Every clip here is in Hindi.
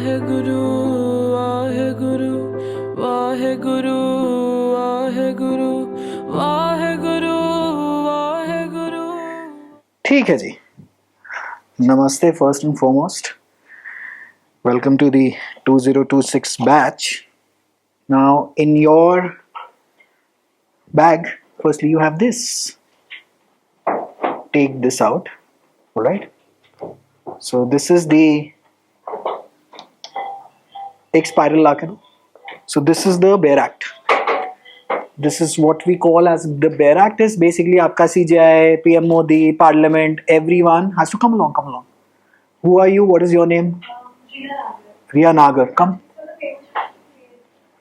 वाहेगुरु वाहेगुरु वाहेगुरु वाहेगुरु वाहेगुरु वाहेगुरु। ठीक है जी, नमस्ते first and foremost. Welcome to the 2026 batch. Now in your bag, firstly you have this. Take this out, alright? So this is the एक spiral ला के दो. So this is the Bear Act. This is what we call as the Bear Act is basically आपका CJI, PM Modi, Parliament, everyone has to come along, come along. Who are you? What is your name? Riya Nagar, come.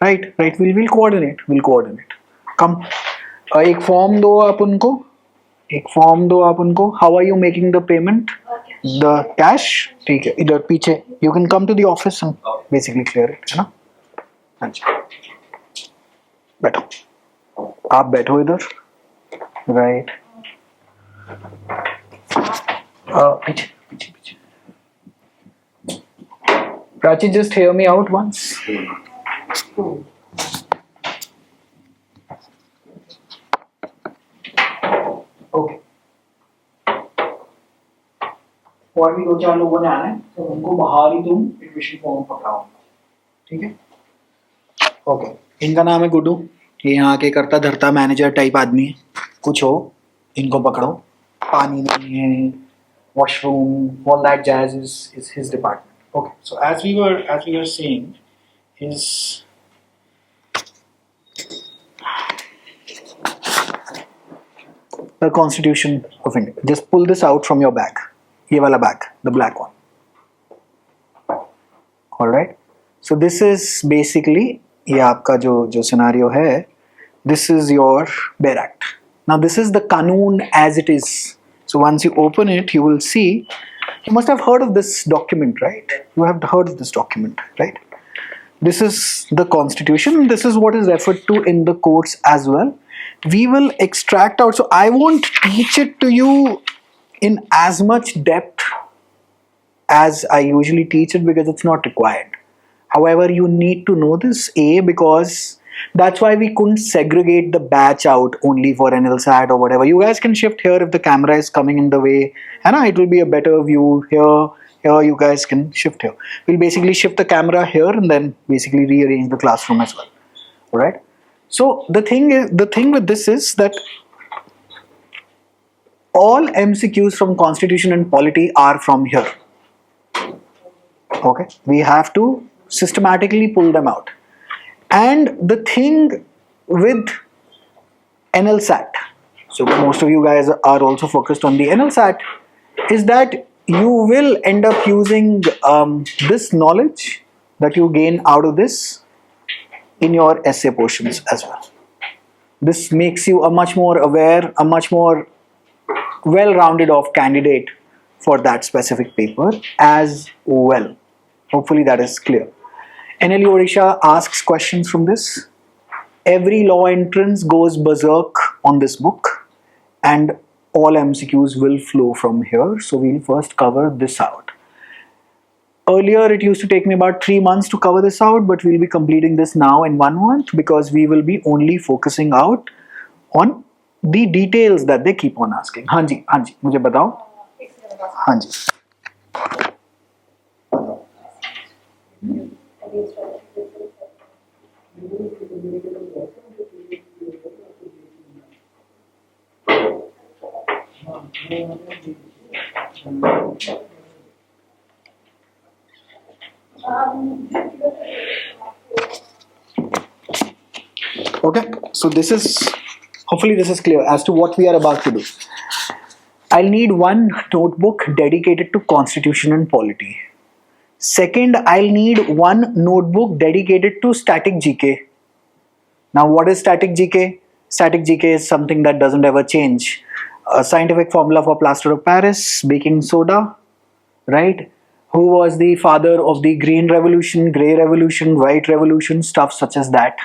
Right. We'll coordinate. Come. एक फॉर्म दो आप उनको. How are you making the payment? The cash. ठीक है. इधर पीछे. You can come to the office and basically clear it. है ना? हाँ जी. बैठो. आप बैठो इधर. Right. पीछे. Prachi, just hear me out once. Okay. और भी 2-4 लोगों ने आना है, तो उनको बाहर ही तुम एडमिशन फॉर्म पकड़ाओ, ठीक है? ओके. इनका नाम है गुड्डू. ये यहाँ के करता धरता मैनेजर टाइप आदमी है. कुछ हो, इनको पकड़ो. पानी नहीं है, washroom, all that jazz is his department. Okay, so as we were saying, is the Constitution of India. Just pull this out from your bag. ये वाला bag, the black one. All right. So this is basically ये आपका जो scenario है. This is your Bear Act. Now this is the Qanun as it is. So once you open it, you will see. You must have heard of this document, right? You have heard of this document, right? This is the Constitution. This is what is referred to in the courts as well. We will extract out. So I won't teach it to you in as much depth as I usually teach it because it's not required. However, you need to know this, because that's why we couldn't segregate the batch out only for NLSAT or whatever. You guys can shift here if the camera is coming in the way. And it will be a better view here. Here you guys can shift here. We'll basically shift the camera here and then basically rearrange the classroom as well. Alright? So the thing with this is that all MCQs from Constitution and Polity are from here. Okay? We have to systematically pull them out. And the thing with NLSAT, so most of you guys are also focused on the NLSAT, is that you will end up using this knowledge that you gain out of this in your essay portions as well. This makes you a much more aware, a much more well-rounded off candidate for that specific paper as well. Hopefully that is clear. NLE Odisha asks questions from this. Every law entrance goes berserk on this book and all MCQs will flow from here. So we'll first cover this out. Earlier it used to take me about 3 months to cover this out, but we'll be completing this now in 1 month because we will be only focusing out on the details that they keep on asking. हाँ जी, मुझे बताओ. हाँ जी. Okay, so hopefully this is clear as to what we are about to do. I'll need one notebook dedicated to Constitution and Polity. Second, I'll need one notebook dedicated to static GK. Now, what is static GK? Static GK is something that doesn't ever change. A scientific formula for plaster of Paris, baking soda, right? Who was the father of the Green Revolution, Grey Revolution, White Revolution, stuff such as that.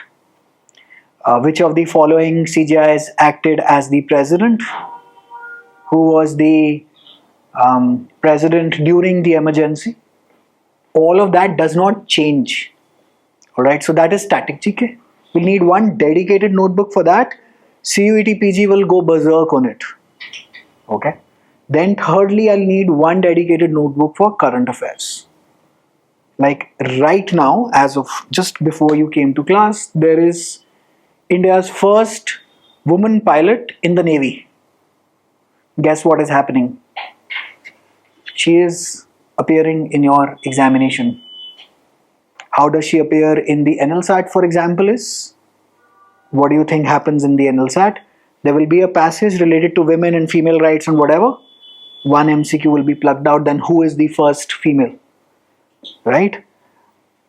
Which of the following CGIs acted as the president? Who was the president during the emergency? all of that does not change. Alright, so that is static GK. We'll need one dedicated notebook for that. CUET PG will go berserk on it. Okay. Then thirdly, I'll need one dedicated notebook for current affairs. Like right now, as of just before you came to class, there is India's first woman pilot in the Navy. Guess what is happening? She is appearing in your examination. How does she appear in the NLSAT, for example, is? What do you think happens in the NLSAT? There will be a passage related to women and female rights and whatever. One MCQ will be plugged out, then who is the first female? Right?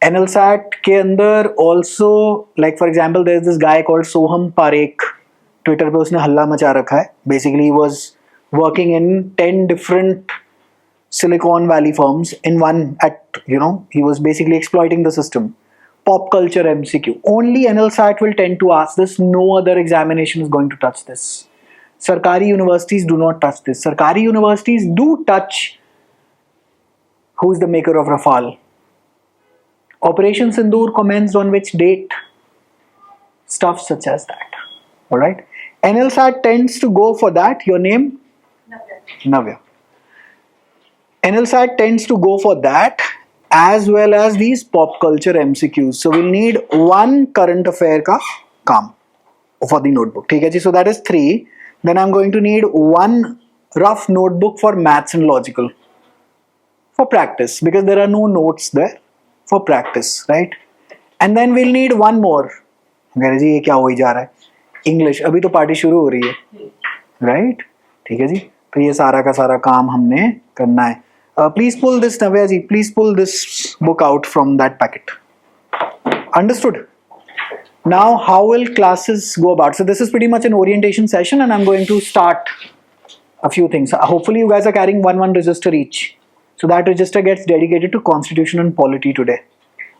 NLSAT के अंदर also, like for example, there is this guy called Soham Parekh. Twitter पे उसने हल्ला मचा रखा है. Basically, he was working in 10 different Silicon Valley firms in one he was basically exploiting the system. Pop culture MCQ. Only NLSAT will tend to ask this. No other examination is going to touch this. Sarkari universities do not touch this. Sarkari universities do touch who is the maker of Rafale. Operation Sindoor commenced on which date? Stuff such as that. Alright. NLSAT tends to go for that. Your name? Navya. NLSAT tends to go for that as well as these pop culture MCQs. So we'll need one current affair ka kaam for the notebook. ठीक है जी? So that is 3. Then I'm going to need one rough notebook for maths and logical for practice because there are no notes there for practice, right? And then we'll need one more. गैर जी ये क्या हो ही जा रहा है? English. अभी तो पार्टी शुरू हो रही है, right? ठीक है जी? तो ये सारा का सारा काम हमने करना है. Please pull this, Navya ji. Please pull this book out from that packet. Understood? Now, how will classes go about? So this is pretty much an orientation session, and I'm going to start a few things. Hopefully, you guys are carrying one register each. So that register gets dedicated to Constitution and Polity today.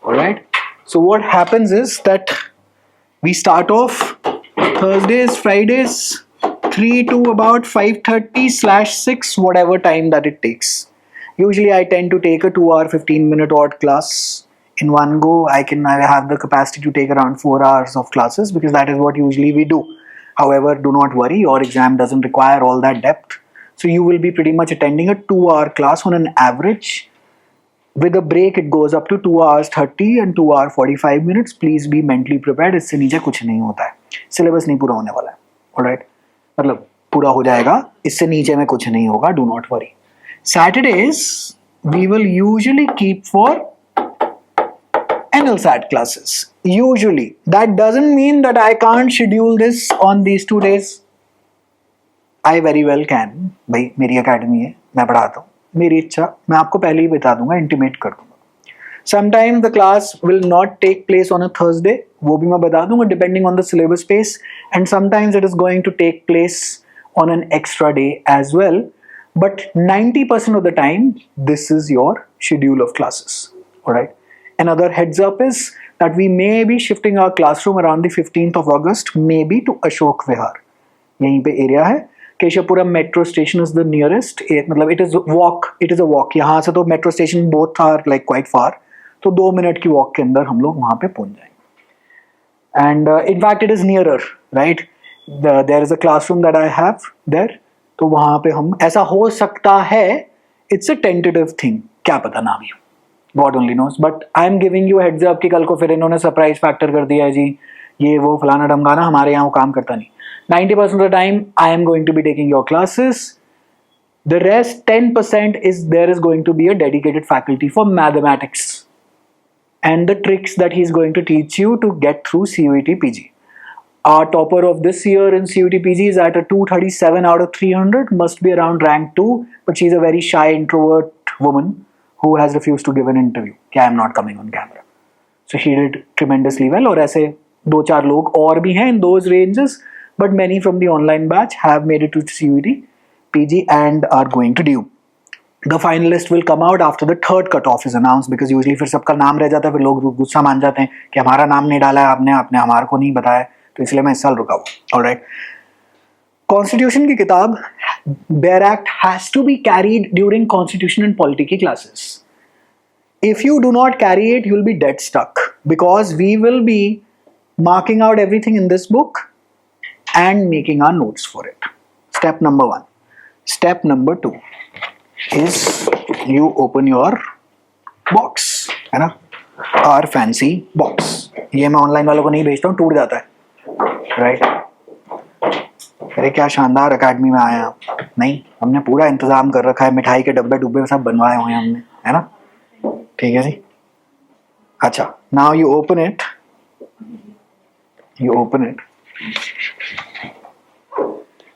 All right. So what happens is that we start off Thursdays, Fridays, 3 to about 5:30/6, whatever time that it takes. Usually I tend to take a 2-hour, 15-minute odd class in one go. I have the capacity to take around 4 hours of classes because that is what usually we do. However, do not worry, your exam doesn't require all that depth. So you will be pretty much attending a 2-hour class on an average. With a break, it goes up to 2 hours 30 and 2 hours 45 minutes. Please be mentally prepared. इससे नीचे कुछ नहीं होता है. Syllabus नहीं पूरा होने वाला है. Alright? मतलब पूरा हो जाएगा. इससे नीचे में कुछ नहीं होगा. Do not worry. Saturdays, we will usually keep for NLSAT classes. Usually. That doesn't mean that I can't schedule this on these 2 days. I very well can. भाई मेरी academy है, मैं पढ़ाता हूँ. मेरी इच्छा, मैं आपको पहले ही बता दूंगा, intimate कर दूंगा. Sometimes the class will not take place on a Thursday. वो भी मैं बता दूंगा depending on the syllabus pace. And sometimes it is going to take place on an extra day as well. But 90% of the time, this is your schedule of classes. Alright. Another heads up is that we may be shifting our classroom around the 15th of August, maybe to Ashok Vihar. यहीं पे area है. Keshapuram metro station is the nearest. मतलब it is a walk. यहाँ से तो metro station both are like quite far. तो 2 minute की walk के अंदर हम लोग वहाँ पे पहुँच जाएंगे. And in fact, it is nearer, right? There is a classroom that I have there. तो वहाँ पे हम ऐसा हो सकता है. It's a tentative thing. क्या पता ना भी हो. God only knows. But I am giving you a heads up कि कल को फिर इन्होंने surprise factor कर दिया है जी. ये वो फलाना ढमकाना, हमारे यहाँ वो काम करता नहीं. 90% of the time I am going to be taking your classes. The rest 10% there is going to be a dedicated faculty for mathematics and the tricks that he is going to teach you to get through CUET PG. Our topper of this year in CUET PG is at a 237 out of 300, must be around rank 2, but she's a very shy introvert woman who has refused to give an interview. I am not coming on camera. So she did tremendously well. और ऐसे 2-4 लोग और भी हैं in those ranges, but many from the online batch have made it to CUET PG and are going to due. The final list will come out after the third cutoff is announced because usually फिर सबका नाम रह जाता है, फिर लोग गुस्सा मान जाते हैं कि हमारा नाम नहीं डाला है आपने हमारे को नहीं बताया, तो इसलिए मैं इस साल रुका हुआ. ऑलराइट. कॉन्स्टिट्यूशन की किताब bare act has to be carried during constitution and polity की classes. If you do not carry it, you'll be dead stuck, because we will be marking out everything in this book and making our notes for it. Step number 1. Step number 2 is you open your box, है ना, our fancy box. ये मैं ऑनलाइन वालों को नहीं भेजता हूँ, टूट जाता है, राइट? अरे क्या शानदार अकेडमी में आए आप. नहीं, हमने पूरा इंतजाम कर रखा है, मिठाई के डब्बे डुब्बे सब बनवाए हुए हैं हमने, है ना? ठीक है जी. अच्छा, now you open it. You open it,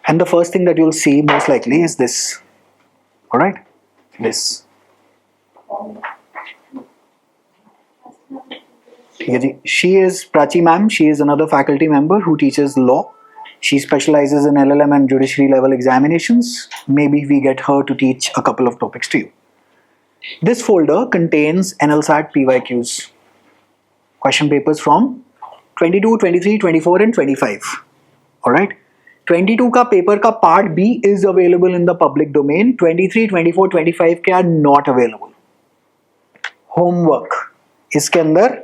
and the first thing that you'll see most likely is this. All right, this. ठीक है जी. She is Prachi ma'am. She is another faculty member who teaches law. She specializes in LLM and judiciary level examinations. Maybe we get her to teach a couple of topics to you. This folder contains NLSAT PYQs, question papers from 22, 23, 24 and 25. Alright. 22 का पेपर का part B is available in the public domain. 23, 24, 25 के are not available. Homework. इसके अंदर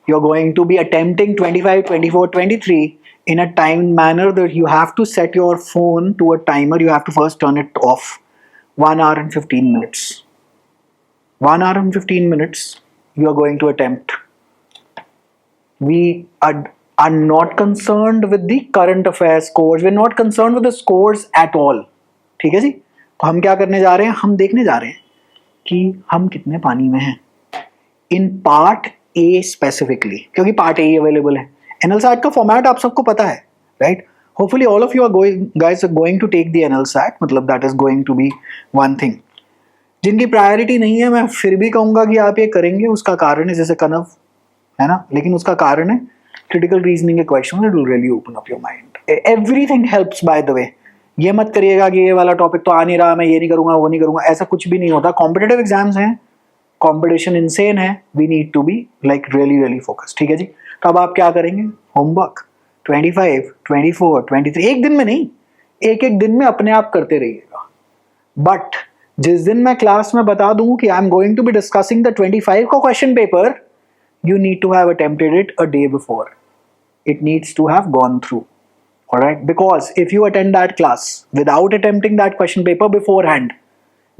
you're going to be attempting 25, 24, 23 in a timed manner that you have to set your phone to a timer. You have to first turn it off. 1 hour and 15 minutes. 1 hour and 15 minutes you are going to attempt. We are not concerned with the current affairs scores. We're not concerned with the scores at all. ठीक है जी. तो हम क्या करने जा रहे हैं? हम देखने जा रहे हैं कि हम कितने पानी में हैं इन पार्ट ए स्पेसिफिकली, क्योंकि पार्ट ए अवेलेबल है. NLSAT का फॉर्मेट आप सबको पता है, right? Hopefully all of you are guys are going to take the NLSAT. मतलब that is going to be one thing. जिनकी प्रायोरिटी नहीं है, मैं फिर भी कहूंगा कि आप ये करेंगे. उसका कारण है, जैसे कनव है ना, लेकिन उसका कारण है क्रिटिकल रीजनिंग के question. It will really open up your mind. Everything helps bye the वे. ये मत करिएगा कि ये वाला टॉपिक तो आ नहीं रहा, मैं ये नहीं करूंगा, वो नहीं करूंगा. ऐसा कुछ भी नहीं होता. कॉम्पिटेटिव एग्जाम्स हैं, कॉम्पिटिशन इनसेन है. We need to be like really really focus. ठीक है जी. तो अब आप क्या करेंगे? होमवर्क 25, 24, 23 एक दिन में नहीं, एक एक दिन में अपने आप करते रहिएगा. बट जिस दिन मैं क्लास में बता दूं कि I am going to be discussing the 25 का question paper, you need to have attempted it a day before. It needs to have gone through. Alright? Because if you attend that class without attempting that question paper beforehand,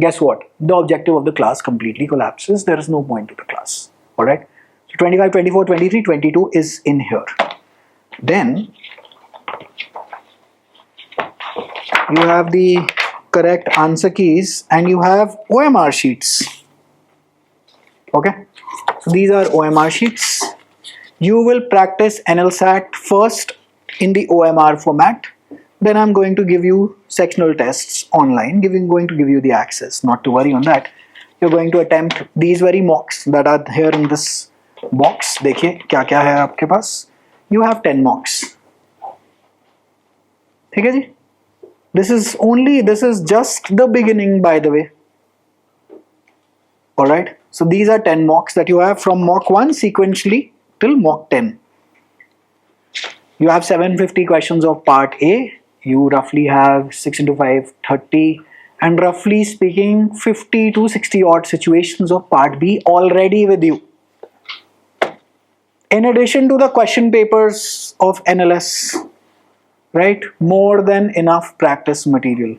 guess what? The objective of the class completely collapses. There is no point to the class. Alright? So 25, 24, 23, 22 is in here. Then you have the correct answer keys and you have OMR sheets. Okay? So these are OMR sheets. You will practice NLSAT first in the OMR format. Then I'm going to give you sectional tests online, going to give you the access. Not to worry on that. You're going to attempt these very mocks that are here in this box. देखिए क्या क्या है आपके पास. You have 10 mocks. ठीक है जी. This is just the beginning, by the way. Alright. So these are 10 mocks that you have from mock 1 sequentially till mock 10. You have 750 questions of part A. You roughly have 6 into 5, 30. And roughly speaking, 50 to 60 odd situations of part B already with you. In addition to the question papers of NLS, right? More than enough practice material.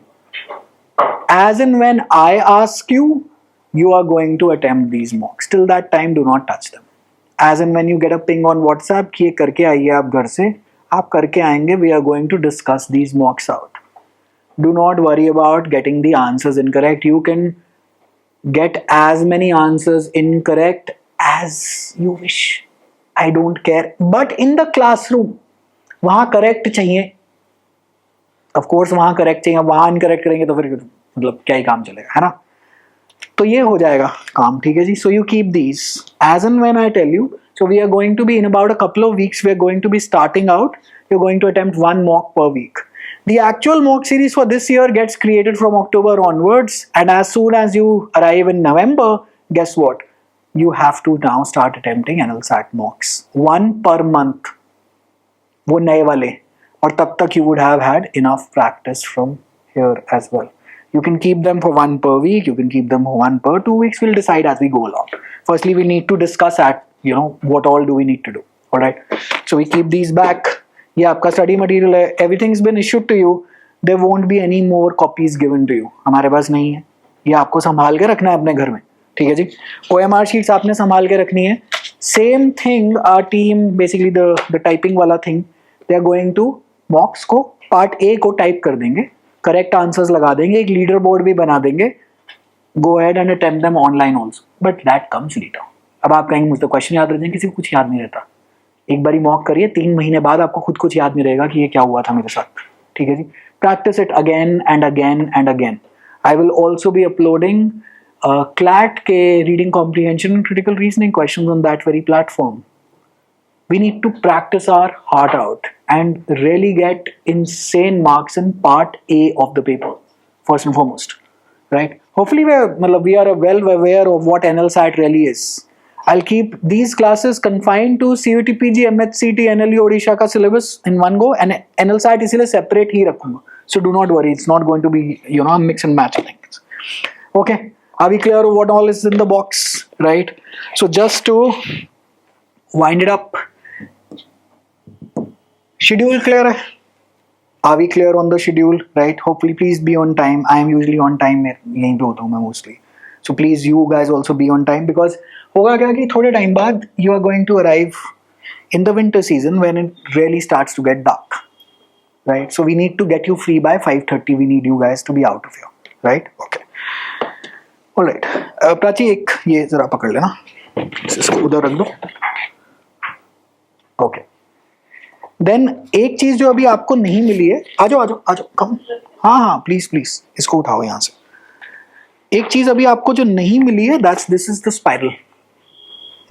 As in when I ask you, you are going to attempt these mocks. Till that time, do not touch them. As in when you get a ping on WhatsApp कि ये करके आइए आप घर से, आप करके आएंगे. We are going to discuss these mocks out. Do not worry about getting the answers incorrect. You can get as many answers incorrect as you wish. I don't care. But in the classroom, वहाँ correct चाहिए. Of course वहाँ correct चाहिए. वहाँ incorrect करेंगे तो फिर मतलब क्या ही काम चलेगा, है ना? तो ये हो जाएगा काम. ठीक है जी. So you keep these as and when I tell you. So we are going to be in about a couple of weeks. We are going to be starting out. You're going to attempt 1 mock per week. The actual mock series for this year gets created from October onwards. And as soon as you arrive in November, guess what? You have to now start attempting NLSAT mocks. 1 per month. वो नए वाले. और तब तक you would have had enough practice from here as well. You can keep them for one per week, you can keep them for one per 2 weeks. We'll decide as we go along. Firstly, we need to discuss at, what all do we need to do. All right. So we keep these back. ये आपका study material है. Everything's been issued to you. There won't be any more copies given to you. हमारे पास नहीं है. ये आपको संभाल के रखना है अपने घर में. ठीक है जी. OMR sheets आपने संभाल के रखनी है. Same thing, our team, basically the typing वाला thing, they are going to mocks को part A को type कर देंगे, correct answers लगा देंगे, एक leader board भी बना देंगे, go ahead and attempt them online also, but that comes later. अब आप कहेंगे मुझे तो क्वेश्चन याद रहते हैं, किसी को कुछ याद नहीं रहता. एक बारी मॉक करिए, 3 महीने बाद आपको खुद कुछ याद नहीं रहेगा कि ये क्या हुआ था मेरे साथ. ठीक है जी. Practice it again and again and again. I will also be uploading CLAT के reading comprehension and critical reasoning questions on that very platform. We need to practice our heart out and really get insane marks in part A of the paper, first and foremost, right? Hopefully we are well aware of what NLSAT really is. I'll keep these classes confined to CUT PG, MHCT, NLE, Odisha का syllabus in one go, and NLSAT इसलिए separate ही रखूँगा. So do not worry, it's not going to be a mix and match things. Okay. Are we clear of what all is in the box, right? So just to wind it up, schedule clear hai? Are we clear on the schedule, right? Hopefully please be on time. I am usually on time yahin pe hota hu main mostly. So please you guys also be on time, because hoga kya ki thode time baad you are going to arrive in the winter season when it really starts to get dark, right? So we need to get you free by 5:30. We need you guys to be out of here, right? Okay. Alright, Prachi एक ये जरा पकड़ लेना, इसको उधर रख दो. ओके. देन एक चीज जो अभी आपको नहीं मिली है, आ जाओ कम. हाँ प्लीज इसको उठाओ यहाँ से. एक चीज अभी आपको जो नहीं मिली है, this is the spiral.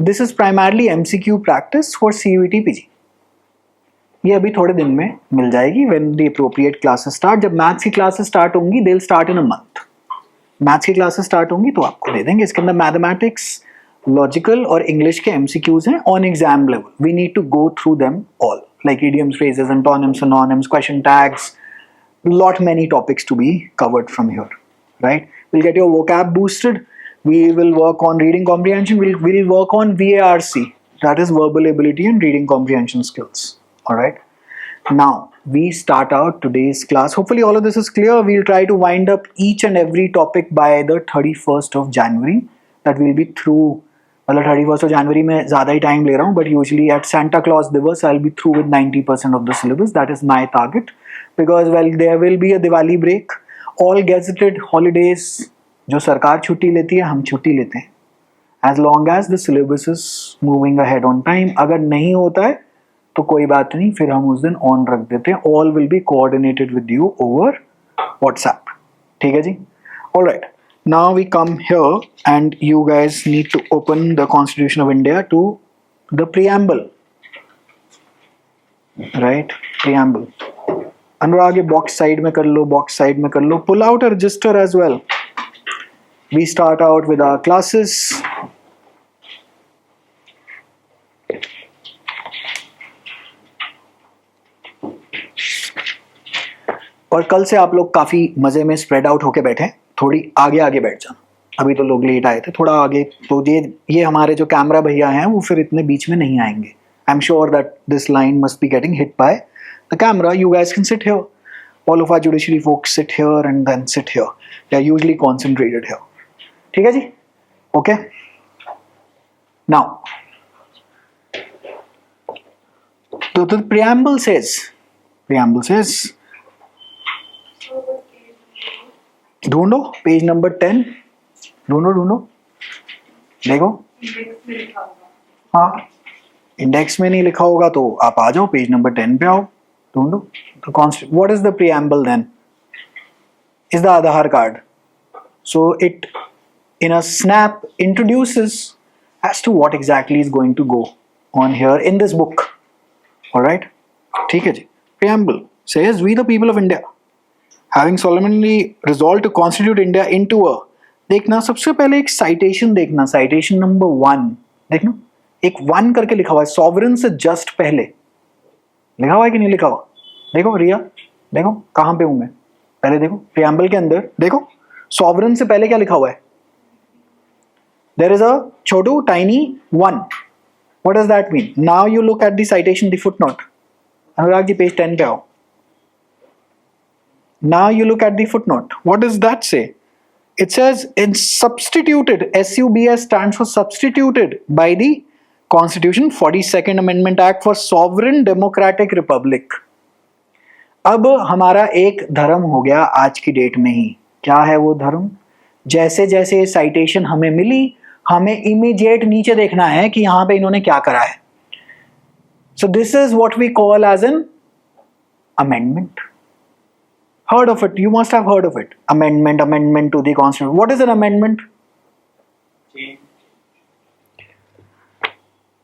This is primarily MCQ practice for CUT PG. ये अभी थोड़े दिन में मिल जाएगी when the appropriate classes start. जब मैथ्स की क्लासेस स्टार्ट होंगी, they'll start in a month. Maths की क्लासेस स्टार्ट होंगी तो आपको दे देंगे. इसके अंदर मैथमेटिक्स, लॉजिकल और इंग्लिश के MCQs हैं on exam level. We need to go through them all, like idioms, phrases, antonyms, synonyms, question tags, lot many topics to be covered from here, right? We'll get your vocab boosted. We will work on reading comprehension. We'll work on VARC, that is verbal ability and reading comprehension skills. All right. Now we start out today's class. Hopefully all of this is clear. We'll try to wind up each and every topic by the 31st of January. That will be through. मतलब 31st of January में ज़्यादा ही time ले रहा हूँ, but usually at Santa Claus दिवस I'll be through with 90% of the syllabus. That is my target, because there will be a Diwali break. All gazetted holidays जो सरकार छुट्टी लेती है, हम छुट्टी लेते हैं. As long as the syllabus is moving ahead on time. अगर नहीं होता है तो कोई बात नहीं, फिर हम उस दिन ऑन रख देते हैं. All will be coordinated with you over WhatsApp. ठीक है जी. Alright, now we come here and you guys need to open the constitution of India to the preamble, right? Preamble. Anurag ये बॉक्स साइड में कर लो, pull out a register as well. We start out with our classes. और कल से आप लोग काफ़ी मज़े में स्प्रेड आउट होके बैठे हैं. थोड़ी आगे बैठ जाना. अभी तो लोग लेट आए थे, थोड़ा आगे. तो ये हमारे जो कैमरा भैया हैं वो फिर इतने बीच में नहीं आएंगे. I am sure that this line must be getting hit by the camera. You guys can sit here. All of our judiciary folks sit here and then sit here. They are usually concentrated here. ठीक है जी. Okay. Now the preamble says ढूंढो पेज नंबर 10. ढूंढो देखो. हाँ, इंडेक्स में नहीं लिखा होगा तो आप आ जाओ पेज नंबर 10 पे आओ. ढूंढो. What is the preamble then? Is the Aadhaar card. So it in a snap introduces as to what exactly is going to go on here in this book. All right. ठीक है जी. Preamble says we the people of India, having solemnly resolved to constitute India into a. देखना सबसे पहले एक citation देखना. Citation number 1 देखना. एक 1 करके लिखा हुआ है. Sovereign से just पहले लिखा हुआ है कि नहीं लिखा हुआ? देखो रिया, देखो कहाँ पे हूँ मैं. पहले देखो प्रियम्बल के अंदर देखो, सॉवरन से पहले क्या लिखा हुआ है? देयर इज अ छोटू tiny one. What does that mean? Now you look at the citation, the footnote. Anurag ji, page 10 पे आओ. Now you look at the footnote. What does that say? It says in substituted, SUBS stands for substituted by the Constitution 42nd Amendment Act for Sovereign Democratic Republic. अब हमारा एक धर्म हो गया आज की डेट में ही. क्या है वो धर्म? जैसे जैसे साइटेशन हमें मिली, हमें इमीडिएट नीचे देखना है कि यहां पे इन्होंने क्या करा है. So this is what we call as an amendment. Heard of it? You must have heard of it. Amendment to the Constitution. What is an amendment?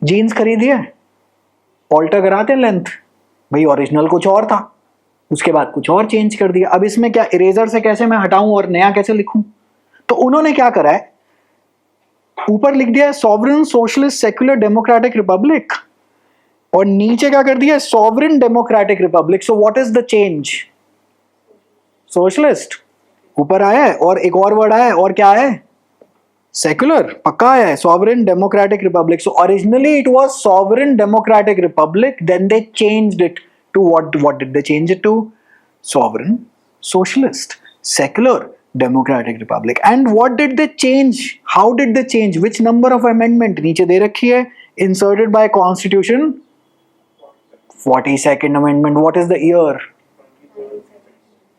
Jeans खरीदी है, ऑल्टर कराते हैं लेंथ, भाई ओरिजिनल कुछ और था, उसके बाद कुछ और चेंज कर दिया. अब इसमें क्या, इरेजर से कैसे मैं हटाऊं और नया कैसे लिखूं? तो उन्होंने क्या करा है, ऊपर लिख दिया है sovereign socialist secular democratic Republic, और नीचे क्या कर दिया, sovereign democratic republic. So what is the change? Socialist ऊपर आया है और एक और वर्ड आया है, और क्या है, सेक्युलर पक्का आया है, sovereign democratic republic. So originally it was sovereign democratic republic, then they changed it to what did they change it to? Sovereign socialist secular democratic republic. And what did they change? How did they change? Which number of amendment? नीचे दे रखी है, inserted by constitution 42nd amendment. What is the year?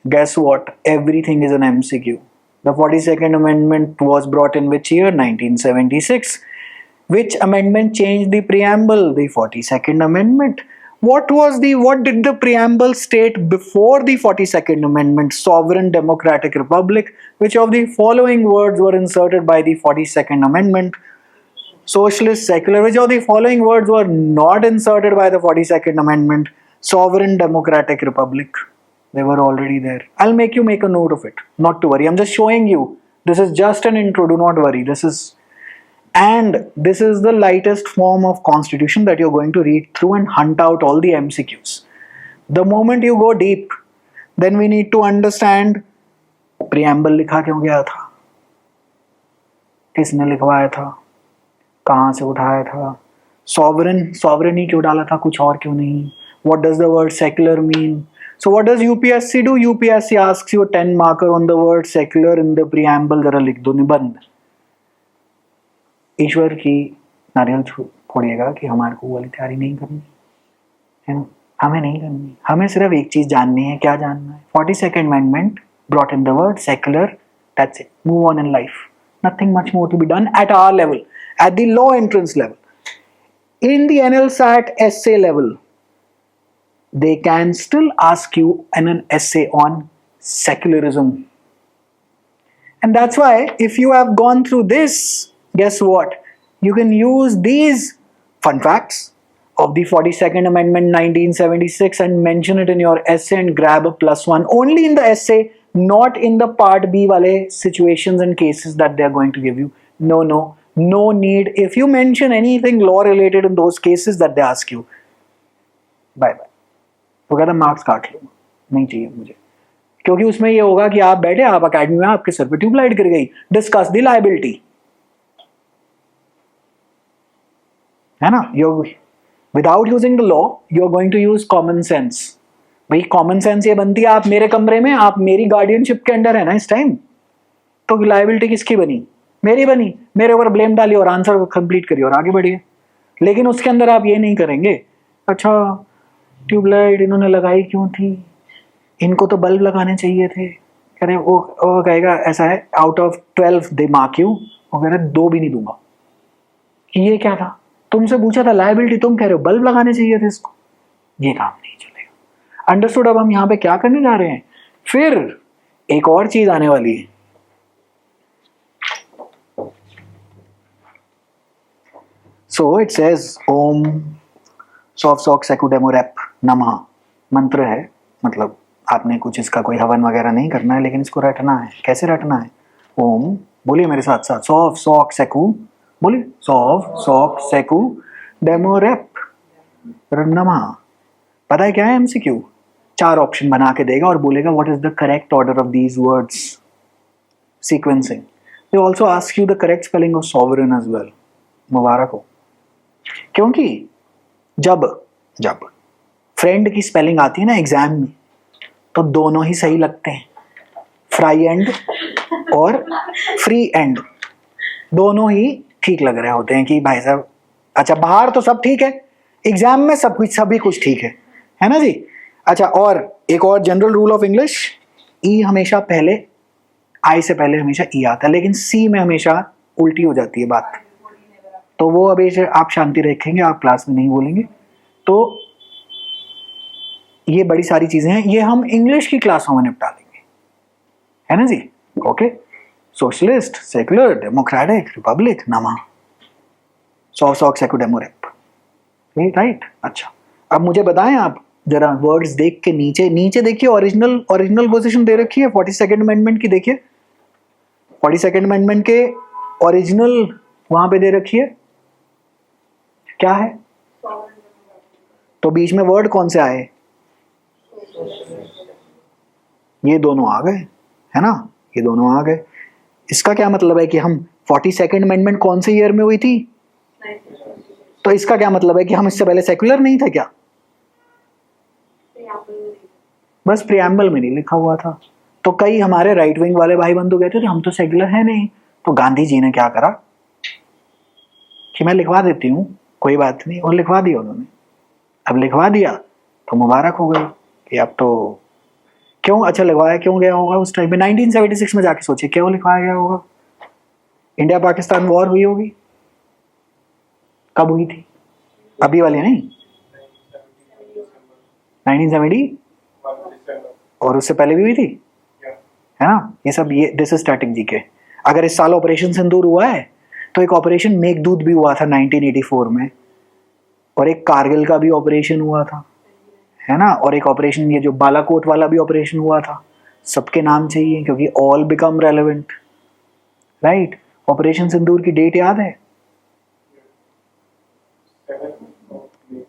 Guess what? Everything is an MCQ. The 42nd amendment was brought in which year? 1976. Which amendment changed the preamble? The 42nd amendment. What did the preamble state before the 42nd amendment? Sovereign democratic republic. Which of the following words were inserted by the 42nd amendment? Socialist, secular. Which of the following words were not inserted by the 42nd amendment? Sovereign democratic republic. They were already there. I'll make you make a note of it. Not to worry. I'm just showing you. This is just an intro. Do not worry. And this is the lightest form of constitution that you're going to read through and hunt out all the MCQs. The moment you go deep, then we need to understand preamble लिखा क्यों गया था, किसने लिखवाया था, कहाँ से उठाया था, sovereign ही क्यों डाला था, कुछ और क्यों नहीं, what does the word secular mean? So what does UPSC do? UPSC asks you a 10 marker on the word secular in the preamble. जरा लिख दो निबंध. ईश्वर की नारियल फोड़िएगा कि हमारे को वो वाली तैयारी नहीं करनी है ना, हमें नहीं करनी, हमें सिर्फ एक चीज जाननी है. क्या जानना है? 42nd amendment brought in the word secular. That's it. Move on in life. Nothing much more to be done at our level, at the law entrance level. In the NLSAT essay level, they can still ask you an essay on secularism. And that's why if you have gone through this, guess what? You can use these fun facts of the 42nd Amendment 1976 and mention it in your essay and grab a +1. Only in the essay, not in the part B wale situations and cases that they are going to give you. No need. If you mention anything law related in those cases that they ask you, bye. तो कहता मार्क्स काट लो, नहीं चाहिए मुझे, क्योंकि उसमें ये होगा कि आप बैठे, आप अकेडमी में, आपके सर पे ट्यूबलाइट गिर गई, डिस्कस द लायबिलिटी, है ना. Without using the law you are going to use common sense. भाई कॉमन सेंस ये बनती है, आप मेरे कमरे में, आप मेरी गार्डियनशिप के अंडर है ना इस टाइम, तो लायबिलिटी किसकी बनी? मेरी बनी. मेरे ऊपर ब्लेम डालिए और आंसर कंप्लीट करिए और आगे बढ़िए. लेकिन उसके अंदर आप ये नहीं करेंगे, अच्छा ट्यूबलाइट इन्होंने लगाई क्यों थी, इनको तो बल्ब लगाने चाहिए थे. कह रहे वो कहेगा ऐसा है, out of 12 they mark you, वो कह रहे 2 भी नहीं दूंगा. ये क्या था? तुमसे पूछा था लायबिलिटी, तुम कह रहे हो बल्ब लगाने चाहिए थे इसको. ये काम नहीं चलेगा. अंडरस्टूड. अब हम यहाँ पे क्या करने जा रहे हैं, फिर एक और चीज आने वाली है. सो इट सेज ओम sov soc secu demo rep नमः. मंत्र है, मतलब आपने कुछ इसका कोई हवन वगैरह नहीं करना है, लेकिन इसको रटना है. कैसे रटना है? ओम, बोलिए मेरे साथ साथ, सॉफ सॉक सेकु, बोलिए सॉफ सॉक सेकु डेमो रेप नमः. पता है क्या है एमसीक्यू? 4 ऑप्शन बना के देगा और बोलेगा what is the correct order of these words, sequencing. They also ask you the correct spelling of sovereign as well. मुबारक हो. क्योंकि जब फ्रेंड की स्पेलिंग आती है ना एग्जाम में, तो दोनों ही सही लगते हैं. फ्राई एंड और फ्री एंड दोनों ही ठीक लग रहे होते हैं कि भाई साहब. अच्छा, बाहर तो सब ठीक है, एग्जाम में सब कुछ सभी कुछ ठीक है ना जी. अच्छा, और एक और जनरल रूल ऑफ इंग्लिश, ई हमेशा पहले, आई से पहले हमेशा ई आता है, लेकिन सी में हमेशा उल्टी हो जाती है बात. तो वो अभी आप शांति रखेंगे, आप क्लास में नहीं बोलेंगे. तो ये बड़ी सारी चीजें हैं, ये हम इंग्लिश की क्लासों में निपटा लेंगे, है ना जी. Okay. Socialist, secular, democratic, republic, नमा, सॉक सेकुडेमोरेप, राइट. अच्छा, अब मुझे बताएं आप जरा वर्ड्स देख के नीचे देखिए. ओरिजिनल पोजीशन दे रखी है 42nd अमेंडमेंट की. देखिए 42nd अमेंडमेंट के ओरिजिनल वहां पे दे रखी है. क्या है? तो बीच में वर्ड कौन से आए? ये दोनों आ गए, है ना, ये दोनों आ गए. इसका क्या मतलब है कि हम 42nd अमेंडमेंट कौन से ईयर में हुई थी? तो इसका क्या मतलब है कि हम इससे पहले सेक्युलर नहीं थे क्या? बस प्रियम्बल में नहीं लिखा हुआ था. तो कई हमारे राइट विंग वाले भाई बंधु कहते थे हम तो सेक्युलर है नहीं. तो गांधी जी ने क्या करा कि मैं लिखवा देती हूँ, कोई बात नहीं, और लिखवा दिया उन्होंने. अब लिखवा दिया तो मुबारक हो गई कि अब तो क्यों. अच्छा, लिखवाया क्यों गया होगा उस टाइम में? 1976 में जाके सोचिए क्यों लिखवाया गया होगा. इंडिया पाकिस्तान वॉर हुई होगी. कब हुई थी? अभी वाली नहीं, 1970, और उससे पहले भी हुई थी, है ना. ये सब दिस इज स्टैटिक जीके. अगर इस साल ऑपरेशन सिंदूर हुआ है तो एक ऑपरेशन मेघदूत भी हुआ था 1984 में, और एक कारगिल का भी ऑपरेशन हुआ था, है ना, और एक ऑपरेशन ये जो बालाकोट वाला भी ऑपरेशन हुआ था. सबके नाम चाहिए क्योंकि all become relevant, right. Operation Sindoor की डेट याद है?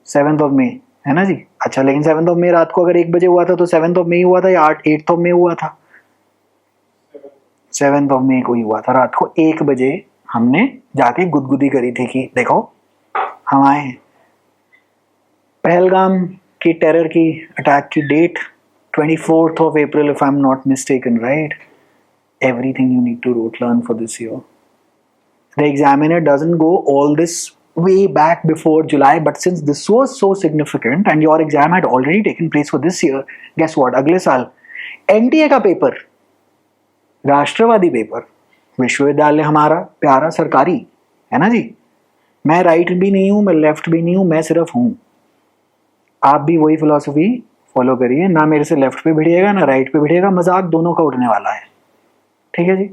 7th of May, है ना जी. अच्छा, लेकिन 7th of May रात को अगर 1 बजे हुआ था तो 7th of May हुआ था या 8th of May हुआ था? 7th of May को ही हुआ था. रात को 1 बजे हमने जाके गुदगुदी करी थी कि देखो हम आए हैं. पहलगाम की टेरर की अटैक की date 24th of April if I'm not mistaken, right? Everything you need to learn for this year. The examiner doesn't go all this way back before July, but since this was so significant and your exam had already taken place for this year, guess what? अगले साल NTA का पेपर, राष्ट्रवादी पेपर, विश्वविद्यालय हमारा प्यारा सरकारी, है ना जी. मैं राइट भी नहीं हूं, मैं लेफ्ट भी नहीं हूं, मैं सिर्फ हूं. आप भी वही फिलॉसफी फॉलो करिए, ना मेरे से लेफ्ट पे भिड़िएगा ना राइट पे भिड़िएगा. मजाक दोनों का उठने वाला है, ठीक है जी.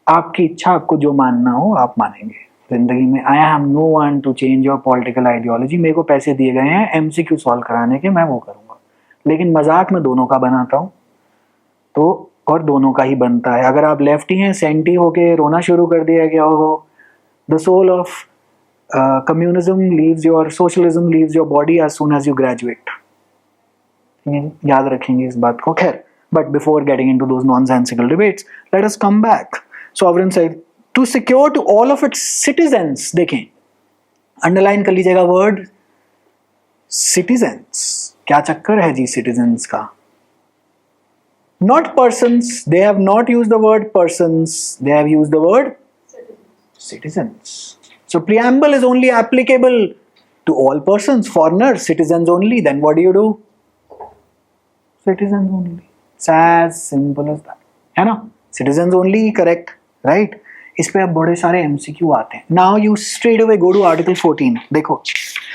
आपकी इच्छा, आपको जो मानना हो आप मानेंगे जिंदगी में. I have no one to change your political ideology. मेरे को पैसे दिए गए हैं MCQ सॉल्व कराने के, मैं वो करूंगा. लेकिन मजाक में दोनों का बनाता हूँ, तो और दोनों का ही बनता है. अगर आप लेफ्टी हैं, सेंटी होके रोना शुरू कर दिया गया हो, the soul of communism leaves your, socialism leaves your body as soon as you graduate. याद रखेंगे इस बात को. खैर, but before getting into those nonsensical debates, let us come back. Sovereign side to secure to all of its citizens. देखें, अंडरलाइन कर लीजिएगा वर्ड सिटीजन्स. क्या चक्कर है जी सिटीजन्स का? Not persons, they have not used the word persons, they have used the word citizens. So preamble is only applicable to all persons, foreigners, citizens only. Then what do? Citizens only. It's as simple as that. है ना? Citizens only, correct, right? इस पे अब बड़े सारे MCQ आते हैं. Now you straight away go to Article 14. देखो,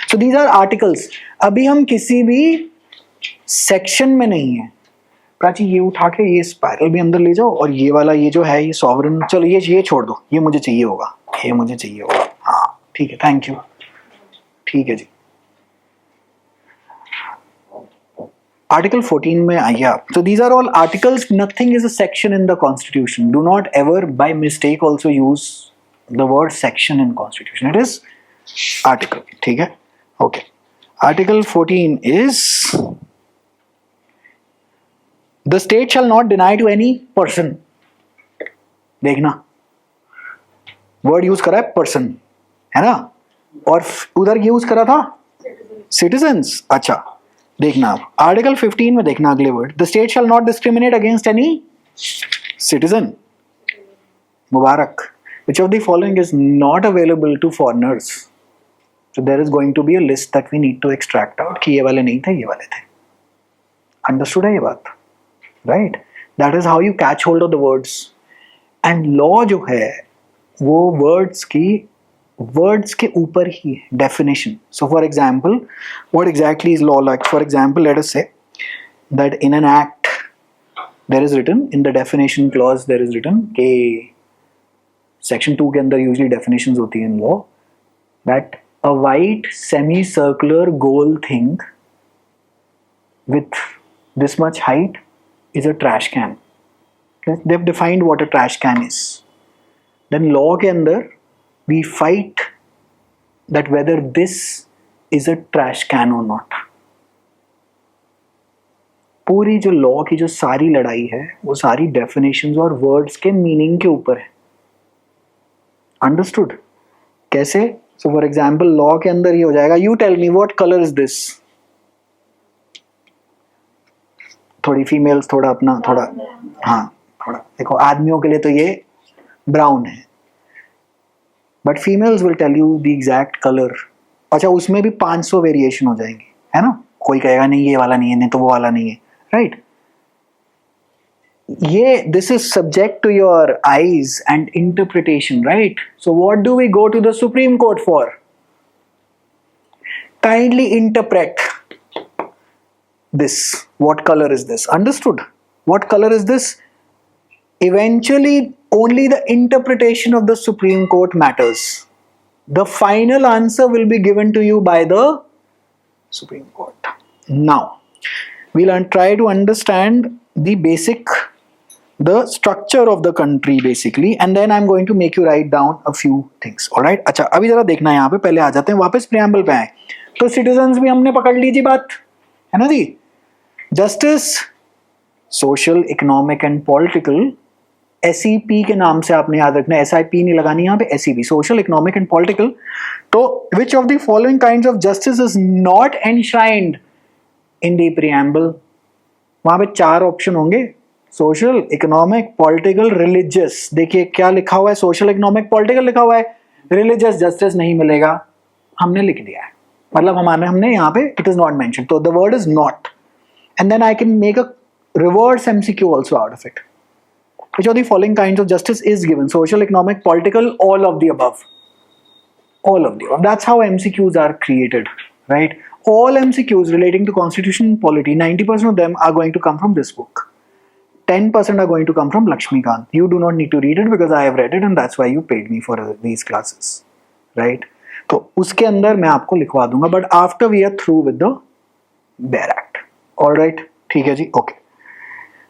so these are articles. अभी हम किसी भी सेक्शन में नहीं है. प्राची, ये उठा के ये स्पाइरल भी अंदर ले जाओ, और ये वाला ये जो है ये सॉवरेन, चलो ये छोड़ दो, ये मुझे चाहिए होगा, ये मुझे चाहिए होगा. हाँ ठीक है, थैंक यू. ठीक है जी. आर्टिकल 14 में आइए आप. So these are all articles. Nothing is a section in the Constitution. Do not ever by mistake also use the word section in Constitution. It is article. ठीक है? Okay. Article 14 is the state shall not deny to any person, देखना वर्ड यूज करा है पर्सन, है ना, और उधर यूज करा था सिटीजन्स। अच्छा देखना आप आर्टिकल 15 में देखना अगले word, the state shall not discriminate against any citizen. Mubarak, which of the following is not available to foreigners? So there is going to be a list that we need to extract out कि ये वाले नहीं थे, ये वाले थे। Understood है ये बात? Right? That is how you catch hold of the words. And law जो है वो words के ऊपर ही है, definition. So for example, what exactly is law like? For example, let us say that in an act there is written, in the definition clause there is written कि सेक्शन 2 के अंदर यूजली डेफिनेशंस होती है in law, that a white semi circular गोल thing with this much height is a trash can. They have defined what a trash can is. Then law के अंदर we fight that whether this is a trash can और नॉट। पूरी जो लॉ की जो सारी लड़ाई है वो सारी डेफिनेशंस और वर्ड्स के मीनिंग के ऊपर है। अंडरस्टूड? कैसे? सो फॉर एग्जाम्पल लॉ के अंदर ये हो जाएगा, you tell me what colour is this. थोड़ी फीमेल्स थोड़ा अपना थोड़ा, हाँ थोड़ा देखो, आदमियों के लिए तो ये ब्राउन है, but females will tell you the exact colour. अच्छा उसमें भी 500 वेरिएशन हो जाएंगे, है ना, कोई कहेगा नहीं ये वाला नहीं है, नहीं तो वो वाला नहीं है, राइट? ये this is subject to your eyes and interpretation, right? So what do we go to the Supreme Court for? Kindly interpret this. What color is this? Understood? What color is this? Eventually only the interpretation of the Supreme Court matters. The final answer will be given to you by the Supreme Court. Now we'll try to understand the structure of the country basically, and then I'm going to make you write down a few things. all right? अच्छा अभी जरा देखना है, यहाँ पे पहले आ जाते हैं, वापस प्रियम्बल पे आए तो सिटीजन्स भी हमने पकड़ लीजिए बात, है ना जी। Justice, social, economic and political, SEP के नाम से आपने याद रखना है, SIP नहीं लगानी यहाँ पे, SEP, social, economic and political. तो which of the following kinds of justice is not enshrined in the preamble? वहां पे 4 ऑप्शन होंगे, सोशल, इकोनॉमिक, पॉलिटिकल, रिलीजियस। देखिए क्या लिखा हुआ है, सोशल, इकोनॉमिक, पॉलिटिकल लिखा हुआ है, रिलीजियस जस्टिस नहीं मिलेगा, हमने लिख दिया है, मतलब हमने यहाँ पे it is not mention, so the word is not, and then I can make a reverse MCQ also out of it. Which of the following kinds of justice is given? Social, economic, political, all of the above. All of the above. That's how MCQs are created, right? All MCQs relating to constitution and polity, 90% of them are going to come from this book. 10% are going to come from Lakshmikant. You do not need to read it because I have read it and that's why you paid me for these classes, right? तो उसके अंदर मैं आपको लिखवा दूंगा, but after we are through with the Bare Act. All right? ठीक है जी, okay.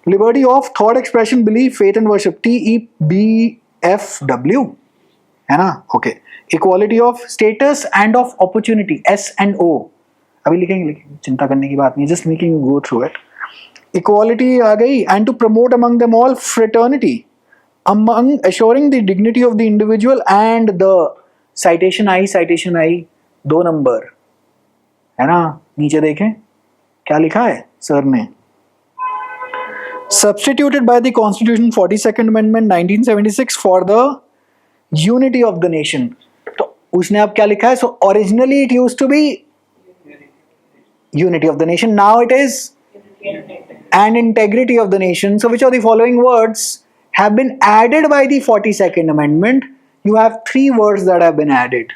Liberty of thought, expression, belief, faith and worship, TEBFW, है ना? Okay. Equality of status and of opportunity, SNO. अभी लिखेंगे, चिंता करने की बात नहीं, just making you go through it. Equality आ गई, and to promote among them all fraternity, among assuring the dignity of the individual and the citation I 2 number, है ना? नीचे देखें क्या लिखा है सर ने, substituted by the Constitution 42nd Amendment 1976 for the unity of the nation. तो उसने अब क्या लिखा है? So originally it used to be unity of the nation, now it is and integrity of the nation. So which of the following words have been added by the 42nd Amendment? You have 3 words that have been added: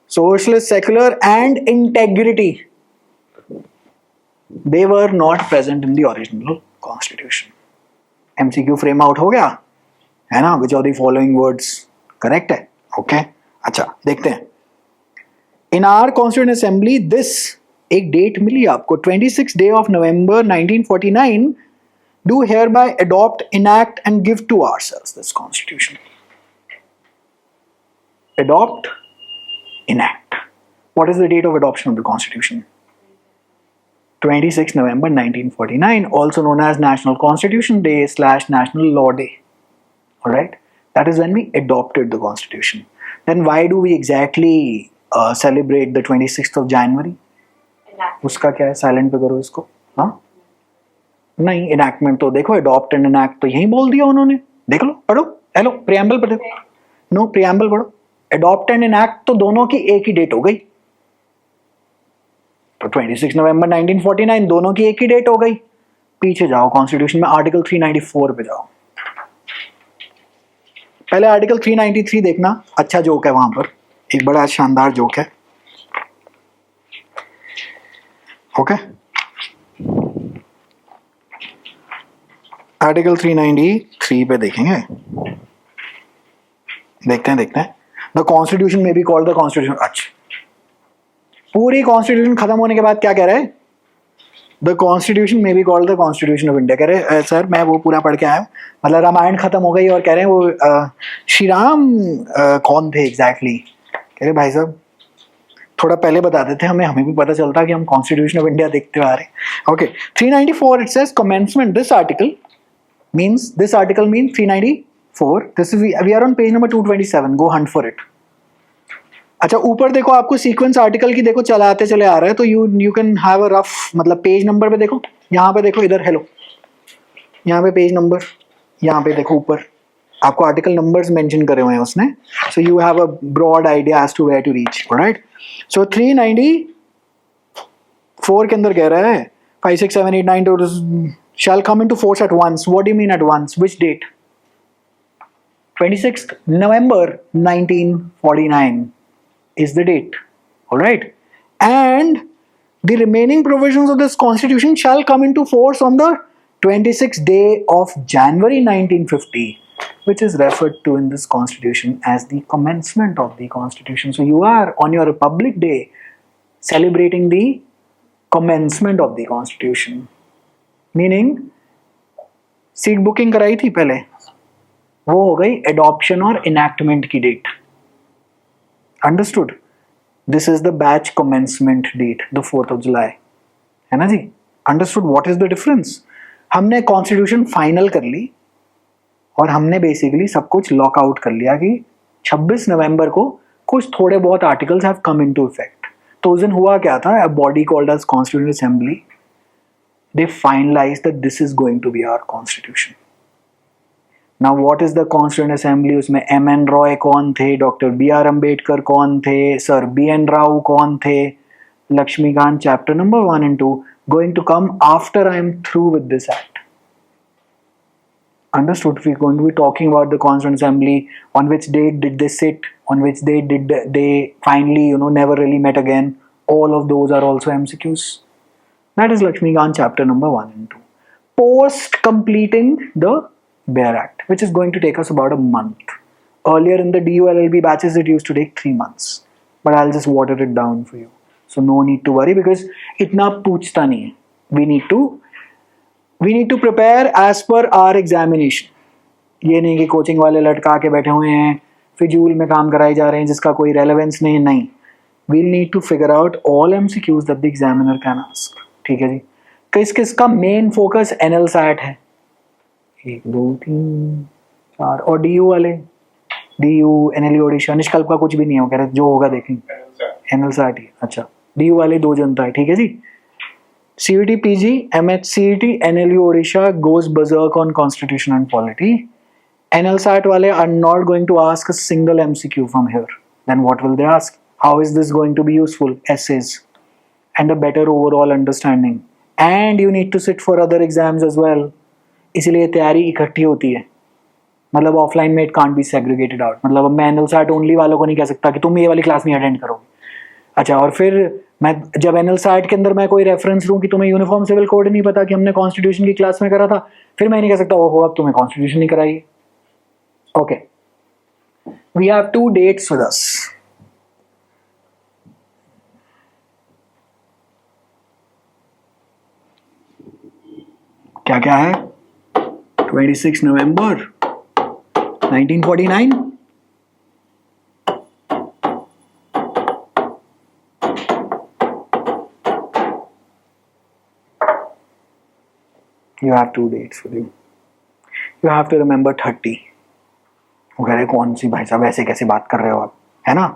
socialist, secular and integrity. They were not present in the original constitution. MCQ frame out हो गया है ना? Which of the following words correct है? Okay, अच्छा देखते हैं. In our Constituent Assembly, this एक डेट मिली आपको, 26 day of November 1949, do hereby adopt, enact and give to ourselves this constitution. Adopt, enact. What is the date of adoption of the constitution? 26 November 1949, also known as National Constitution Day / National Law Day. Alright, that is when we adopted the Constitution. Then why do we exactly celebrate the 26th of January? उसका क्या है? साइलेंट पे करो इसको. हाँ नहीं, इनैक्टमेंट तो देखो, अडॉप्ट एंड इनैक्ट तो यही बोल दिया उन्होंने. देख लो, पढ़ो. हेलो, प्रियम्बल पढ़ो. नो, प्रियम्बल पढ़ो. अडॉप्ट एंड इनैक्ट तो दोनों की एक ही डेट हो गई. तो 26 नवंबर 1949 दोनों की एक ही डेट हो गई. पीछे जाओ कॉन्स्टिट्यूशन में, आर्टिकल 394 पे जाओ. पहले आर्टिकल 393 देखना, अच्छा जोक है वहां पर, एक बड़ा शानदार जोक है. ओके, आर्टिकल 393 पे देखेंगे. देखते हैं. द कॉन्स्टिट्यूशन में बी कॉल्ड द कॉन्स्टिट्यूशन. अच्छा, पूरी कॉन्स्टिट्यूशन खत्म होने के बाद क्या कह रहे हैं? द कॉन्स्टिट्यूशन में be called the constitution of India. कह रहे सर मैं वो पूरा पढ़ के आया हूँ, मतलब रामायण खत्म हो गई और कह रहे हैं वो श्री राम कौन थे एग्जैक्टली. कह रहे भाई साहब थोड़ा पहले बता देते, हमें भी पता चलता कि हम कॉन्स्टिट्यूशन ऑफ इंडिया देखते हुए आ रहे हैं. Okay, 394 it says commencement. This article means 394. This is we are on page number 227. Go hunt for it. अच्छा, ऊपर देखो, आपको सीक्वेंस आर्टिकल की देखो चलाते चले आ रहा है, तो you can have a rough, मतलब पेज नंबर पे देखो, यहाँ पे देखो, इधर हेलो, यहाँ पे पेज नंबर, यहाँ पे देखो ऊपर आपको आर्टिकल नंबर्स मेंशन करे हुए हैं उसने. So you have a broad idea as to where to reach. Alright, so 394 के अंदर कह रहा है 5, 6, 7, 8, 9 shall come into force at once. What do you mean at once? Which date? 26th November 1949 is the date. Alright, and the remaining provisions of this constitution shall come into force on the 26th day of January 1950, which is referred to in this constitution as the commencement of the constitution. So you are on your Republic Day celebrating the commencement of the constitution, meaning seat booking कराई थी पहले, वो हो गई एडॉप्शन और इनैक्टमेंट की date. Understood? This is the batch commencement date, the 4th of July, है ना जी? Understood what is the difference? हमने कॉन्स्टिट्यूशन फाइनल कर ली और हमने बेसिकली सब कुछ लॉक आउट कर लिया कि 26 नवंबर को कुछ थोड़े बहुत articles have come into effect. तो उस दिन हुआ क्या था? A body called as constituent assembly, they finalized that this is going to be our constitution. Now what is the Constituent Assembly? उसमें M.N. Roy कौन थे, डॉक्टर B.R. अम्बेडकर कौन थे, सर B.N. राव कौन थे, Laxmikant chapter number 1 and 2 going to come after I am through with this act. Understood? We're going to be talking about the Constituent Assembly, on which date did they sit, on which date did they finally never really met again. All of those are also MCQs. That is Lakshmikant chapter number 1 and 2. Post completing the Bare Act, which is going to take us about a month. Earlier in the DU LLB batches, it used to take 3 months. But I'll just water it down for you. So no need to worry because itna पूछता नहीं है. We need to prepare as per our examination. ये नहीं कि कोचिंग वाले लटका के बैठे हुए हैं, फिजूल में काम कराए जा रहे हैं जिसका कोई रेलेवेंस नहीं. We'll need to figure out all MCQs that the examiner can ask. ठीक है जी? किसका मेन फोकस NLSAT है? 1, 2, 3, 4 और DU वाले, DU, NLE ओडिशा, निष्कल्प का कुछ भी नहीं है. कह रहे जो होगा देखेंगे. NLSAT ही. अच्छा, DU वाले 2 जनता है. ठीक है जी? CUET PG, MHCET, NLE Odisha goes berserk on constitution and polity. NLSAT वाले are not going to ask a single MCQ from here. Then what will they ask? How is this going to be useful? Essays and a better overall understanding. And you need to sit for other exams as well. इसलिए तैयारी इकट्ठी होती है. मतलब ऑफलाइन में it can't be segregated out. मतलब अब मैं एनएलसैट ओनली वालों को नहीं कह सकता कि तुम ये वाली क्लास नहीं अटेंड करोगे. अच्छा, और फिर मैं जब एनएलसैट के अंदर मैं कोई रेफरेंस लूँ कि तुम्हें यूनिफॉर्म सिविल कोड नहीं पता कि हमने कॉन्स्टिट्यूशन की क्लास में करा था, फिर मैं नहीं कह सकता ओहो अब तुम्हें कॉन्स्टिट्यूशन नहीं कराई. Okay, we have 2 dates with us. क्या क्या है? 26 नवंबर 1949, You have 2 dates with you. You have to remember 30. वो कह रहे कौन सी भाई साहब ऐसे कैसे बात कर रहे हो आप, है ना?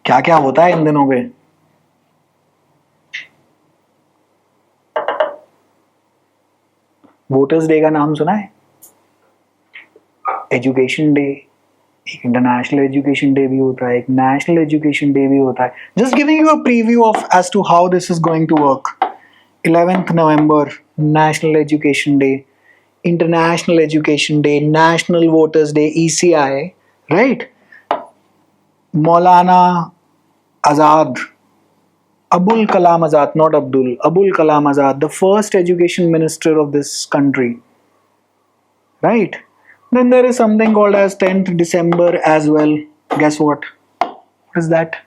क्या क्या होता है इन दिनों पे? वोटर्स डे का नाम सुना है? एजुकेशन डे, एक इंटरनेशनल एजुकेशन डे भी होता है, एक नेशनल एजुकेशन डे भी होता है. Just giving you a preview of as to how this is going to work. 11th November national education day, international education day, national voters day ECI, right? Maulana Azad, Abul Kalam Azad, not Abdul, Abul Kalam Azad, the first education minister of this country, right? Then there is something called as 10th December as well. Guess what? What is that?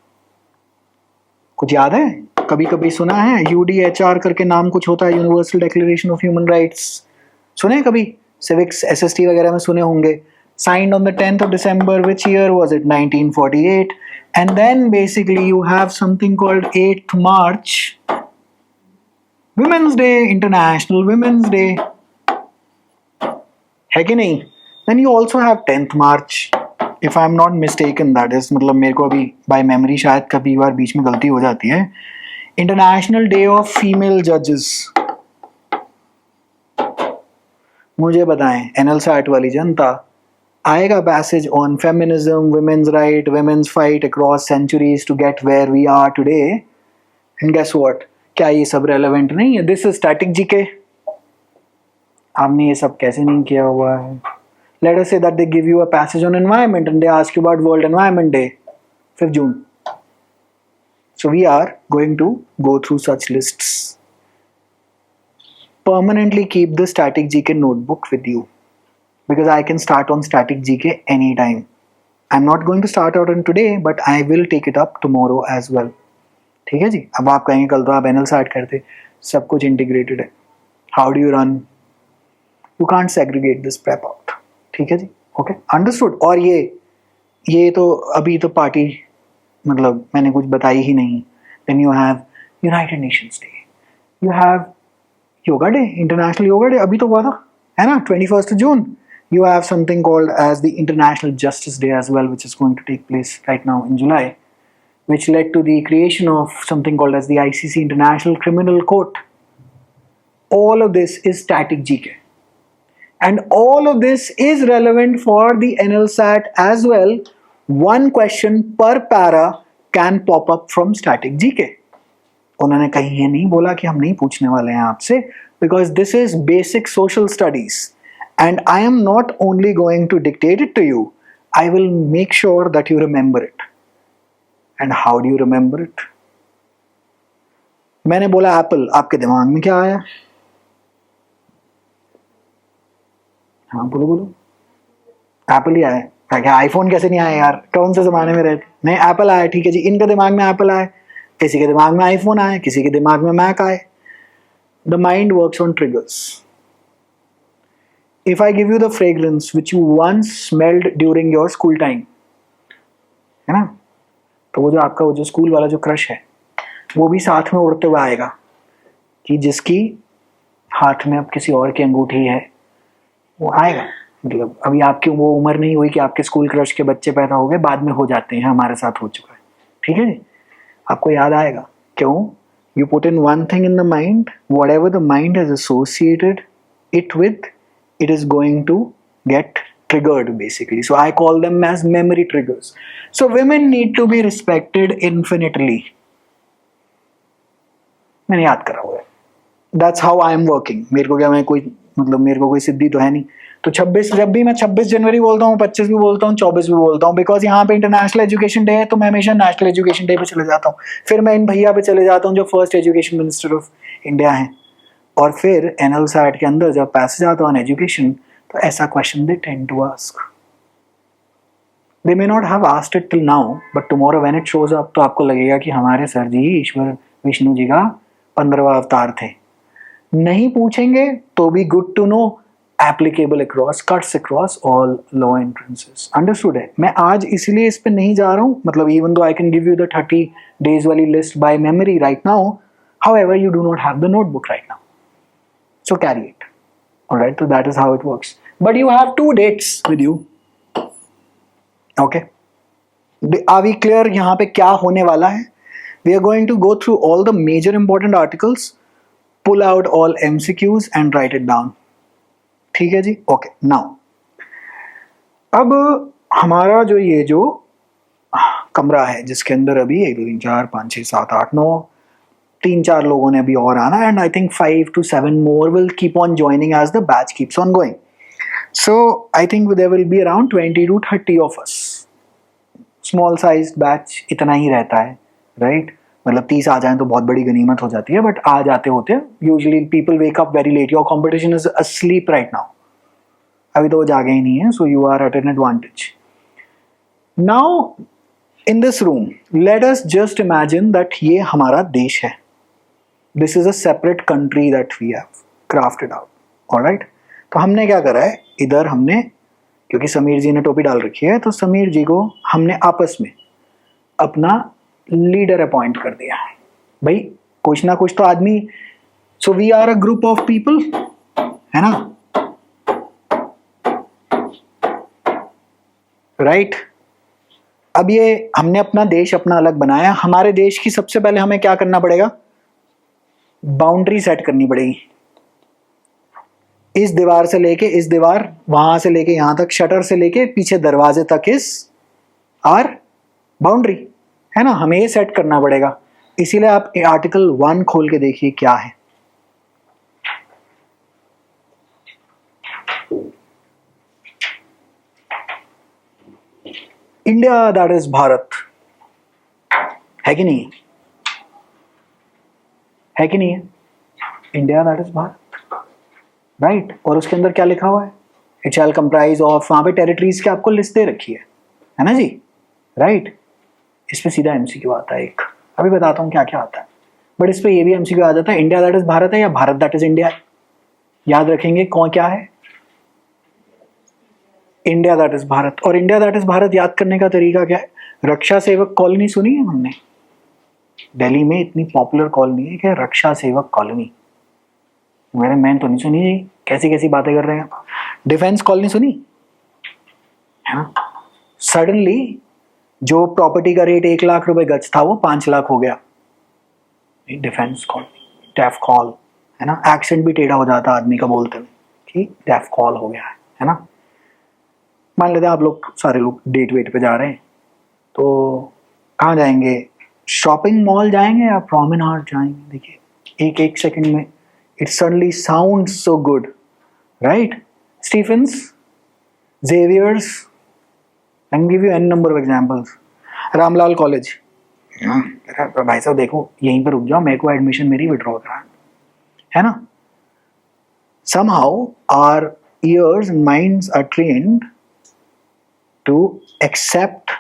कुछ याद है? कभी कभी सुना है? UDHR करके नाम कुछ होता है, universal declaration of human rights. सुने कभी? सिविक्स SST वगैरह में सुने होंगे. Signed on the 10th of December. Which year was it? 1948. And then basically you have something called 8th March, Women's Day, International Women's Day. है कि नहीं? Then you also have 10th March, if I'm not mistaken, that is, मतलब मेरे को अभी by memory शायद कभी बार बीच में गलती हो जाती है. International Day of Female Judges. मुझे बताएं NLSAT वाली जनता, आएगा passage on feminism, women's right, women's fight across centuries to get where we are today, and guess what? क्या ये सब relevant नहीं है? This is static GK. आपने ये सब कैसे नहीं किया हुआ है? Let us say that they give you a passage on environment and they ask you about World Environment Day, 5th June. So we are going to go through such lists. Permanently keep the static GK notebook with you, because I can start on static GK anytime. I'm not going to start out on today, but I will take it up tomorrow as well. ठीक है जी? अब आप कहेंगे कल तो आप NLSAT करते, सब कुछ integrated है. How do you run? You can't segregate this prep out. ठीक है जी? Okay, understood. और ये तो अभी तो पार्टी, मतलब मैंने कुछ बताई ही नहीं. Then you have United Nations Day. You have Yoga Day, International Yoga Day. अभी तो हुआ था, है ना? 21st June. You have something called as the International Justice Day as well, which is going to take place right now in July, which led to the creation of something called as the ICC, International Criminal Court. All of this is static GK. And all of this is relevant for the NLSAT as well. One question per para can pop up from static GK. उन्होंने कहीं ये नहीं बोला कि हम नहीं पूछने वाले हैं आपसे, because this is basic social studies. And I am not only going to dictate it to you, I will make sure that you remember it. And how do you remember it? मैंने बोला एप्पल, आपके दिमाग में क्या आया? हाँ बोलो बोलो. एप्पल ही आया. क्या आईफोन कैसे नहीं आया यार? कौन से जमाने में रहते? नहीं, एप्पल आया. ठीक है जी, इनके दिमाग में एप्पल आया, किसी के दिमाग में आईफोन आया, किसी के दिमाग में मैक आए. The mind works on triggers. If I give you the fragrance which you once smelled during your school time, है ना? तो वो जो आपका वो जो स्कूल वाला जो क्रश है, वो भी साथ में उड़ते हुए आएगा कि जिसकी हाथ में अब किसी और की अंगूठी है, वो आएगा. मतलब अभी आपकी वो उम्र नहीं हुई कि आपके स्कूल क्रश के बच्चे पैदा हो गए, बाद में हो जाते हैं, हमारे साथ हो चुका है. ठीक है जी? आपको याद आएगा. क्यों? You put in one thing in the mind, whatever the mind has associated it with, it is going to get triggered basically. So I call them as memory triggers. So women need to be respected infinitely. मैंने याद करा हुआ है. That's how I am working. मेरे को क्या, मैं कोई मतलब मेरे को कोई सिद्धि तो है नहीं. तो 26, जब भी मैं 26 जनवरी बोलता हूँ, 25 भी बोलता हूँ, 24 भी बोलता हूँ, बिकॉज यहाँ पे इंटरनेशनल एजुकेशन डे है, तो मैं हमेशा नेशनल एजुकेशन डे पे चले जाता हूँ. फिर मैं इन भैया पे चले जाता हूँ जो first education minister of India हैं. और फिर NLSAT के अंदर जब पैसेज आता है ऑन एजुकेशन, तो ऐसा question they tend to ask. They may not have asked it till now, but tomorrow when it shows up, तो आपको लगेगा कि हमारे सर जी ईश्वर विष्णु जी का 15वां अवतार थे. नहीं पूछेंगे तो भी good to know, applicable across, cuts across all law entrances. Understood है? मैं आज इसलिए इस पे नहीं जा रहा हूँ, मतलब even though I can give you the 30 days वाली list by memory right now, however you do not have the notebook right now, so carry it. Alright, so that is how it works. But you have 2 dates with you. Okay, are we clear यहाँ पे क्या होने वाला है? We are going to go through all the major important articles, pull out all MCQs and write it down. ठीक है जी? ओके, नाउ अब हमारा जो ये जो कमरा है जिसके अंदर अभी 1 2 3 4 5 6 7 8 9 3-4 लोगों ने अभी और आना, and I think 5 to 7 more will keep on joining as the batch keeps on going. So I think there will be around 20 to 30 of us. Small sized batch इतना ही रहता है, राइट? मतलब 30 आ जाए तो बहुत बड़ी गनीमत हो जाती है, बट आ जाते होते हैं. Usually people wake up very late. Your competition is asleep right now. अभी तो वो जागे ही नहीं है, so you are at an advantage. Now in this room let us just imagine that ये हमारा देश है. This is a separate country that we have crafted out. Alright, तो हमने क्या करा है, इधर हमने, क्योंकि समीर जी ने टोपी डाल रखी है, तो समीर जी को हमने आपस में अपना लीडर अपॉइंट कर दिया. भाई कुछ ना कुछ तो आदमी, so we are a group of people, है ना? राइट अब ये हमने अपना देश अपना अलग बनाया. हमारे देश की सबसे पहले हमें क्या करना पड़ेगा? बाउंड्री सेट करनी पड़ेगी. इस दीवार से लेके इस दीवार, वहां से लेके यहां तक, शटर से लेके पीछे दरवाजे तक इस आर बाउंड्री, है ना? हमें ये सेट करना पड़ेगा. इसीलिए आप आर्टिकल 1 खोल के देखिए क्या है. इंडिया दैट इज भारत, है कि नहीं? है कि नहीं है? India that is Bharat, right? और उसके अंदर क्या लिखा हुआ है? इट शैल कंप्राइज ऑफ, वहां पे टेरिटरीज की आपको लिस्ट दे रखी है ना जी? राइट, इस पे सीधा एमसीक्यू आता है एक. अभी बताता हूँ क्या क्या आता है, बट इस पे ये भी एमसीक्यू आ जाता है. इंडिया दैट इज भारत है या भारत दैट इज इंडिया? याद रखेंगे कौन क्या है? India that is Bharat. और इंडिया दैट इज भारत याद करने का तरीका क्या है? रक्षा सेवक कॉलोनी सुनी है हमने? दिल्ली में इतनी पॉपुलर कॉलोनी है कि रक्षा सेवक कॉलोनी. मेरे मैन तो नहीं सुनी जी, कैसी कैसी बातें कर रहे हैं. डिफेंस कॉलोनी सुनी है ना? सडनली जो प्रॉपर्टी का रेट 1 लाख रुपए गज था वो 5 लाख हो गया. डिफेंस कॉलोनी, डेफ कॉल, है ना? एक्सेंट भी टेढ़ा हो जाता आदमी का बोलते हुए कि डेफ कॉल हो गया है ना? मान लेते हैं आप लोग सारे लोग डेट वेट पे जा रहे हैं, तो कहाँ जाएंगे? शॉपिंग मॉल जाएंगे या प्रोमेनाड जाएंगे? देखिए एक एक सेकंड में it suddenly sounds so good, right? Stephen's, Xavier's, I can give you an number of examples. Ramlal college, भाई साहब देखो यहीं पर रुक जाओ, मेरे को एडमिशन मेरी विड्रॉ करा, है ना? somehow our ears and minds are trained to accept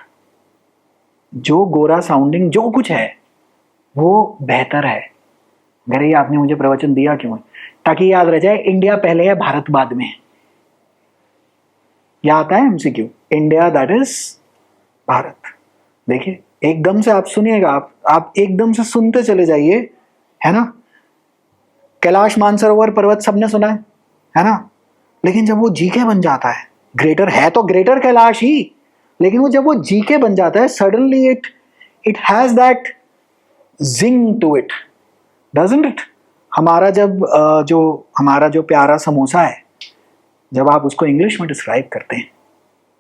जो गोरा साउंडिंग जो कुछ है वो बेहतर है. अगर ये आपने मुझे प्रवचन दिया क्यों है? ताकि याद रह जाए इंडिया पहले है, भारत बाद में है. क्या आता है MCQ? India that is Bharat. देखिए एकदम से आप सुनिएगा, आप एकदम से सुनते चले जाइए, है ना? कैलाश मानसरोवर पर्वत सबने सुना है ना? लेकिन जब वो जीके बन जाता है, ग्रेटर है तो ग्रेटर कैलाश ही, लेकिन वो जब वो जीके बन जाता है, suddenly it has that zing to it, doesn't it? हमारा जो प्यारा समोसा है, जब आप उसको इंग्लिश में डिस्क्राइब करते हैं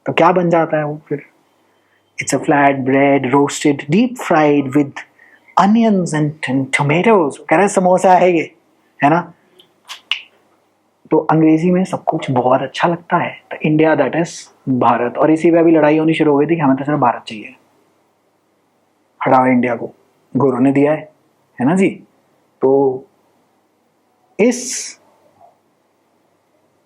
तो क्या बन जाता है वो फिर? It's a flat bread roasted deep fried with onions and tomatoes. कह रहे समोसा है ये, है ना? तो अंग्रेजी में सब कुछ बहुत अच्छा लगता है. तो इंडिया दैट इज भारत. और इसी पे अभी लड़ाई होनी शुरू हो गई थी कि हमें तो सिर्फ भारत चाहिए, हटाओ इंडिया को, गोरों ने दिया है ना जी? तो इस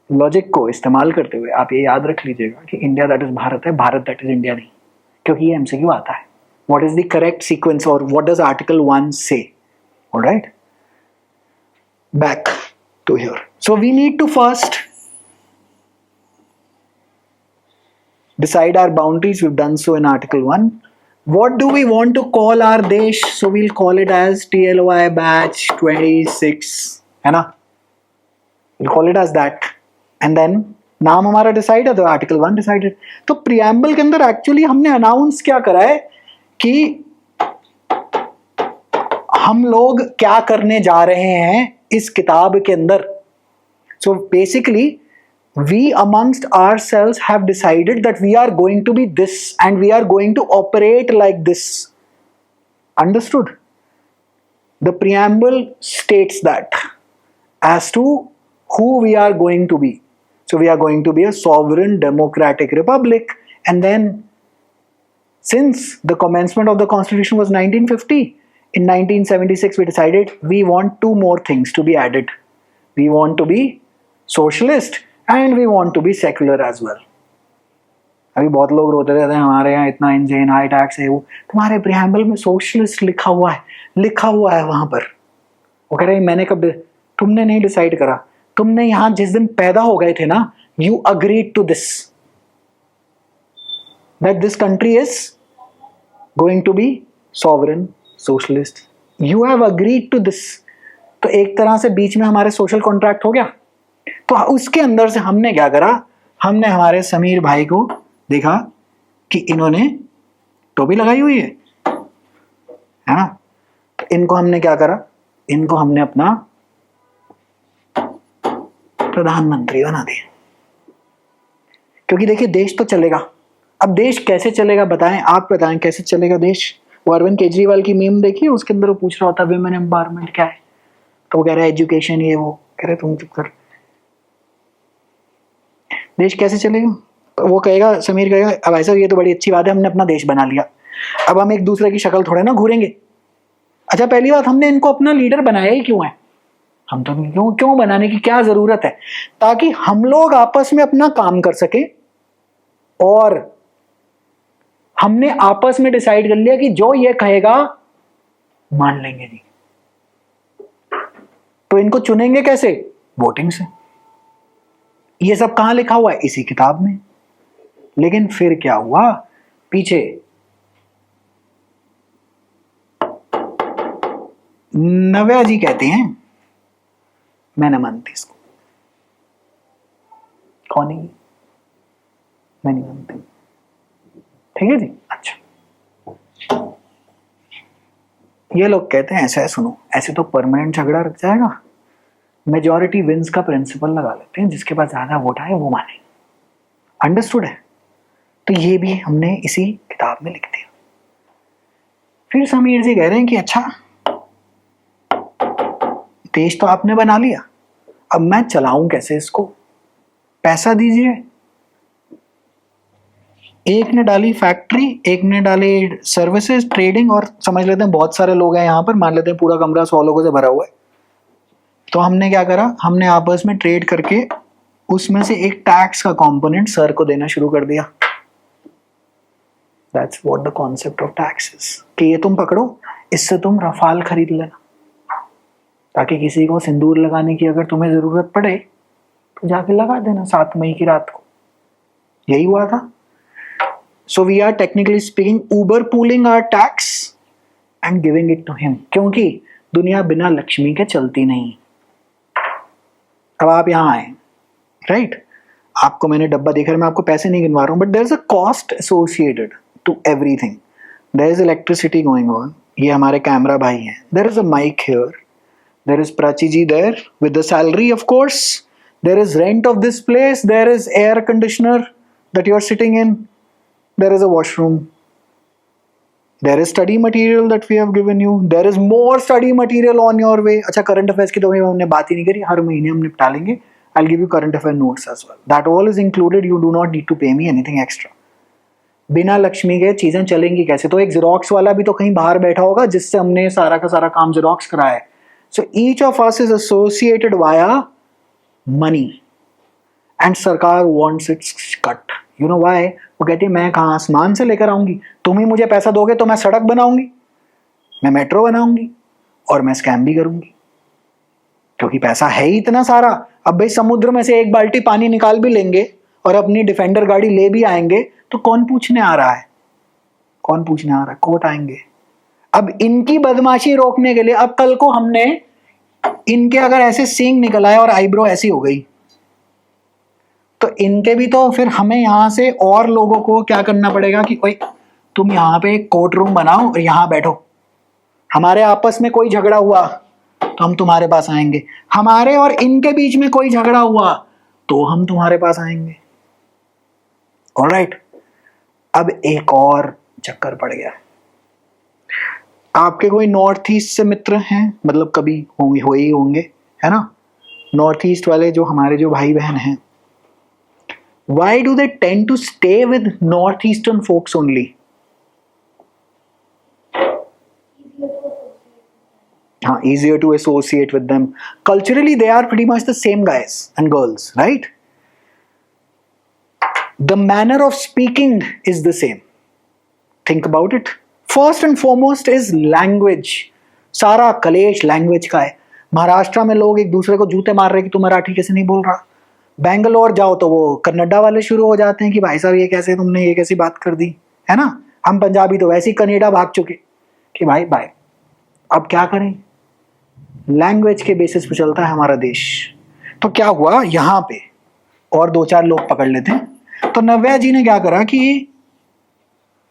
लॉजिक को इस्तेमाल करते हुए आप ये याद रख लीजिएगा कि इंडिया दैट इज भारत है, भारत दैट इज इंडिया नहीं, क्योंकि ये एमसीक्यू आता है. What is the correct sequence और व्हाट डज आर्टिकल 1 से? Alright, back to here. So we need to first decide our boundaries. We've done so in Article 1. What do we want to call our desh? So we'll call it as TLY batch 26, है ना? We'll call it as that. And then नाम हमारा डिसाइड है, तो आर्टिकल 1 डिसाइडेड. तो प्रियम्बल के अंदर एक्चुअली हमने अनाउंस क्या करा है कि हम लोग क्या करने जा रहे हैं इस किताब के अंदर. So basically we amongst ourselves have decided that we are going to be this and we are going to operate like this. Understood? The preamble states that as to who we are going to be. So we are going to be a sovereign democratic republic, and then since the commencement of the constitution was 1950, in 1976 we decided we want two more things to be added. We want to be socialist and we want to be secular as well. अभी बहुत लोग रोते रहते हैं हमारे यहाँ इतना इंजन हाई टैक्स है, वो तुम्हारे प्रियम्बल में सोशलिस्ट लिखा हुआ है वहां पर. वो कह रहे मैंने कब, तुमने नहीं डिसाइड करा, तुमने यहाँ जिस दिन पैदा हो गए थे ना, you agreed to this that this country is going to be sovereign socialist. You have agreed to this. तो एक तरह से बीच में हमारे सोशल कॉन्ट्रैक्ट हो गया. तो उसके अंदर से हमने क्या करा, हमने हमारे समीर भाई को देखा कि इन्होंने टोपी लगाई हुई है ना, तो इनको हमने क्या करा, इनको हमने अपना प्रधानमंत्री बना दिया. क्योंकि देखिए देश तो चलेगा. अब देश कैसे चलेगा बताएं, आप बताएं कैसे चलेगा देश. वो अरविंद केजरीवाल की मीम देखिए, उसके अंदर वो पूछ रहा होता विमेन एम्पावरमेंट क्या है, तो वो कह रहा है एजुकेशन, ये वो कह रहे तुम चुप कर. देश कैसे चलेगा? तो वो कहेगा, समीर कहेगा अब ऐसा, ये तो बड़ी अच्छी बात है, हमने अपना देश बना लिया, अब हम एक दूसरे की शक्ल थोड़े ना घूरेंगे. अच्छा पहली बात, हमने इनको अपना लीडर बनाया ही क्यों है? हम तो क्यों बनाने की क्या जरूरत है? ताकि हम लोग आपस में अपना काम कर सके. और हमने आपस में डिसाइड कर लिया कि जो ये कहेगा मान लेंगे जी. तो इनको चुनेंगे कैसे? वोटिंग से. ये सब कहां लिखा हुआ है? इसी किताब में. लेकिन फिर क्या हुआ पीछे, नव्या जी कहते हैं मैं नहीं मानती इसको. कौन है? मैं नहीं मानती. ठीक है जी. अच्छा, ये लोग कहते हैं ऐसा है, सुनो ऐसे तो परमानेंट झगड़ा रख जाएगा. मेजॉरिटी विंस का प्रिंसिपल लगा लेते हैं, जिसके पास ज्यादा वोट आए वो माने. अंडरस्टूड है? तो ये भी हमने इसी किताब में लिख दिया. फिर समीर जी कह रहे हैं कि अच्छा देश तो आपने बना लिया, अब मैं चलाऊं कैसे इसको? पैसा दीजिए. एक ने डाली फैक्ट्री, एक ने डाली सर्विसेज, ट्रेडिंग, और समझ लेते हैं बहुत सारे लोग हैं यहाँ पर, मान लेते हैं पूरा कमरा 100 लोगों से भरा हुआ है. तो हमने क्या करा, हमने आपस में ट्रेड करके उसमें से एक टैक्स का कंपोनेंट सर को देना शुरू कर दिया. That's what the concept of tax is. कि ये तुम पकड़ो, इससे तुम रफाल खरीद लेना, ताकि किसी को सिंदूर लगाने की अगर तुम्हें जरूरत पड़े तो जाके लगा देना 7 मई की रात को. यही हुआ था. So we are technically speaking Uber pooling our tax and giving it to him. क्योंकि दुनिया बिना लक्ष्मी के चलती नहीं. अब आप यहाँ आए, राइट, आपको मैंने डब्बा देखा, मैं आपको पैसे नहीं गिनवा रहा हूँ, but there is a cost associated to everything. There is electricity going on. ये हमारे कैमरा भाई हैं. There is a mic here. There is Prachi ji there with the salary of course. There is rent of this place. There is air conditioner that you are sitting in. There is a washroom. There is study material that we have given you. There is more study material on your way. अच्छा, करंट अफेयर्स की तो हमने बात ही नहीं करी, हर महीने हम निपटा लेंगे. I'll give you current affair notes as well. That all is included. You do not need to pay me anything extra. बिना लक्ष्मी के चीजें चलेंगी कैसे? तो एक जेरोक्स वाला भी तो कहीं बाहर बैठा होगा जिससे हमने सारा का सारा काम जेरोक्स कराया है. So each of us is associated via money, and सरकार wants its cut. You know why? वो कहती है मैं कहाँ आसमान से लेकर आऊंगी, तुम ही मुझे पैसा दोगे तो मैं सड़क बनाऊंगी, मैं मेट्रो बनाऊंगी, और मैं स्कैम भी करूंगी, क्योंकि पैसा है ही इतना सारा. अब भाई समुद्र में से एक बाल्टी पानी निकाल भी लेंगे और अपनी डिफेंडर गाड़ी ले भी आएंगे तो कौन पूछने आ रहा है? कौन पूछने आ रहा है? कोर्ट आएंगे। अब इनकी बदमाशी रोकने के लिए, अब कल को हमने इनके अगर ऐसे सींग निकल आए और आईब्रो ऐसी हो गई तो इनके भी तो फिर हमें यहां से और लोगों को क्या करना पड़ेगा कि भाई तुम यहाँ पे एक कोर्ट रूम बनाओ और यहाँ बैठो, हमारे आपस में कोई झगड़ा हुआ तो हम तुम्हारे पास आएंगे, हमारे और इनके बीच में कोई झगड़ा हुआ तो हम तुम्हारे पास आएंगे। ऑलराइट, अब एक और चक्कर पड़ गया। आपके कोई नॉर्थ ईस्ट से मित्र हैं, मतलब कभी होंगे, हो ही होंगे, है ना? नॉर्थ ईस्ट वाले जो हमारे जो भाई बहन हैं, why do they tend to stay with northeastern folks only? Easier to associate with them. Culturally, they are pretty much the same guys and girls, right? The manner of speaking is the same. Think about it. First and foremost is language. सारा कलेश लैंग्वेज का है। महाराष्ट्र में लोग एक दूसरे को जूते मार रहे हैं कि तू मराठी कैसे नहीं बोल रहा। बेंगलोर जाओ तो वो कन्नडा वाले शुरू हो जाते हैं कि भाई साहब ये कैसे, तुमने ये कैसी बात कर दी, है ना? हम पंजाबी तो वैसे ही कनेडा भाग चुके कि भाई भाई अब क्या करें, लैंग्वेज के बेसिस पे चलता है हमारा देश। तो क्या हुआ यहाँ पे, और दो चार लोग पकड़ लेते हैं। तो नव्या जी ने क्या करा कि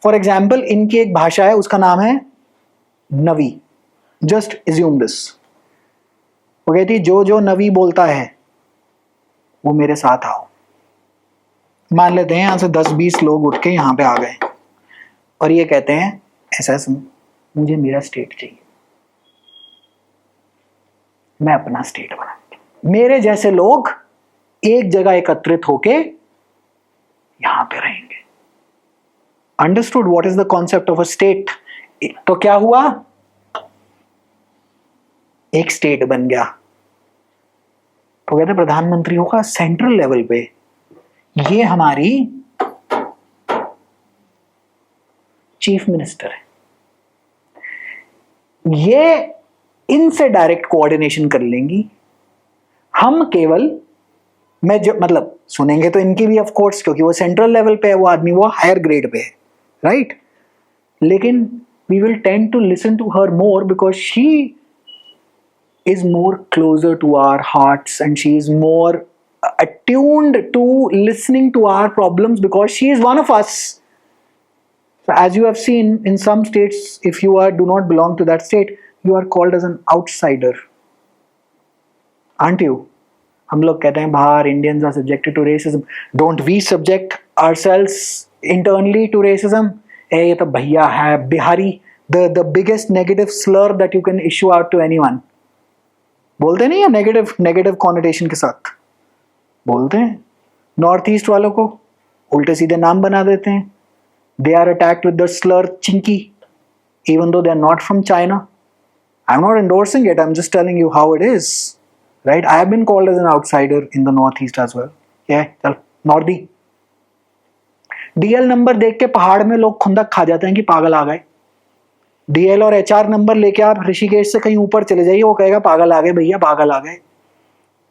फॉर एग्जाम्पल इनकी एक भाषा है, उसका नाम है नवी, जस्ट एज्यूम दिस। वो कहती जो जो नवी बोलता है वो मेरे साथ आओ। मान लेते हैं यहाँ से 10-20 लोग उठ के यहाँ पे आ गए और ये कहते हैं ऐसा मुझे मेरा स्टेट चाहिए, मैं अपना स्टेट बनाऊंगा। मेरे जैसे लोग एक जगह एकत्रित होके यहां पे रहेंगे। Understood what is the concept of a state? तो क्या हुआ, एक स्टेट बन गया। तो कहते प्रधानमंत्री होगा सेंट्रल लेवल पे, ये हमारी चीफ मिनिस्टर है, ये इनसे डायरेक्ट कोऑर्डिनेशन कर लेंगी। हम केवल मैं जो मतलब सुनेंगे तो इनकी भी ऑफ कोर्स, क्योंकि वो सेंट्रल लेवल पे है, वो आदमी वो हायर ग्रेड पे है, राइट? लेकिन we will tend to listen to her more because she is more closer to our hearts and she is more attuned to listening to our problems because she is one of us. So as you have seen in some states, if you do not belong to that state, you are called as an outsider, aren't you? हम लोग कहते हैं बाहर Indians are subjected to racism. Don't we subject ourselves internally to racism? ये तो भैया है Bihari, the biggest negative slur that you can issue out to anyone. बोलते नहीं है नेगेटिव कॉनोटेशन के साथ बोलते हैं। नॉर्थ ईस्ट वालों को उल्टे सीधे नाम बना देते हैं। They are attacked with the slur chinky even though they are not from China. I am not endorsing it, I am just telling you how it is, right? I have been called as an outsider in the north east as well. क्या चल नॉर्दी डीएल नंबर देख के पहाड़ में लोग खुंदक खा जाते हैं कि पागल आ गए। डीएल और एचआर नंबर लेके आप ऋषिकेश से कहीं ऊपर चले जाइए, वो कहेगा पागल आ गए भैया, पागल आ गए।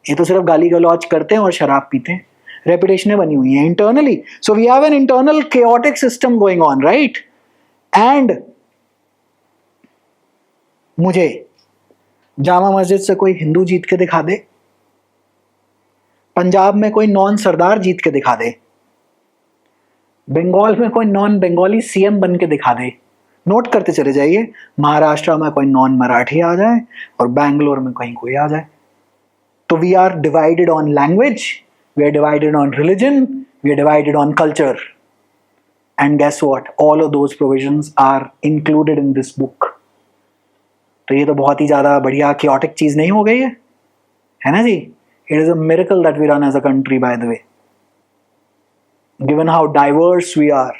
ये तो सिर्फ गाली गलौज करते हैं और शराब पीते हैं। रेपुटेशनें बनी हुई हैं internally. So we have an internal chaotic system going on, right? And मुझे जामा मस्जिद से कोई हिंदू जीत के दिखा दे, पंजाब में कोई नॉन सरदार जीत के दिखा दे, बंगाल में कोई नॉन बंगाली सीएम बन के दिखा दे, नोट करते चले जाइए। महाराष्ट्र में कोई नॉन मराठी आ जाए और बैंगलोर में कहीं कोई आ जाए। तो we are divided on language, we are divided on religion, we are divided on culture, and guess what, all of those provisions are included in this book. तो ये तो बहुत ही ज्यादा बढ़िया chaotic चीज नहीं हो गई है ना जी? It is a miracle that we run as a country, by the way, given how diverse we are.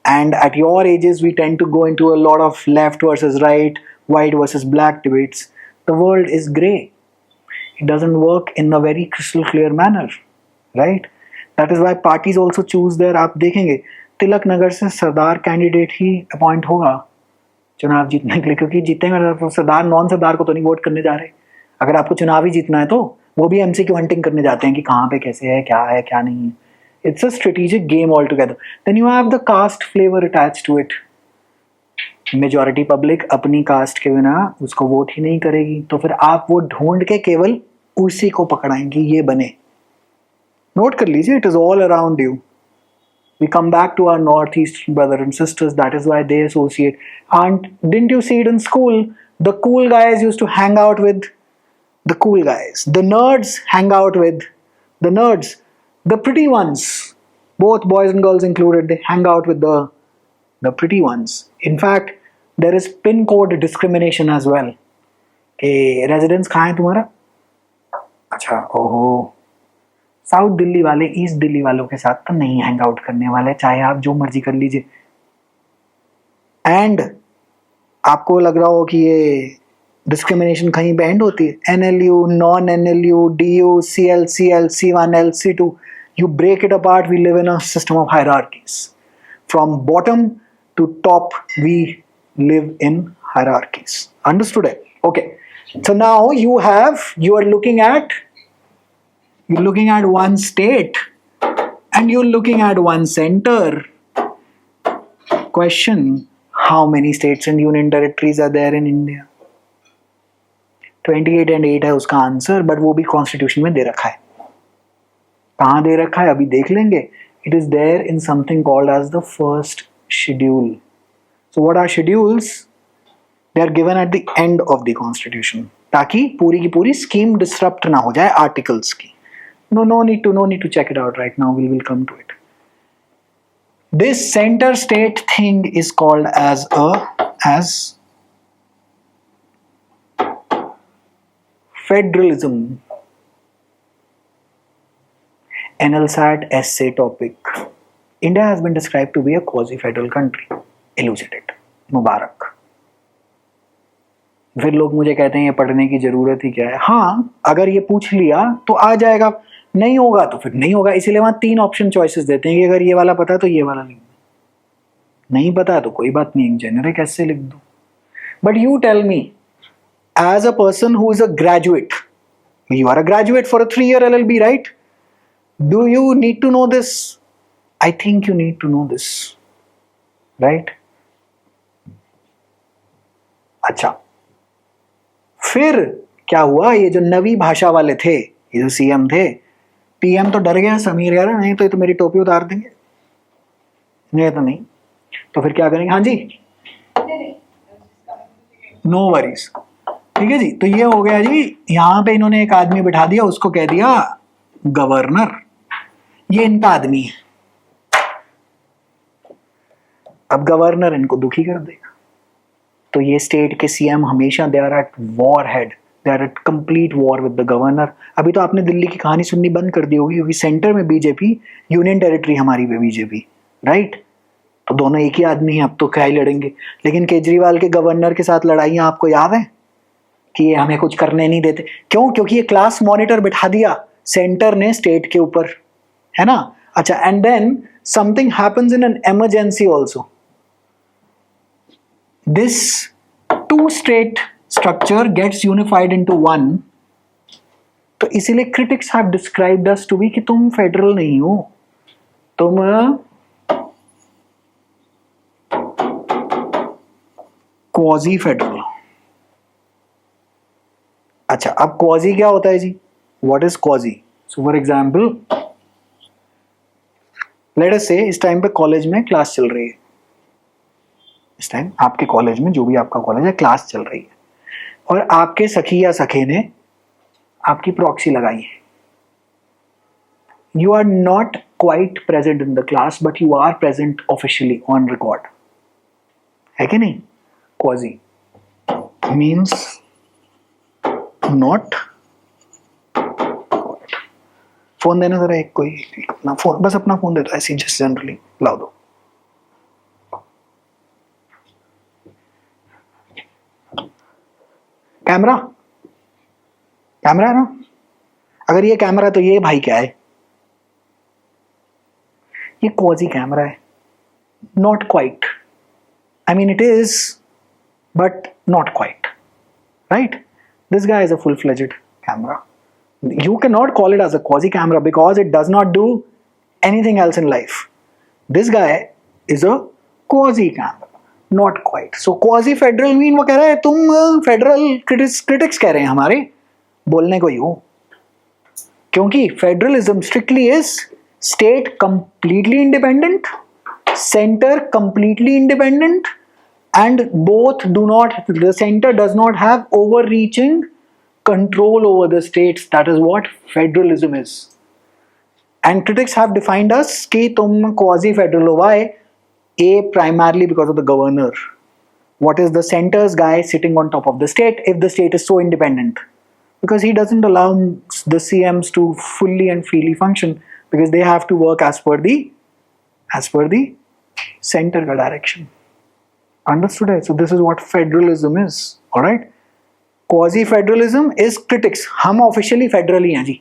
And at your ages, we tend to go into a lot of left versus right, white versus black debates. The world is grey. It doesn't work in a very crystal clear manner, right? That is why parties also choose their, आप देखेंगे तिलक नगर से सरदार कैंडिडेट ही अपॉइंट होगा चुनाव जीतने के लिए, क्योंकि जीतेंगे सरदार नॉन सरदार को तो नहीं वोट करने जा रहे। अगर आपको चुनाव ही जीतना है तो वो भी एमसीक्यू हंटिंग करने जाते हैं कि कहाँ पे कैसे है, क्या नहीं है, It's a strategic game altogether. Then you have the caste flavor attached to it. Majority public अपनी कास्ट के बिना उसको वोट ही नहीं करेगी, तो फिर आप वो ढूंढ के केवल उसी को पकड़ाएंगे, ये बने. नोट कर लीजिए, it is all around you. We come back to our northeastern brothers and sisters. That is why they associate. And didn't you see it in school? The cool guys used to hang out with the cool guys. The nerds hang out with the nerds. The pretty ones, both boys and girls included, they hang out with the pretty ones. In fact, there is pin code discrimination as well. Residence कहाँ है तुम्हारा? अच्छा, ओहो, साउथ दिल्ली वाले ईस्ट दिल्ली वालों के साथ तो नहीं हैंग आउट करने वाले, चाहे आप जो मर्जी कर लीजिए. एंड आपको लग रहा हो कि ये डिस्क्रिमिनेशन कहीं पे एंड होती है. NLU, non NLU, DU, CL, CL, C1, L, C2, you break it apart. We live in a system of hierarchies. From bottom to top, we live in hierarchies. Understood it? Okay. So now you are looking at one state and you're looking at one center. Question: how many states and union territories are there in India? 28 and 8 है उसका आंसर, बट वो भी कॉन्स्टिट्यूशन में दे रखा है. कहाँ दे रखा है अभी देख लेंगे. It is there in something called as the first schedule. So what are schedules? They are given at the end of the constitution, ताकि पूरी की पूरी स्कीम डिसरप्ट ना हो जाए आर्टिकल्स की. No need to check it out right now. We will come to it. This center state thing is called as federalism. NLSAT essay topic. India has been described to be a quasi-federal country. Elucidate. मुबारक. फिर लोग मुझे कहते हैं ये पढ़ने की जरूरत ही क्या है. हाँ, अगर ये पूछ लिया तो आ जाएगा, नहीं होगा तो फिर नहीं होगा. इसीलिए वहां 3 ऑप्शन चॉइसेस देते हैं कि अगर ये वाला पता है तो ये वाला लिख दो, नहीं पता है तो कोई बात नहीं, जेनेरिक ऐसे लिख दो. But you tell me, as a person who is a graduate, you are a graduate for a 3-year LLB, right? Do you need to know this? I think you need to know this, right? अच्छा, फिर क्या हुआ? ये जो नवी भाषा वाले थे, ये जो सीएम थे, पीएम तो डर गया. समीर कह रहा नहीं तो ये तो मेरी टोपी उतार देंगे. नहीं तो नहीं, तो फिर क्या करेंगे? हाँ जी, नो वरीज. ठीक है जी. तो ये हो गया जी. यहां पे इन्होंने एक आदमी बिठा दिया, उसको कह दिया गवर्नर. ये इनका आदमी है. अब गवर्नर इनको दुखी कर देगा. तो ये स्टेट के सीएम हमेशा they are at war head, they are at complete war with the governor. अभी तो आपने दिल्ली की कहानी सुननी बंद कर दी होगी, क्योंकि सेंटर में बीजेपी, यूनियन टेरिटरी हमारी पे बीजेपी, राइट? तो दोनों एक ही आदमी हैं. अब तो क्या ही लड़ेंगे. लेकिन केजरीवाल के गवर्नर के साथ लड़ाइयाँ आपको याद है कि ये हमें कुछ करने नहीं देते. क्यों? क्योंकि ये क्लास मॉनिटर बिठा दिया सेंटर ने स्टेट के ऊपर, है ना? अच्छा, and then something happens in an emergency also. This 2-state structure gets unified into one. तो इसीलिए critics have described us to be कि तुम फेडरल नहीं हो, तुम क्वाजी फेडरल. अच्छा, अब क्वाजी क्या होता है जी? What is quasi? So for example, let us say इस टाइम पे कॉलेज में क्लास चल रही है. इस टाइम आपके कॉलेज में, जो भी आपका कॉलेज है, क्लास चल रही है और आपके सखी या सखे ने आपकी प्रॉक्सी लगाई है. You are not quite present in the class but you are present officially on record, है कि नहीं? Quasi means not. फोन देना जरा एक, कोई अपना फोन, बस अपना फोन दे दो ऐसे जस्ट जनरली लाओ दो. कैमरा है ना? अगर ये कैमरा है तो ये भाई क्या है? ये क्वाजी कैमरा है. Not quite. I mean it is but not quite, right? This guy is a full fledged camera. You cannot call it as a quasi camera because it does not do anything else in life. This guy is a quasi-camp, not quite. So quasi-federal mean वो कह रहा है तुम federal critics कह रहे हैं हमारे बोलने को यूं, क्योंकि federalism strictly is state completely independent, center completely independent, and both do not, the center does not have overreaching control over the states. That is what federalism is. And critics have defined us कि तुम quasi federal हो. Why? A, primarily because of the governor. What is the center's guy sitting on top of the state if the state is so independent? Because he doesn't allow the CMs to fully and freely function, because they have to work as per the center का direction. Understood it? So this is what federalism is. All right. Quasi federalism is critics. हम officially federal ही हैं जी.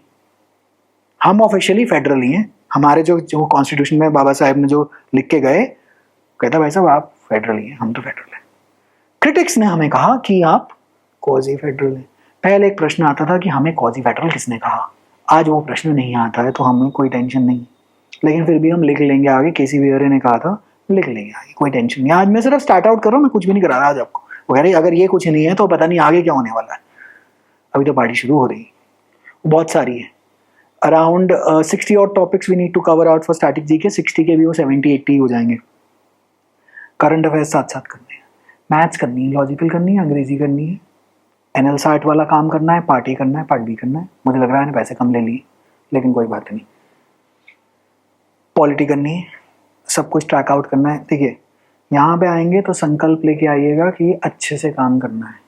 हम ऑफिशियली फेडरल ही हैं. हमारे जो कॉन्स्टिट्यूशन में बाबा साहेब ने जो लिख के गए, कहता भाई साहब आप फेडरल ही हैं, हम तो फेडरल हैं. क्रिटिक्स ने हमें कहा कि आप क्वाजी फेडरल हैं. पहले एक प्रश्न आता था कि हमें क्वाजी फेडरल किसने कहा. आज वो प्रश्न नहीं आता है, तो हमें कोई टेंशन नहीं, लेकिन फिर भी हम लिख लेंगे आगे. केसी वेयर ने कहा था, लिख लेंगे आगे, कोई टेंशन नहीं. आज मैं सिर्फ स्टार्ट आउट कर रहा हूँ, मैं कुछ भी नहीं करा रहा आज आपको. वगैरह अगर ये कुछ नहीं है तो पता नहीं आगे क्या होने वाला है. अभी तो पार्टी शुरू हो रही है, बहुत सारी है. अराउंड 60 और topics we need to cover out for static G K. 60 के भी वो 70-80 हो जाएंगे. करंट अफेयर्स साथ साथ करने हैं, मैथ्स करनी है, लॉजिकल करनी है, अंग्रेजी करनी है, एनएल सार्ट वाला काम करना है, पार्टी करना है, पार्ट बी करना है. मुझे लग रहा है पैसे कम ले लिए, लेकिन कोई बात नहीं. पॉलिटी करनी है, सब कुछ ट्रैक आउट करना है. देखिए यहाँ पे आएंगे तो संकल्प लेके आइएगा कि अच्छे से काम करना है.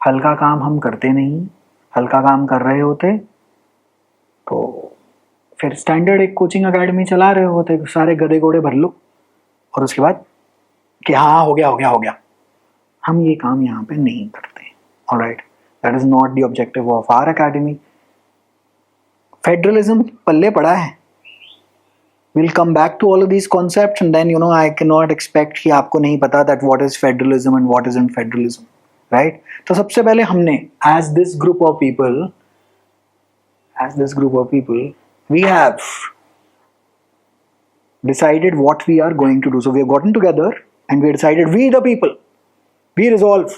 हल्का काम हम करते नहीं. हल्का काम कर रहे होते तो फिर स्टैंडर्ड एक कोचिंग एकेडमी चला रहे होते, सारे गधे घोड़े भर लो और उसके बाद कि हाँ हो गया. हम ये काम यहाँ पे नहीं करते. Alright, that is not the objective of our academy. Federalism पल्ले पड़ा है. We'll come back to all of these concepts, and then I cannot expect कि आपको नहीं पता that what is federalism and what isn't federalism, right? तो सबसे पहले हमने as this group of people we have decided what we are going to do. So we have gotten together and we decided, we the people, we resolve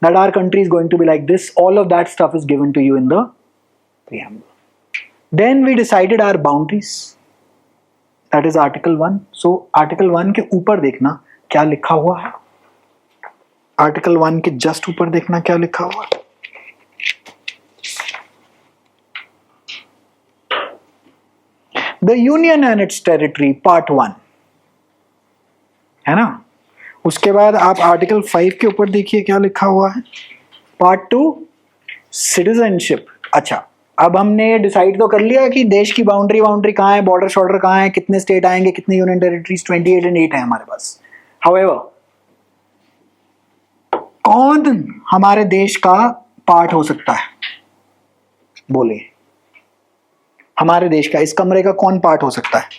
that our country is going to be like this. All of that stuff is given to you in the preamble. Then we decided our boundaries. That is Article 1. So Article 1 के ऊपर देखना क्या लिखा हुआ है. Article 1 के जस्ट ऊपर देखना क्या लिखा हुआ है. The Union and its territory, Part 1, है ना. उसके बाद आप Article 5 के ऊपर देखिए क्या लिखा हुआ है. Part 2, Citizenship. अच्छा, अब हमने डिसाइड तो कर लिया कि देश की बाउंड्री कहाँ है, बॉर्डर शॉर्डर कहाँ है, कितने स्टेट आएंगे, कितने यूनियन टेरिटरीज. 28 and 8 है हमारे पास. हाउएवर, कौन हमारे देश का पार्ट हो सकता है, बोलिए. हमारे देश का, इस कमरे का कौन पार्ट हो सकता है.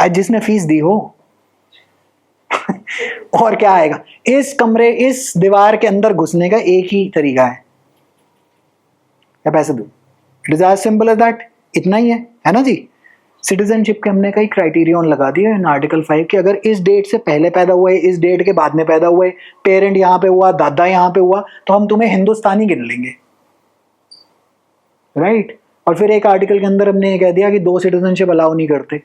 आज जिसने फीस दी हो. और क्या आएगा. इस कमरे, इस दीवार के अंदर घुसने का एक ही तरीका है, या पैसे दो. It is as simple as that. इतना ही है ना जी. सिटीजनशिप के हमने कई क्राइटेरियन लगा दिए इन आर्टिकल 5 के. अगर इस डेट से पहले पैदा हुए, इस डेट के बाद में पैदा हुए, पेरेंट यहाँ पे हुआ, दादा यहाँ पे हुआ, तो हम तुम्हें हिंदुस्तानी गिन लेंगे, राइट. और फिर एक आर्टिकल के अंदर हमने ये कह दिया कि 2 सिटीजनशिप अलाउ नहीं करते.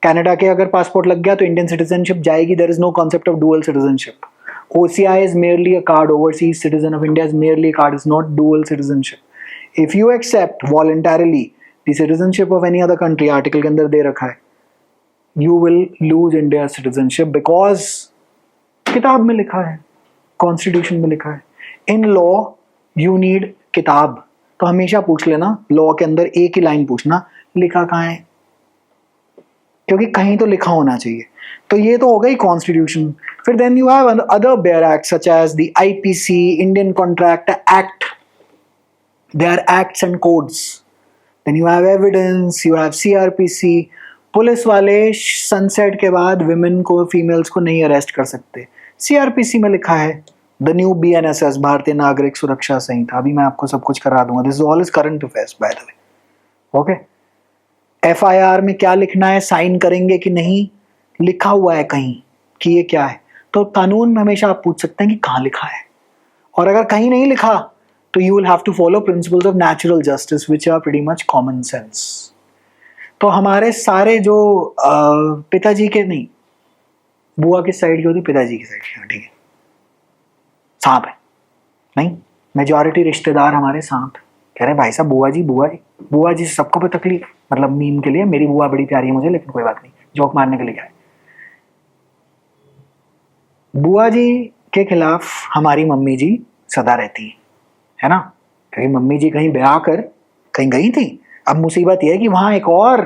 कनाडा के अगर पासपोर्ट लग गया तो इंडियन सिटीजनशिप जाएगी. There is no concept of dual citizenship. OCI is merely a card. Overseas citizen of India is merely a card. It's not dual citizenship. If you accept voluntarily the citizenship of any other country, article के अंदर दे रखा है, you will lose India's citizenship because किताब में लिखा है, कॉन्स्टिट्यूशन में लिखा है. इन लॉ यू नीड किताब. तो हमेशा पूछ लेना लॉ के अंदर एक ही लाइन पूछना, लिखा कहाँ है, क्योंकि कहीं तो लिखा होना चाहिए. तो ये तो हो गई कॉन्स्टिट्यूशन. फिर then you have other bare act such as the IPC, Indian contract act. They are acts and codes. Then you have evidence, you have CRPC. Police वाले सनसेट के बाद विमेन को, फीमेल्स को नहीं अरेस्ट कर सकते. CRPC में लिखा है. द न्यू BNSS, भारतीय नागरिक सुरक्षा संहिता. अभी मैं आपको सब कुछ करा दूंगा. This all is current affairs bye the way. Okay, FIR में क्या लिखना है, साइन करेंगे कि नहीं, लिखा हुआ है कहीं कि ये क्या है, तो कानून में हमेशा आप पूछ सकते हैं कि कहाँ लिखा है। और अगर कहीं नहीं लिखा तो you will have to follow principles of natural justice which are pretty much common sense. तो हमारे सारे जो पिताजी के नहीं, बुआ किस साइड की होती, पिताजी की साइड की, ठीक है, सांप है नहीं, मेजॉरिटी रिश्तेदार हमारे सांप। कह रहे भाई साहब बुआ जी, बुआ जी से सबको पे तकलीफ, मतलब मीम के लिए मेरी बुआ बड़ी प्यारी है मुझे, लेकिन कोई बात नहीं, जोक मारने के लिए क्या है। बुआ जी के खिलाफ हमारी मम्मी जी सदा रहती है ना, क्योंकि मम्मी जी कहीं ब्याह कर कहीं गई थी। अब मुसीबत यह है कि वहां एक और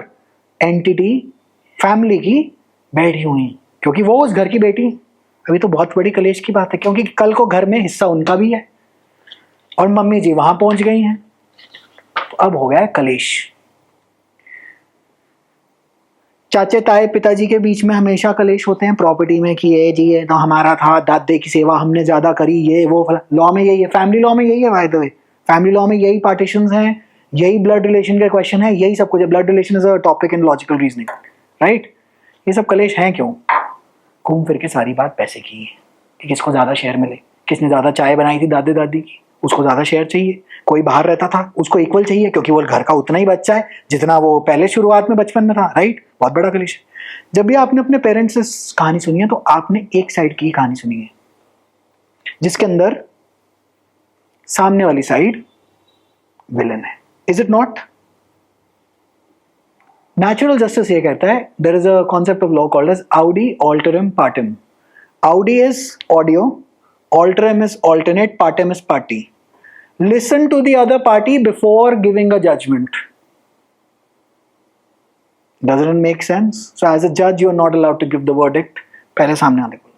एंटिटी फैमिली की बैठी हुई, क्योंकि वो उस घर की बेटी। अभी तो बहुत बड़ी कलेश की बात है, क्योंकि कल को घर में हिस्सा उनका भी है और मम्मी जी वहां पहुंच गई हैं, तो अब हो गया है कलेश। चाचे ताए पिताजी के बीच में हमेशा कलेश होते हैं प्रॉपर्टी में कि ये जी ये तो हमारा था, दादे की सेवा हमने ज्यादा करी, ये वो। लॉ में यही है, फैमिली लॉ में यही है, bye the way family law में यही पार्टीशंस हैं, यही ब्लड रिलेशन का क्वेश्चन है, यही सब कुछ है। Blood relation is a topic in logical reasoning, right. ये सब कलेश हैं क्यों? घूम फिर के सारी बात पैसे की है कि किसको ज्यादा शेयर मिले, किसने ज्यादा चाय बनाई थी दादे दादी की, उसको ज्यादा शेयर चाहिए। कोई बाहर रहता था उसको इक्वल चाहिए, क्योंकि वो घर का उतना ही बच्चा है जितना वो पहले शुरुआत में बचपन में था, राइट। बहुत बड़ा कलेश है। जब भी आपने अपने पेरेंट्स से कहानी सुनी है तो आपने एक साइड की कहानी सुनी है, जिसके अंदर सामने वाली साइड विलन है, is it not? Natural justice ये कहता है, there is a concept of law called as audi alteram partem. Audi is audio, alteram is alternate, partem is party. Listen to the other party before giving a judgment. Doesn't it make sense? So as a judge you are not allowed to give the verdict. पहले सामने आने को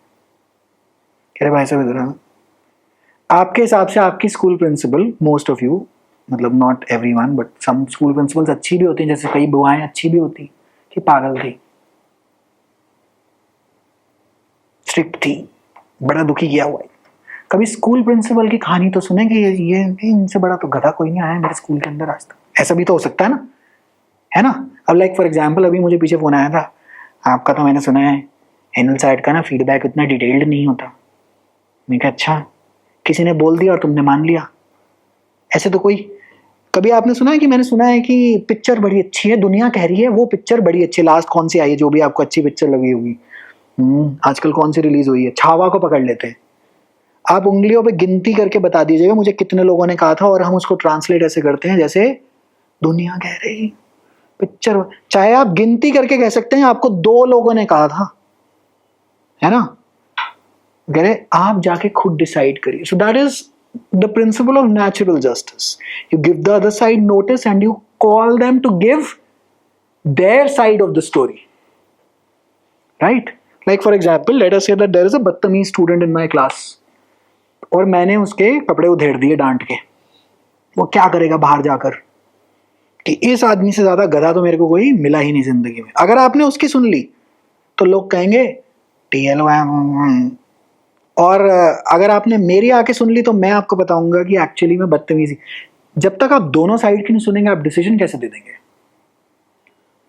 कह रहे भाई साहब इधर आपके हिसाब से आपकी school principal, most of you, मतलब not everyone but some school principals अच्छी भी होती हैं, जैसे कई बुआएं अच्छी भी होती कि पागल थी, स्ट्रिक्ट थी, बड़ा दुखी किया हुआ है। कभी स्कूल प्रिंसिपल की कहानी तो सुने कि ये इनसे बड़ा तो गधा कोई नहीं आया मेरे स्कूल के अंदर आज तक, ऐसा भी तो हो सकता है ना, है ना। अब लाइक फॉर एग्जांपल अभी मुझे पीछे फोन आया था, आपका तो मैंने सुना है एनुअल साइड का ना फीडबैक इतना डिटेल्ड नहीं होता। मैंने कहा अच्छा, किसी ने बोल दिया और तुमने मान लिया, ऐसे तो कोई। कभी आपने सुना है कि मैंने सुना है कि पिक्चर बड़ी अच्छी है, दुनिया कह रही है वो पिक्चर बड़ी अच्छी, लास्ट कौन सी आई है जो भी आपको अच्छी पिक्चर लगी होगी, आजकल कौन सी रिलीज हुई है, छावा को पकड़ लेते हैं, आप उंगलियों पे गिनती करके बता दीजिएगा मुझे कितने लोगों ने कहा था, और हम उसको ट्रांसलेट ऐसे करते हैं जैसे दुनिया कह रही पिक्चर, चाहे आप गिनती करके कह सकते हैं आपको 2 लोगों ने कहा था, है ना, कह रहे आप जाके खुद डिसाइड करिए। So that is the principle of natural justice. You give the other side notice and you call them to give their side of the story, right. Like for example let us say that there is अ बदतमीज स्टूडेंट इन माई क्लास, और मैंने उसके कपड़े उधेड़ दिए डांट के। वो क्या करेगा बाहर जाकर कि इस आदमी से ज्यादा गधा तो मेरे को कोई मिला ही नहीं जिंदगी में। अगर आपने उसकी सुन ली तो लोग कहेंगे टीएल, और अगर आपने मेरी आके सुन ली तो मैं आपको बताऊंगा कि एक्चुअली में बदतमीजी। जब तक आप दोनों साइड की नहीं सुनेंगे आप डिसीजन कैसे दे देंगे?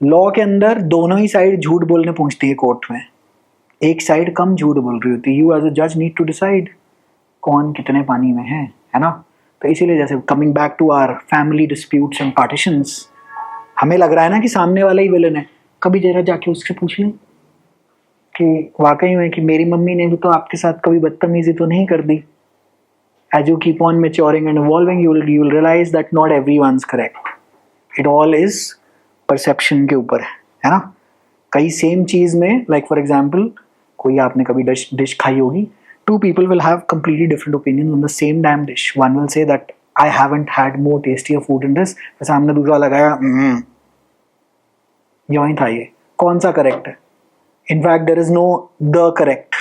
लॉ के अंदर दोनों ही साइड झूठ बोलने पहुंचती है कोर्ट में, एक साइड कम झूठ बोल रही होती है। यू एज अ जज नीड टू डिसाइड कौन कितने पानी में है ना। तो इसीलिए जैसे coming back to our family disputes and partitions, हमें लग रहा है ना कि सामने वाला ही विलन है, कभी जरा जाके उससे पूछ लें कि वाकई में कि मेरी मम्मी ने भी तो आपके साथ कभी बदतमीजी तो नहीं कर दी। As you keep on maturing and evolving you will realise that not everyone's correct, it all is perception के ऊपर है ना। कई सेम चीज में लाइक फॉर एग्जाम्पल कोई आपने कभी डिश खाई होगी, 2 people will have completely different opinions on the same damn dish. One will say that I haven't had more tastier food in this, सामने दूसरा लगाया ये वहीं था, ये कौन सा करेक्ट है? In fact there is no the correct,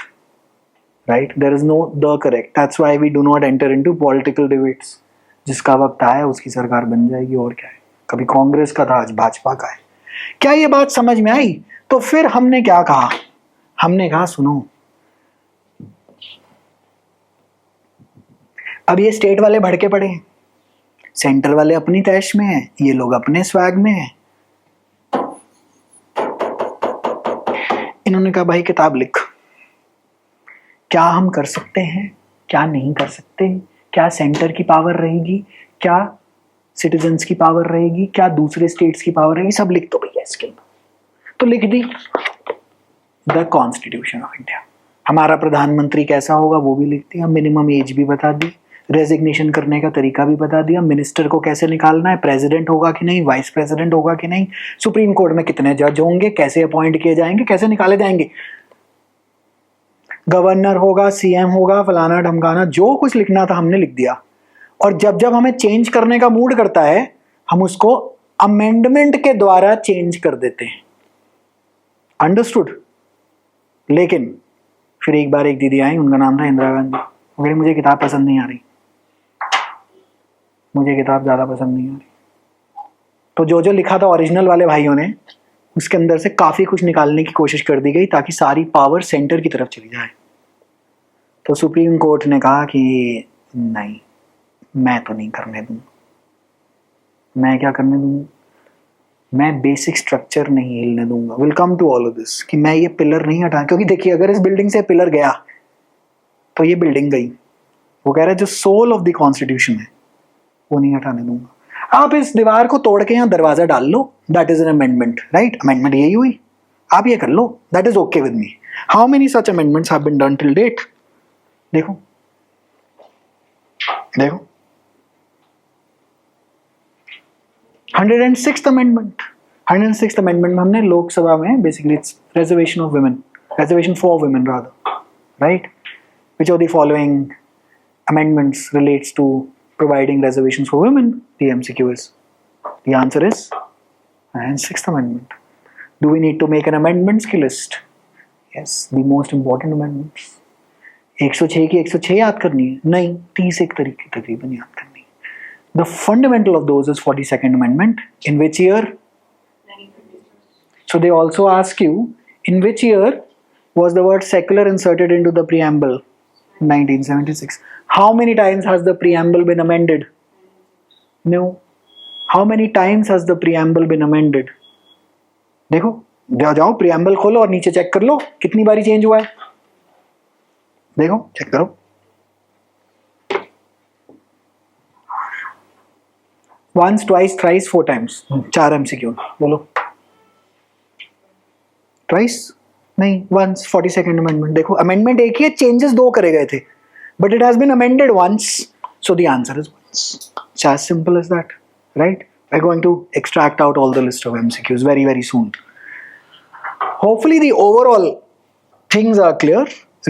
right? There is no the correct. That's why we do not enter into political debates. जिसका वक्त आया उसकी सरकार बन जाएगी, और क्या है। कभी कांग्रेस का था, आज भाजपा का है। क्या ये बात समझ में आई? तो फिर हमने क्या कहा? हमने कहा सुनो, अब ये स्टेट वाले भड़के पड़े हैं, सेंटर वाले अपनी तैश में हैं, ये लोग अपने स्वैग में हैं। इन्होंने कहा भाई किताब लिख, क्या हम कर सकते हैं, क्या नहीं कर सकते, क्या सेंटर की पावर रहेगी, क्या सिटीजन्स की पावर रहेगी, क्या दूसरे स्टेट्स की पावर रहेगी, सब लिख दो भैया इसके अंदर। तो लिख दी द कॉन्स्टिट्यूशन ऑफ इंडिया। हमारा प्रधानमंत्री कैसा होगा वो भी लिख दिया, मिनिमम एज भी बता दी, रेजिग्नेशन करने का तरीका भी बता दिया, मिनिस्टर को कैसे निकालना है, प्रेसिडेंट होगा कि नहीं, वाइस प्रेसिडेंट होगा कि नहीं, सुप्रीम कोर्ट में कितने जज होंगे, कैसे अपॉइंट किए जाएंगे, कैसे निकाले जाएंगे, गवर्नर होगा, सीएम होगा, फलाना ढमकाना, जो कुछ लिखना था हमने लिख दिया। और जब जब हमें चेंज करने का मूड करता है हम उसको अमेंडमेंट के द्वारा चेंज कर देते हैं। अंडरस्टूड? लेकिन फिर एक बार एक दीदी आई, उनका नाम था इंदिरा गांधी, वो कह रही मुझे किताब पसंद नहीं आ रही, मुझे किताब ज्यादा पसंद नहीं आ रही। तो जो जो लिखा था ओरिजिनल वाले भाइयों ने, उसके अंदर से काफी कुछ निकालने की कोशिश कर दी गई ताकि सारी पावर सेंटर की तरफ चली जाए। तो सुप्रीम कोर्ट ने कहा कि नहीं, मैं तो नहीं करने दूंगा। मैं क्या करने दूंगा? मैं बेसिक स्ट्रक्चर नहीं हिलने दूंगा। Will come to all of this कि मैं ये पिलर नहीं हटा, क्योंकि देखिए अगर इस बिल्डिंग से पिलर गया तो ये बिल्डिंग गई। वो कह रहा है जो सोल ऑफ द कॉन्स्टिट्यूशन है वो नहीं हटाने दूंगा। आप इस दीवार को तोड़ के यहाँ दरवाजा डाल लो, that is an amendment, right? Amendment यही हुई, आप ये कर लो, that is okay with me. How many such amendments have been done till date? देखो देखो 106th अमेंडमेंट। 106th अमेंडमेंट में हमने लोकसभा में basically it's reservation of women, reservation for women rather, right? Which of the following amendments relates to providing reservations for women? The MCQ is. The answer is 106th amendment. Do we need to make an amendments की list? Yes, the most important amendments. 106 की 106 याद करनी है? नहीं, 30 एक तरीके तकरीबन याद करनी है। The fundamental of those is 42nd amendment. In which year? So they also ask you, in which year was the word secular inserted into the preamble? 1976. How many times has the preamble been amended? No. How many times has the preamble been amended? देखो, जाओ preamble खोलो और नीचे चेक कर लो कितनी बारी चेंज हुआ है। देखो, चेक करो। Once, twice, thrice, 4 times. 4 MCQ बोलो। Twice? नहीं, once, 42nd amendment। देखो अमेंडमेंट एक ही है, चेंजेस 2 करे गए थे, but it has been amended once, so the answer is once. It's as simple as that, right? We're going to extract out all the list of MCQs very very soon. Hopefully the overall things are clear,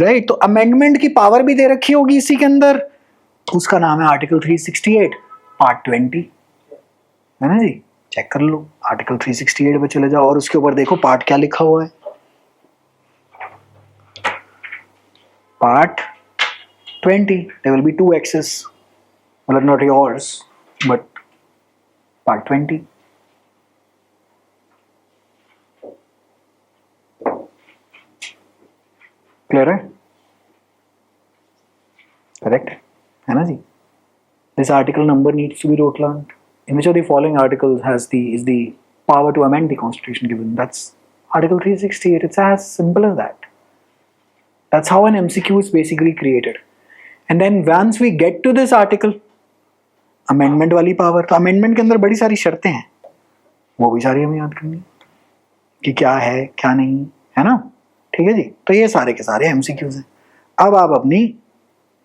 right? तो अमेंडमेंट की पावर भी दे रखी होगी इसी के अंदर, उसका नाम है आर्टिकल 368 पार्ट 20, है ना जी? चेक कर लो, आर्टिकल 368 पे चले जाओ और उसके ऊपर देखो पार्ट क्या लिखा हुआ है। Part 20, there will be 2 X's, well not yours, but part 20. Clear है? Correct? है ना जी? This article number needs to be rote learned. In which of the following articles is the power to amend the constitution given? That's article 368. It's as simple as that. That's how an MCQ is basically created. And then once we get to this article, amendment वाली पावर, तो amendment के अंदर बड़ी सारी शर्तें हैं, वो भी सारी हमें याद करनी कि क्या है क्या नहीं, है ना? ठीक है जी? तो ये सारे के सारे MCQs हैं। अब आप अपनी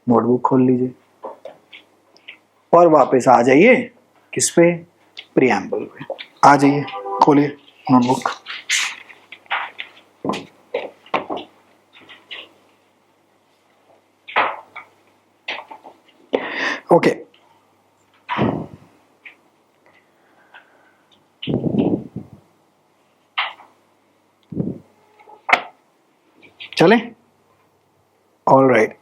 नोटबुक खोल लीजिए और वापस आ जाइए किस पे? प्रीएम्बल पे आ जाइए, खोलिए नोटबुक। ओके, चले? All right.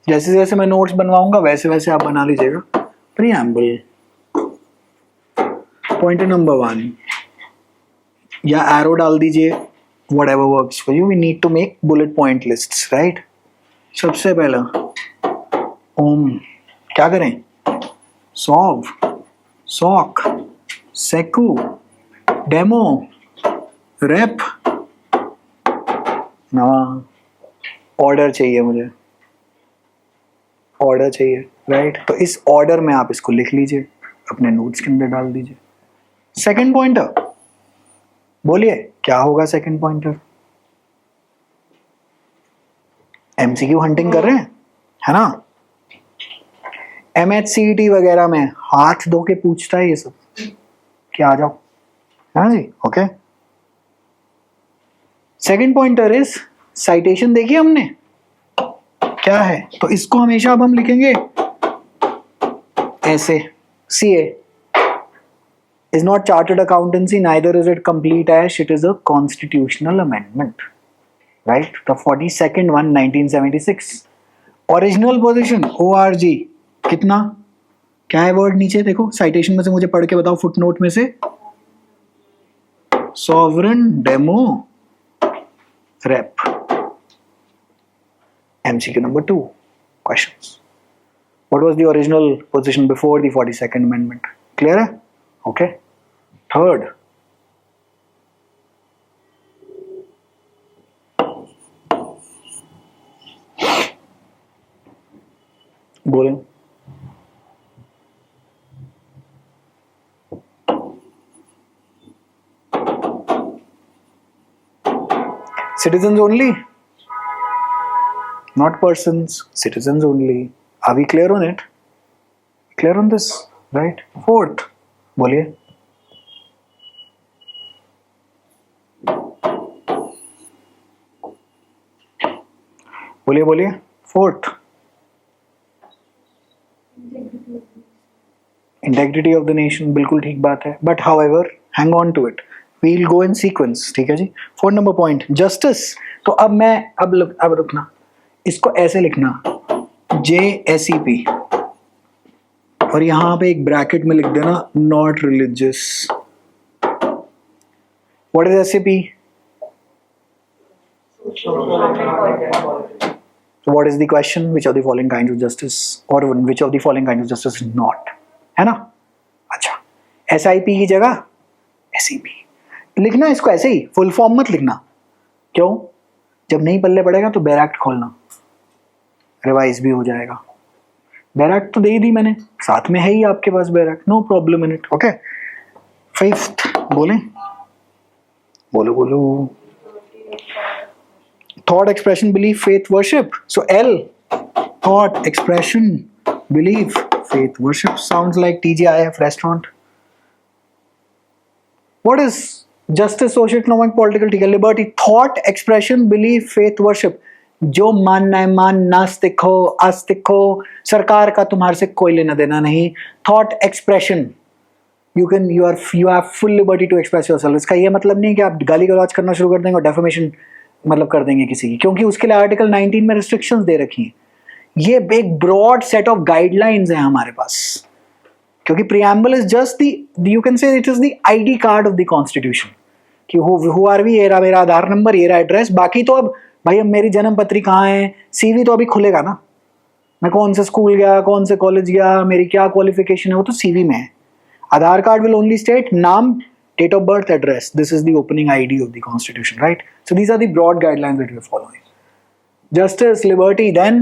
जैसे जैसे मैं नोट्स बनवाऊंगा वैसे वैसे आप बना लीजिएगा। प्रीएम्बल, पॉइंट नंबर 1 या एरो डाल दीजिए, whatever works for you. We need to make bullet point lists, right? सबसे पहला ओम क्या करें? सॉल्व, सॉक, सेकू, डेमो, रेप, नवा। ऑर्डर चाहिए मुझे, ऑर्डर चाहिए, राइट। तो इस ऑर्डर में आप इसको लिख लीजिए, अपने नोट्स के अंदर डाल दीजिए। सेकंड पॉइंटर, बोलिए क्या होगा सेकंड पॉइंटर? एमसीक्यू हंटिंग कर रहे हैं, है ना? MHCET वगैरह में हाथ धो के पूछता है ये सब कि आ जाओ, है ना जी? Okay. Second pointer is citation. देखिए हमने क्या है, तो इसको हमेशा अब हम लिखेंगे ऐसे, CA is not chartered accountancy, neither is it complete ash, it is a constitutional amendment, right? The 42nd one 1976. Original position ORG कितना, क्या है वर्ड नीचे देखो, साइटेशन में से मुझे पढ़ के बताओ, फुटनोट में से। Sovereign demo rape. MCQ number 2 questions. What was the original position before the 42nd amendment? Clear है? Okay. Third, बोलें। Citizens only, not persons, citizens only. Are we clear on it? Clear on this, right? Fourth, बोलिए। बोलिए बोलिए। Fourth, integrity of the nation, बिल्कुल ठीक बात है, but however hang on to it, we will go in sequence, ठीक है जी। 4 नंबर पॉइंट, जस्टिस। तो अब मैं अब रुकना, इसको ऐसे लिखना JSEP, और यहां पे एक ब्रैकेट में लिख देना not religious. What is SEP? So what is the question? Which of the following kinds of justice, or which of the following kinds of justice is not? है ना? अच्छा, SIP की जगह SEP लिखना, इसको ऐसे ही फुल फॉर्म मत लिखना। क्यों? जब नहीं पल्ले पड़ेगा तो बैर एक्ट खोलना, रिवाइज भी हो जाएगा। बैर एक्ट तो दे ही दी मैंने, साथ में है ही आपके पास bare act, no problem in it. Okay. Fifth, बोले बोलो बोलो। Thought, expression, belief, faith, worship. So L, thought, expression, belief, faith, worship. Sounds like TGIF restaurant. What is justice, socio-economic, political? ठीक है, liberty, thought, expression, belief, faith, worship. जो मानना है मान, नास्तिक हो आस्तिक हो, सरकार का तुम्हारे से कोई लेना देना नहीं। Thought, expression, you have full liberty to express yourself. इसका ये मतलब नहीं कि आप गाली गलौज करना शुरू कर देंगे और defamation मतलब कर देंगे किसी की, क्योंकि उसके लिए आर्टिकल 19 में रिस्ट्रिक्शंस दे रखी हैं। ये एक ब्रॉड सेट ऑफ गाइडलाइंस हैं हमारे पास, क्योंकि preamble is just you can से it is the ID card of the constitution, कि हु आर वी, ये रहा मेरा आधार नंबर, ये रहा एड्रेस। बाकी तो अब भाई, अब मेरी जन्म पत्री कहाँ है, CV तो अभी खुलेगा ना, मैं कौन से स्कूल गया, कौन से कॉलेज गया, मेरी क्या क्वालिफिकेशन है, वो तो CV में है। आधार कार्ड विल ओनली स्टेट नाम, date of birth, address. This is the opening ID of the constitution, right? So these are the broad guidelines that we are following. Justice, liberty, then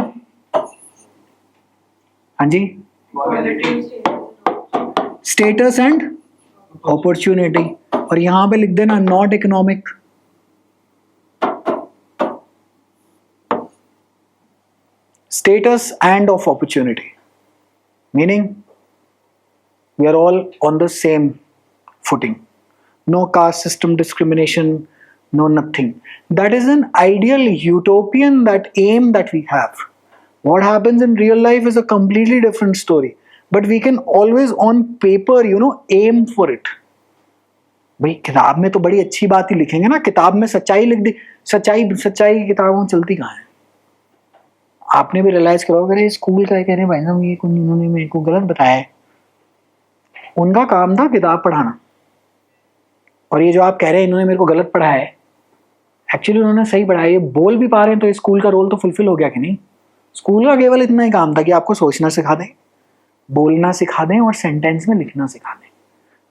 Anji? Status and opportunity. और यहाँ पे लिख देना not economic. Status and of opportunity. Meaning we are all on the same footing. No caste system discrimination, no nothing. That is an ideal utopian that aim that we have. What happens in real life is a completely different story. But we can always on paper, aim for it. भाई किताब में तो बड़ी अच्छी बात ही लिखेंगे ना, किताब में सच्चाई लिख दी, सच्चाई की किताबों में चलती कहाँ है? आपने भी रियलाइज करो, अगर ये स्कूल का कह रहे हैं भाई साहब ये उन्होंने मेरे को गलत बताया है, उनका काम था किताब पढ़ाना, और ये जो आप कह रहे हैं इन्होंने मेरे को गलत पढ़ाया है, एक्चुअली उन्होंने सही पढ़ाया, ये बोल भी पा रहे हैं, तो स्कूल का रोल तो फुलफिल हो गया कि नहीं? स्कूल का केवल इतना ही काम था कि आपको सोचना सिखा दें, बोलना सिखा दें और सेंटेंस में लिखना सिखा दें।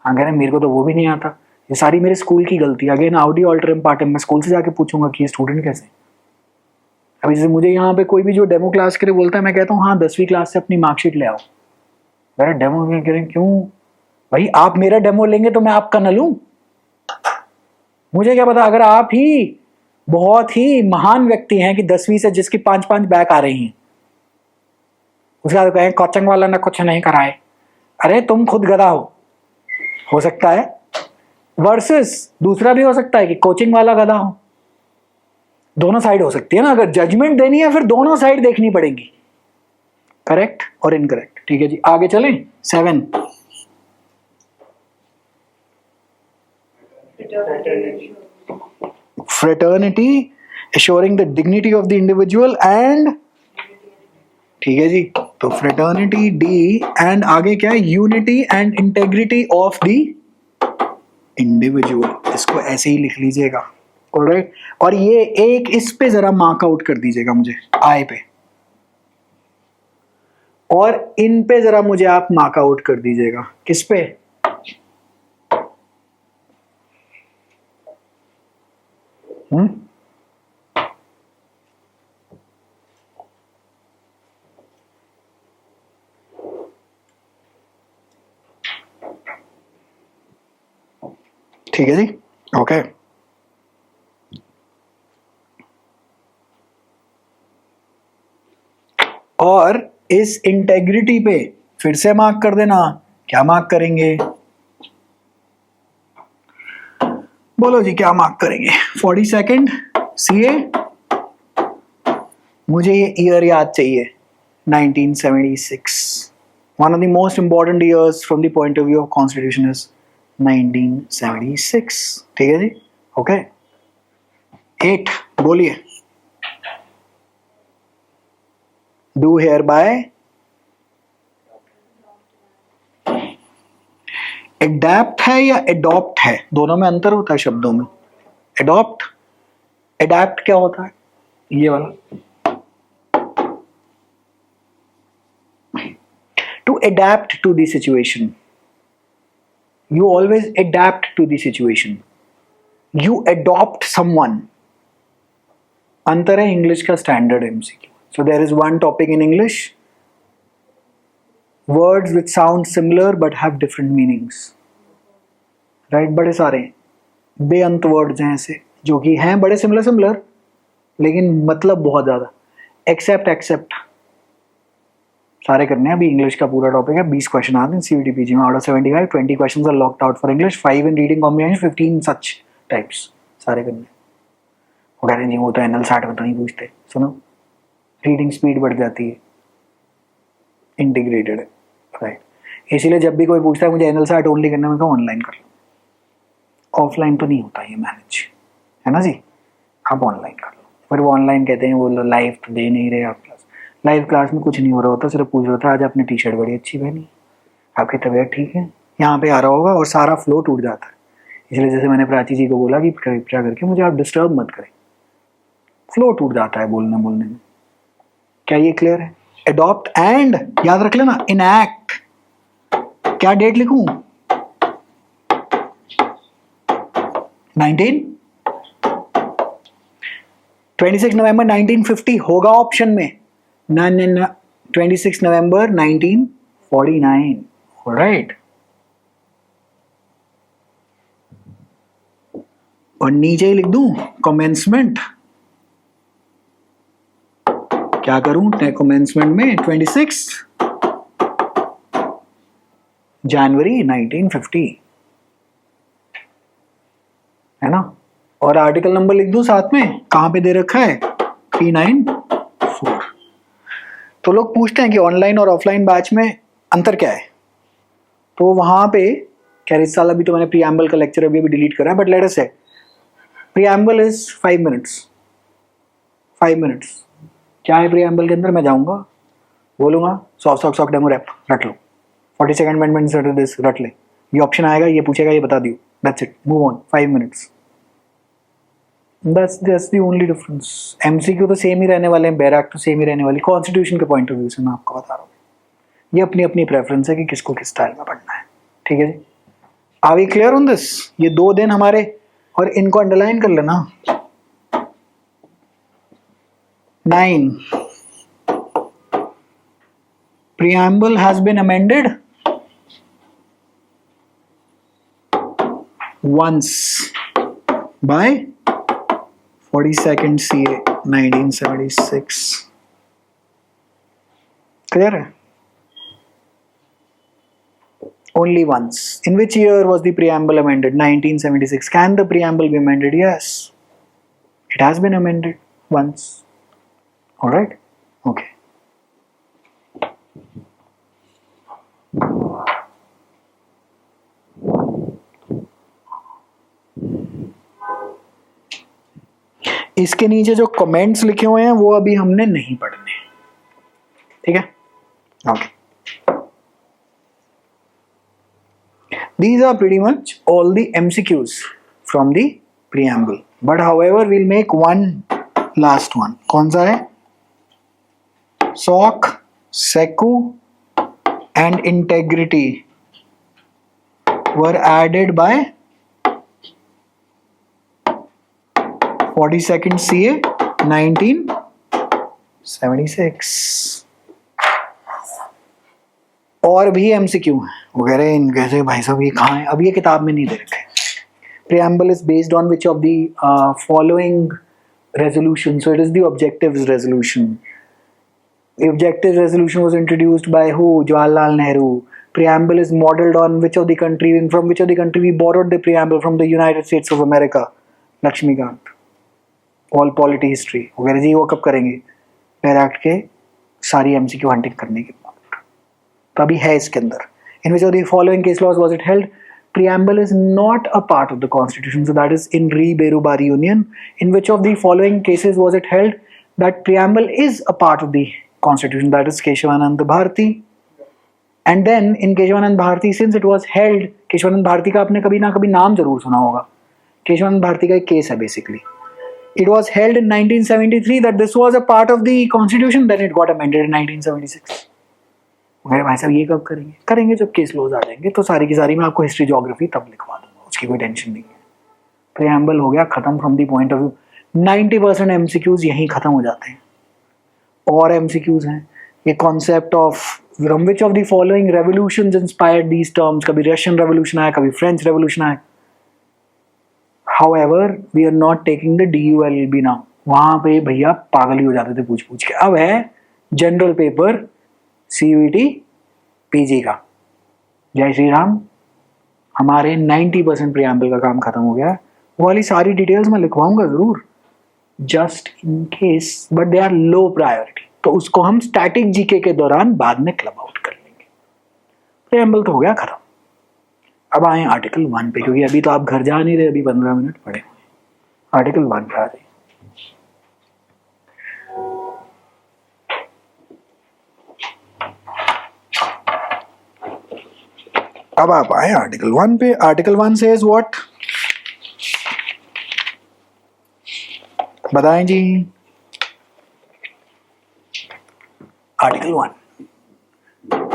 हाँ कह रहे हैं मेरे को तो वो भी नहीं आता, ये सारी मेरे स्कूल की गलती। अगेन आउडी ऑल्टरम पार्टम, मैं स्कूल से जाके पूछूंगा कि ये स्टूडेंट कैसे। अभी जैसे मुझे यहाँ पे कोई भी जो डेमो क्लास के लिए बोलता है, मैं कहता हूँ हाँ 10वीं क्लास से अपनी मार्कशीट ले आओ। मेरा डेमो कह रहे हैं क्यों भाई, आप मेरा डेमो लेंगे तो मैं आपका न लूं? मुझे क्या पता, अगर आप ही बहुत ही महान व्यक्ति हैं कि 10वीं से जिसकी 5-5 बैक आ रही हैं, उसके बाद कहें कोचिंग वाला ने कुछ नहीं कराए, अरे तुम खुद गधा हो सकता है। वर्सेस दूसरा भी हो सकता है कि कोचिंग वाला गधा हो। दोनों साइड हो सकती है ना, अगर जजमेंट देनी है फिर दोनों साइड देखनी पड़ेगी, करेक्ट और इनकरेक्ट। ठीक है जी, आगे चलें। 7 fraternity, assuring the dignity of the individual and, ठीक है जी, तो fraternity D and आगे क्या है, unity and integrity of the individual, इसको ऐसे ही लिख लीजिएगा। ऑलराइट, और ये एक इस पे जरा मार्क आउट कर दीजिएगा मुझे, आई पे, और इन पे जरा मुझे आप मार्क आउट कर दीजिएगा। किस पे? ठीक है जी, ओके। और इस इंटेग्रिटी पे फिर से मार्क कर देना। क्या मार्क करेंगे? बोलो जी, क्या मार्क करेंगे? 42nd CA। मुझे ये ईयर याद चाहिए, 1976। One of the most important years from the point of view of constitution is 1976। ठीक है जी, ओके। 8 बोलिए। डू हेयर बाय एडैप्ट है या एडॉप्ट है? दोनों में अंतर होता है शब्दों में। एडॉप्ट, एडैप्ट क्या होता है? ये वाला, to adapt to the situation. You always adapt to the situation. You adopt someone. अंतर है इंग्लिश का standard MCQ. So there is one topic in English, words which sound similar but have different meanings. Right? बड़े सारे बेअंत वर्ड्स हैं ऐसे जो कि हैं बड़े सिमिलर लेकिन मतलब बहुत ज़्यादा। एक्सेप्ट, एक्सेप्ट सारे करने हैं। अभी इंग्लिश का पूरा टॉपिक है, 20 क्वेश्चन आते हैं CBT-PG में। Out of 75 20 questions are locked out for English, 5 in reading comprehension, 15 such types, सारे करने। वो कह रहे नहीं, वो तो NL-SAT में तो नहीं पूछते। सुनो, रीडिंग स्पीड बढ़ जाती है, इंटीग्रेटेड है, राइट। इसीलिए जब भी कोई पूछता है मुझे NL-SAT ओनली करना, मैं कहूँ ऑनलाइन कर लो। ऑफलाइन तो नहीं होता ये मैनेज, है ना जी, आप ऑनलाइन कर लो। फिर वो ऑनलाइन कहते हैं वो लाइव तो दे नहीं रहे आप। लाइव क्लास में कुछ नहीं हो रहा होता, सिर्फ पूछ रहा था आज आपने टी-शर्ट बड़ी अच्छी पहनी, आपकी तबीयत ठीक है, यहाँ पे आ रहा होगा और सारा फ्लो टूट जाता है। इसलिए जैसे मैंने प्राची जी को बोला कि कृपया करके मुझे आप डिस्टर्ब मत करें, फ्लो टूट जाता है बोलने में। क्या ये क्लियर है? एडॉप्ट एंड याद रख लेना, इनएक्ट। क्या डेट लिखूं? 26 नवंबर 1950 होगा ऑप्शन में। ना 26 नवंबर 1949, राइट। और नीचे ही लिख दूं कमेंसमेंट। क्या करूं कमेंसमेंट में? 26 जनवरी 1950, है ना। और आर्टिकल नंबर लिख दूं साथ में, कहां पे दे रखा है? 394। तो लोग पूछते हैं कि ऑनलाइन और ऑफलाइन बैच में अंतर क्या है, तो वहां पे क्या इस साल अभी तो मैंने प्रीएम्बल का लेक्चर अभी डिलीट करा है, बट लेट अस से प्रीएम्बल इज 5 मिनट्स। 5 मिनट्स क्या है प्रीएम्बल के अंदर? मैं जाऊंगा, बोलूंगा सॉक डेमो रैप रट लो, 42nd अमेंडमेंट दिस रट ले, ये ऑप्शन आएगा, ये पूछेगा, ये बता दियो, that's it, move on. 5 minutes, that's the only difference। MCQ तो सेम ही रहने वाले हैं, बैराक तो सेम ही रहने वाली, कॉन्स्टिट्यूशन के पॉइंट ऑफ व्यू से मैं आपको बता रहा हूँ। ये अपनी अपनी प्रेफरेंस है कि किसको किस स्टाइल में पढ़ना है, ठीक है जी। Are we clear on this? ये 2 दिन हमारे, और इनको अंडरलाइन कर लेना। 9, preamble has been amended once by 42nd CA 1976. Clear है? Only once. In which year was the preamble amended? 1976. Can the preamble be amended? Yes. It has been amended once. Alright? Okay. इसके नीचे जो कमेंट्स लिखे हुए हैं वो अभी हमने नहीं पढ़ने, ठीक है? Okay, these are pretty much all the MCQs from the preamble, but however we'll make one last one. कौन सा है? SOC, SECU and integrity were added by 42nd CA 1976. और भी MCQ हैं वगैरह, इन कैसे भाई साहब ये कहाँ है? अब ये किताब में नहीं दे रखे। Preamble is based on which of the following resolution? So it is the objectives resolution. The objectives resolution was introduced by who? Jawaharlal Nehru. Preamble is modeled on which of the country? From which of the country we borrowed the preamble? From the United States of America. Lakshmikant. All polity history वगैरह जी वो कब करेंगे? पैरा एक्ट के सारी MCQ हंटिंग करने के बाद, तो अभी है इसके अंदर। In which of the following case laws was it held? Preamble is not a part of the Constitution, so that is in re Berubari Union. In which of the following cases was it held that preamble is a part of the Constitution? That is Keshavanand Bharati. And then in Keshavanand Bharati, since it was held, Keshavanand Bharati का आपने कभी ना कभी नाम जरूर सुना होगा। केशवानंद भारती का एक केस है basically. It was held in 1973 that this was a part of the constitution, then it got amended in 1976. अरे भाई साहब ये कब करेंगे? करेंगे जब केस लॉज आ जाएंगे, तो सारी की सारी मैं आपको हिस्ट्री ज्योग्राफी तब लिखवा दूंगा, उसकी कोई टेंशन नहीं है। प्रीएम्बल हो गया खत्म from the point of view. 90% MCQs यहीं खत्म हो जाते हैं। और MCQs हैं ये concept of from which of the following revolutions inspired these terms. कभी रशियन रेवोल्यूशन आया, कभी फ्रेंच रेवोल्यूशन आया। However, we are not taking the DULB now. वहाँ पे भैया पागल ही हो जाते थे पूछ पूछ के। अब है जनरल पेपर CUET PG का। जय श्री राम, हमारे 90% प्रीएम्बल का काम खत्म हो गया। वो वाली सारी डिटेल्स मैं लिखवाऊंगा जरूर, just in case, but they are low priority, तो उसको हम स्टैटिक जीके के दौरान बाद में क्लब आउट कर लेंगे। प्रीएम्बल तो हो गया खत्म। अब आए आर्टिकल 1 पे, क्योंकि अभी तो आप घर जा नहीं रहे, अभी 15 मिनट पड़े हुए। आर्टिकल 1 पे आ रही। अब आप आए आर्टिकल 1 पे। Article 1 says what? बताएं जी। आर्टिकल 1,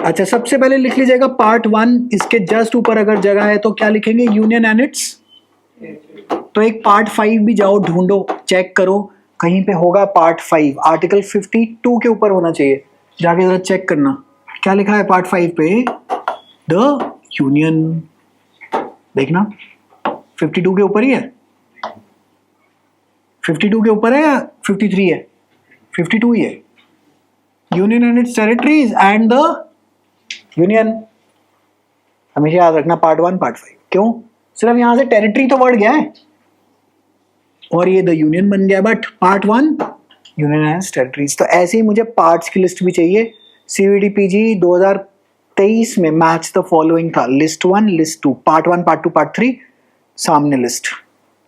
अच्छा सबसे पहले लिख लीजिएगा पार्ट 1। इसके जस्ट ऊपर अगर जगह है तो क्या लिखेंगे? Union and it's. तो एक पार्ट 5 भी जाओ ढूंढो, चेक करो कहीं पे होगा पार्ट 5। आर्टिकल 52 के ऊपर होना चाहिए, जाके जरा चेक करना क्या लिखा है पार्ट 5 पे। द यूनियन, देखना 52 के ऊपर ही है। 52 के ऊपर है या 53 है? 52 ही है। Union and it's territories and the union. हमेशा याद रखना पार्ट 1 पार्ट 5। क्यों? सिर्फ यहां से टेरिटरी तो बढ़ गया है और ये द यूनियन बन गया, but part 1 union and territories. तो ऐसे ही मुझे पार्ट्स की लिस्ट भी चाहिए। CUET PG 2023 में मैच द फॉलोइंग था, list 1 list 2, part 1 part 2 part 3 सामने लिस्ट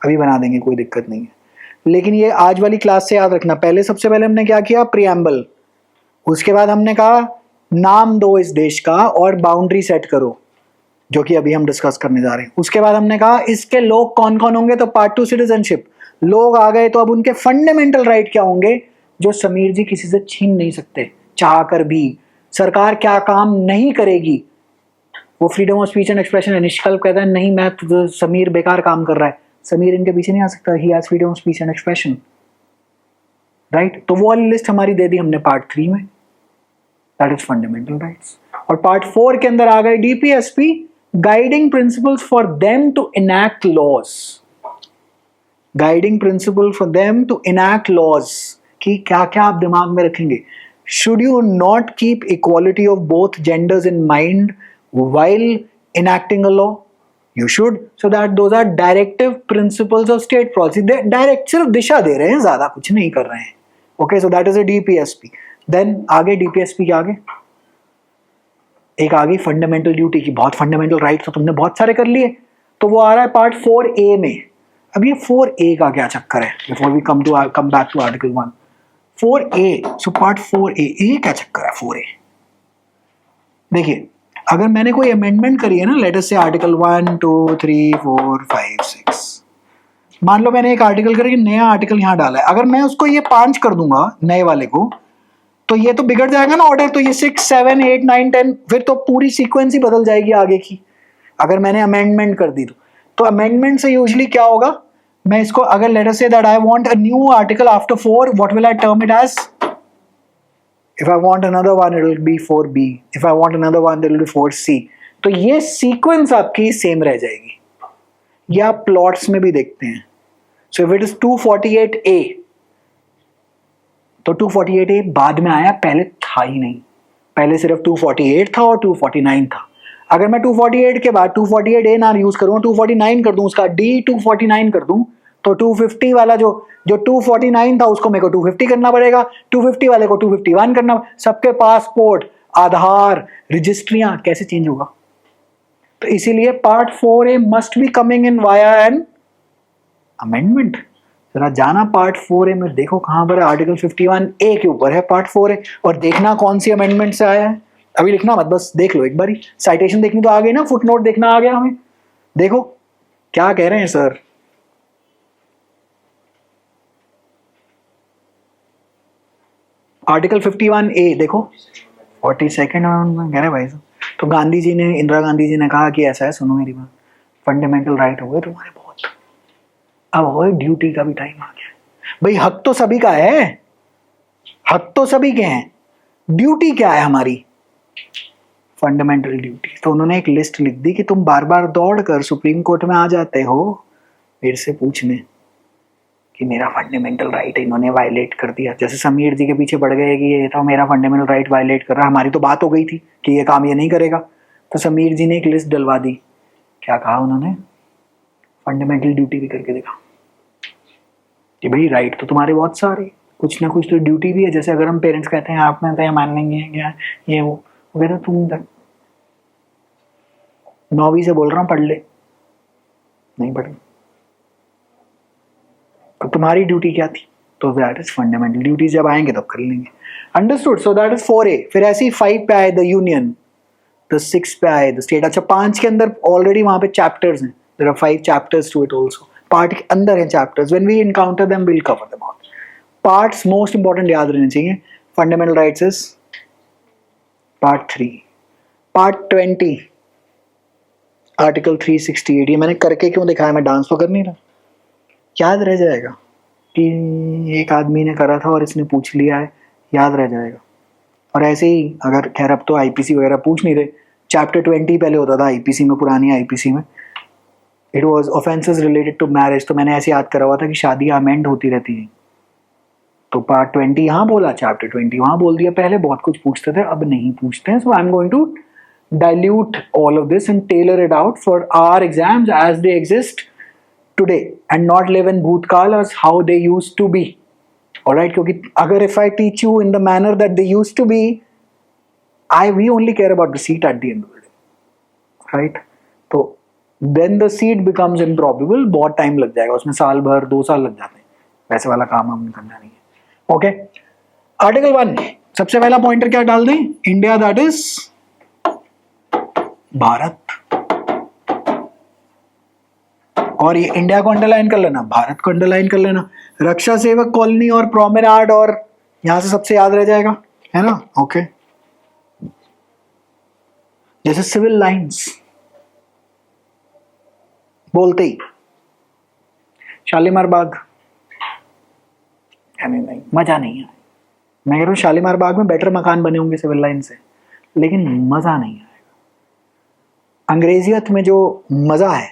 अभी बना देंगे, कोई दिक्कत नहीं है। लेकिन ये आज वाली क्लास से याद रखना, पहले सबसे पहले हमने क्या किया? प्रीएम्बल। उसके बाद हमने कहा नाम दो इस देश का और बाउंड्री सेट करो, जो कि अभी हम डिस्कस करने जा रहे हैं। उसके बाद हमने कहा इसके लोग कौन कौन होंगे, तो पार्ट 2 सिटीजनशिप। लोग आ गए तो अब उनके फंडामेंटल राइट क्या होंगे, जो समीर जी किसी से छीन नहीं सकते चाह कर भी। सरकार क्या काम नहीं करेगी, वो freedom of speech and expression है। निष्कल्प कहता है नहीं मैं तो समीर बेकार काम कर रहा है, समीर इनके पीछे नहीं आ सकता, he has freedom of speech and expression, right. तो वो वाली लिस्ट हमारी दे दी हमने पार्ट 3 में, दैट इज फंडामेंटल राइट्स। और पार्ट 4 के अंदर आ गए DPSP, guiding principles for them to enact laws, guiding principle for them to enact laws, कि क्या क्या आप दिमाग में रखेंगे। Should you not keep equality of both genders in mind while enacting a law? You should, so that those are directive principles of state policy. They direct, सिर्फ दिशा दे रहे हैं, ज्यादा कुछ नहीं कर रहे हैं। Okay, so that is a DPSP. Then आगे DPSP के आगे एक आ गई फंडामेंटल ड्यूटी की। बहुत फंडामेंटल राइट तो तुमने बहुत सारे कर लिए, तो वो आ रहा है पार्ट 4A में। अब ये 4A का क्या चक्कर है, before we come back to article 1। 4A, so part 4A, ये क्या चक्कर है 4A? देखिए, अगर मैंने कोई अमेंडमेंट करी है ना, लेट अस से आर्टिकल 1 2 3 4 5 6, मान लो मैंने एक आर्टिकल करके नया आर्टिकल यहाँ डाला है, अगर मैं उसको ये 5 कर दूंगा नए वाले को, तो ये तो बिगड़ जाएगा ना ऑर्डर, तो ये 6 7 8 9 10, फिर तो पूरी सीक्वेंस ही बदल जाएगी आगे की, अगर मैंने अमेंडमेंट कर दी तो अमेंडमेंट से यूजुअली क्या होगा, मैं इसको अगर let us say that I want a new article after 4, what will I term it as? If I want another one, it will be 4B. If I want another one, it will be 4C. तो ये सीक्वेंस आपकी सेम रह जाएगी। ये आप प्लॉट्स में भी देखते हैं। So if it is 248A, तो 248A बाद में आया, पहले था ही नहीं। पहले सिर्फ 248 था और 249 था। अगर मैं 248 के बाद 248A ना यूज करूँ, 249 कर दूं, उसका D 249 कर दूं, तो 250 वाला जो 249 था उसको मेरे को 250 करना पड़ेगा, 250 वाले को 251 करना। सबके पासपोर्ट, आधार, रजिस्ट्रियां कैसे चेंज होगा? तो इसीलिए part 4A must be coming in via an amendment. जरा जाना पार्ट 4A में, देखो कहां पर है, आर्टिकल 51A के ऊपर है पार्ट 4A, और देखना कौन सी अमेंडमेंट से आया है। अभी लिखना मत, बस देख लो एक बारी, साइटेशन देखनी तो आ गई ना, फुटनोट देखना आ गया हमें। देखो क्या कह रहे हैं सर, आर्टिकल 51A देखो, 42nd कह रहे भाई साहब। तो गांधी जी ने, इंदिरा गांधी जी ने कहा कि ऐसा है, सुनो मेरी बात, फंडामेंटल राइट हो गए तुम्हारे बहुत, अब हो ड्यूटी का भी टाइम आ गया। भाई हक तो सभी का है, हक तो सभी के हैं, ड्यूटी क्या है हमारी? Fundamental duty. तो उन्होंने एक लिस्ट लिख दी कि तुम बार बार दौड़ कर सुप्रीम कोर्ट में आ जाते हो मेरे से पूछने कि मेरा फंडामेंटल राइट इन्होंने वायलेट कर दिया। जैसे समीर जी के पीछे पड़ गए कि ये तो मेरा फंडामेंटल राइट वायलेट कर रहा है, हमारी तो बात हो गई थी कि ये काम ये नहीं करेगा, तो समीर जी ने एक लिस्ट डलवा दी। क्या कहा उन्होंने? फंडामेंटल ड्यूटी भी करके देखा कि भाई राइट तो तुम्हारे बहुत सारे, कुछ ना कुछ तो ड्यूटी भी है। जैसे अगर हम पेरेंट्स कहते हैं आप में तो मानेंगे क्या ये वो वगैरह, तुम 9वीं से बोल रहा हूँ पढ़ ले, नहीं पढ़ी तो तुम्हारी ड्यूटी क्या थी? तो दैट इज फंडामेंटल ड्यूटी, जब आएंगे तब कर लेंगे। Understood? So that is 4A। फिर ऐसे ही 5 पे आए द यूनियन, द 6 पे आए द स्टेट। अच्छा 5 के अंदर ऑलरेडी वहां पे चैप्टर्स हैं, there are 5 chapters to it also, part के अंदर हैं chapters, when we encounter them we will cover them all. Parts most important याद रहने चाहिए। Fundamental rights is part 3। Part 20 article 368। ये मैंने करके क्यों दिखाया, मैं डांस तो कर नहीं रहा, याद रह जाएगा कि एक आदमी ने करा था और इसने पूछ लिया है, याद रह जाएगा। और ऐसे ही अगर खैर अब तो आईपीसी वगैरह पूछ नहीं रहे, चैप्टर 20 पहले होता था आईपीसी में, पुरानी आईपीसी में, it was offences related to marriage. तो मैंने ऐसे याद करा हुआ था कि शादियां अमेंड होती रहती हैं, तो पार्ट 20 यहाँ बोला, चैप्टर 20 वहाँ बोल दिया। पहले बहुत कुछ पूछते थे, अब नहीं पूछते हैं। So I am going to dilute all of this and tailor it out for our exams as they exist today and not live in bhutkal as how they used to be. All right, क्योंकि अगर if I teach you in the manner that they used to be, we only care about the seat at the end of the day, right? तो then the seat becomes improbable, बहुत टाइम लग जाएगा उसमें, साल भर 2 साल लग जाते हैं, वैसे वाला काम हम करना नहीं है। ओके, आर्टिकल 1 सबसे पहला पॉइंटर क्या डाल दें? इंडिया दैट इज भारत, और ये इंडिया को अंडरलाइन कर लेना, भारत को अंडरलाइन कर लेना। रक्षा सेवक कॉलोनी और प्रोमेनाड, और यहां से सबसे याद रह जाएगा, है ना? ओके, जैसे सिविल लाइंस बोलते ही शालीमार बाग, नहीं मजा नहीं है। मैं कह रहा हूँ शालीमार बाग में बेटर मकान बने होंगे सिविल लाइन से, लेकिन मजा नहीं आएगा। अंग्रेजियत में जो मजा है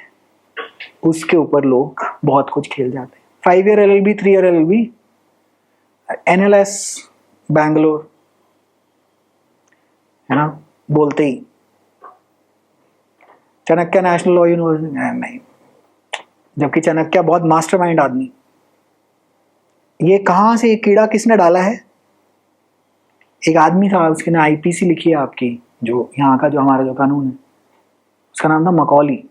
उसके ऊपर लोग बहुत कुछ खेल जाते हैं। 5 year LLB, 3 year LLB, NLS Bangalore, है ना, बोलते ही चाणक्य नेशनल लॉ यूनिवर्सिटी, नहीं, जबकि चाणक्य बहुत मास्टरमाइंड आदमी। ये कहाँ से कीड़ा किसने डाला है? एक आदमी था, उसके ने IPC लिखी है आपकी, जो यहाँ का जो हमारा जो कानून है, उसका नाम था मकॉली।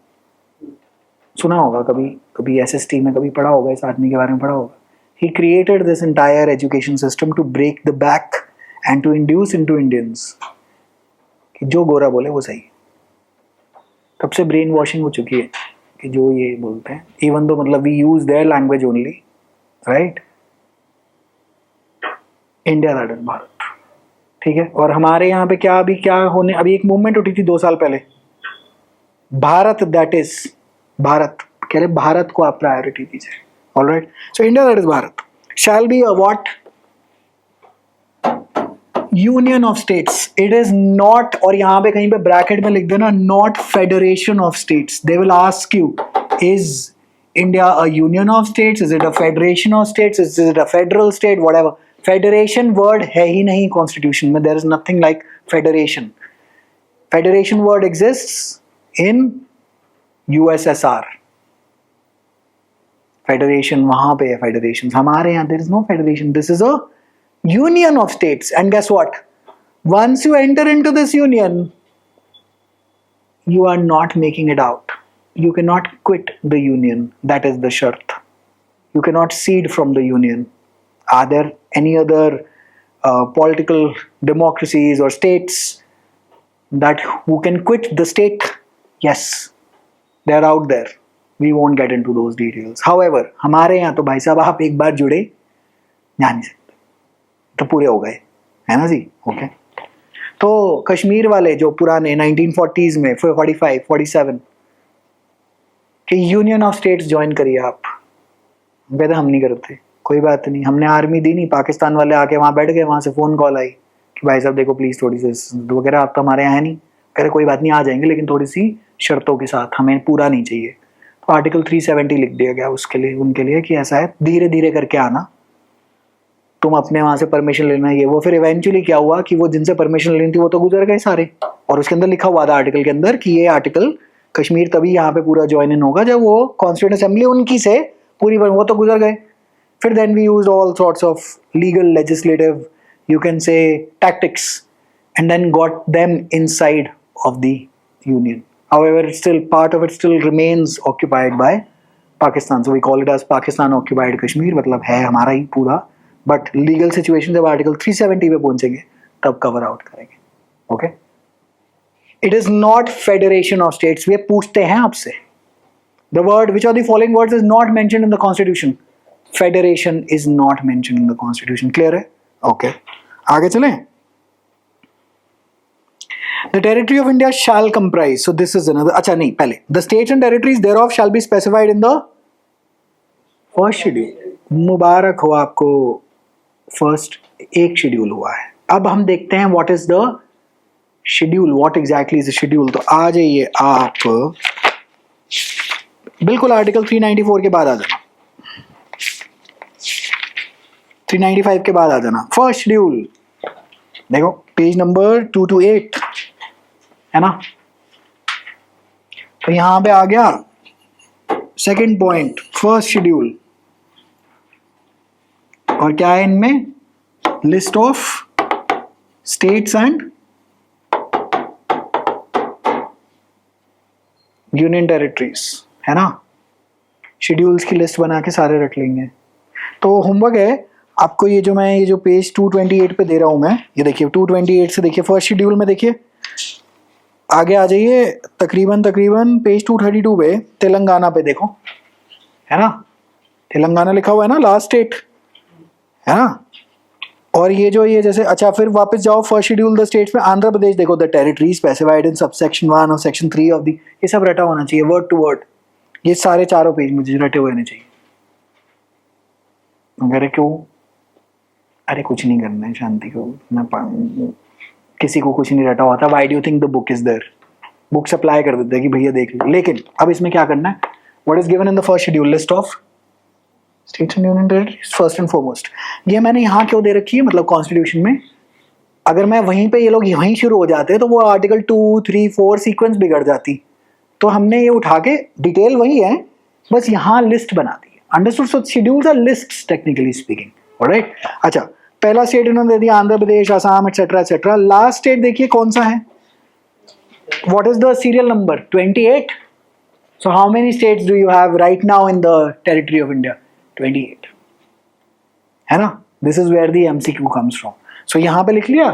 सुना होगा कभी, कभी SST में कभी पढ़ा होगा, इस आदमी के बारे में पढ़ा होगा। He created this entire education system to break the back and to induce into Indians कि जो गोरा बोले वो सही। तब से ब्रेन वॉशिंग हो चुकी है कि जो ये बोलते हैं, इवन दो मतलब we use their language only, right. India that is Bharat, ठीक है। और हमारे यहाँ पे क्या अभी क्या होने, अभी एक मूवमेंट उठी थी 2 साल पहले, भारत दैट इज भारत, कह रहे भारत को आप प्रायोरिटी दीजिए। Alright, so India that is Bharat shall be a what, union of states. It is not, और यहाँ पे कहीं पे ब्रैकेट में लिख देना, not federation of states. They will ask you, is India a union of states, is it a federation of states, is it a federal state, whatever. Federation word है ही नहीं कॉन्स्टिट्यूशन में, there is nothing like federation. Federation word exists in USSR, federation वहां पे है, फेडरेशन। हमारे यहाँ there is no federation, this is a union of states. And guess what, once you enter into this union, you are not making it out. You cannot quit the union, that is the shart. You cannot cede from the union. Are there any other political democracies or states that who can quit the state? Yes, they are out there. We won't get into those details. However, हमारे यहाँ तो भाई साहब आप एक बार जुड़े, जा नहीं सकते, तो पूरे हो गए, है ना जी। ओके, तो कश्मीर वाले जो पुराने 1940s में 45, 47 कि यूनियन ऑफ स्टेट्स ज्वाइन करिए आप, कहते हम नहीं करते, कोई बात नहीं, हमने आर्मी दी नहीं, पाकिस्तान वाले आके वहाँ बैठ गए, वहाँ से फ़ोन कॉल आई कि भाई साहब देखो प्लीज़ थोड़ी सी वगैरह, आप तो हमारे यहाँ है नहीं, कह रहे कोई बात नहीं आ जाएंगे, लेकिन थोड़ी सी शर्तों के साथ, हमें पूरा नहीं चाहिए। तो आर्टिकल 370 लिख दिया गया उसके लिए, उनके लिए कि ऐसा है, धीरे धीरे करके आना, तुम अपने वहाँ से परमिशन लेना, ये वो। फिर इवेंचुअली क्या हुआ कि वो जिनसे परमिशन लेनी थी वो तो गुजर गए सारे, और उसके अंदर लिखा हुआ था आर्टिकल के अंदर कि ये आर्टिकल कश्मीर तभी यहाँ पे पूरा ज्वाइन इन होगा जब वो कॉन्स्टिट्यूएंट असेंबली उनकी से पूरी, वो तो गुजर गए। फिर then we used all sorts of legal, legislative, you can say tactics, and then got them inside of the union. However, it's still part of it still remains occupied by Pakistan, so we call it as Pakistan occupied Kashmir, मतलब है हमारा ही पूरा, बट लीगल सिचुएशन जब आर्टिकल 370 पे पहुंचेंगे तब कवर आउट करेंगे। Okay, it is not federation of states. वे पूछते हैं आपसे, the word which are the following words is not mentioned in the constitution, federation is not mentioned in the constitution. Clear है? ओके, आगे चलें। The territory of India shall comprise, so this is another, अच्छा नहीं, पहले the states and territories thereof shall be specified in the first schedule। मुबारक हो आपको, फर्स्ट एक शेड्यूल हुआ है। अब हम देखते हैं what is the schedule, what exactly is the schedule. तो आ जाइए आप बिल्कुल आर्टिकल 394 के बाद आ जाना, 395 के बाद आ जाना। फर्स्ट शेड्यूल देखो, पेज नंबर 228 है ना। तो यहां पे आ गया सेकंड पॉइंट, फर्स्ट शेड्यूल, और क्या है इनमें, list of states and union territories, है ना। शेड्यूल्स की लिस्ट बना के सारे रख लेंगे। तो होमवर्क है आपको, ये जो मैं ये जो पेज 228 पे दे रहा हूं मैं, ये देखिए 228 से देखिए फर्स्ट शेड्यूल में, देखिए आगे आ जाइए तकरीबन पेज 232 पे तेलंगाना पे देखो, है ना, तेलंगाना लिखा हुआ है ना, लास्ट स्टेट, है ना। और ये जैसे अच्छा फिर वापस जाओ फर्स्ट शेड्यूल द स्टेट्स में आंध्र प्रदेश देखो the territory specified in subsection 1 और सेक्शन 3 ऑफ द, ये सब रटा होना चाहिए वर्ड टू वर्ड, ये सारे चारों पेज मुझे रटे हुए होने चाहिए। अरे क्यों, अरे कुछ नहीं करना है, शांति को किसी को कुछ नहीं रटा हुआ था, why do you think the book is there, book supply कर देते हैं कि भैया देख लो। लेकिन अब इसमें क्या करना है, what is given in the first schedule, list of states and union territories first and foremost. ये मैंने यहाँ क्यों दे रखी है, मतलब कॉन्स्टिट्यूशन में अगर मैं वहीं पे, ये लोग यहीं शुरू हो जाते तो वो आर्टिकल 2, 3, 4 सीक्वेंस बिगड़ जाती, तो हमने ये उठा के डिटेल वही है, बस यहाँ लिस्ट बना दी है। Understood? So schedules are lists technically speaking, alright. अच्छा पहला स्टेट इन्होंने दे दिया Andhra Pradesh, Assam etcetera etcetera. Last state देखिए कौन सा है, what is the serial number, 28। So how many states do you have right now in the territory of India, 28 है ना। This is where the MCQ comes from. So यहाँ पे लिख लिया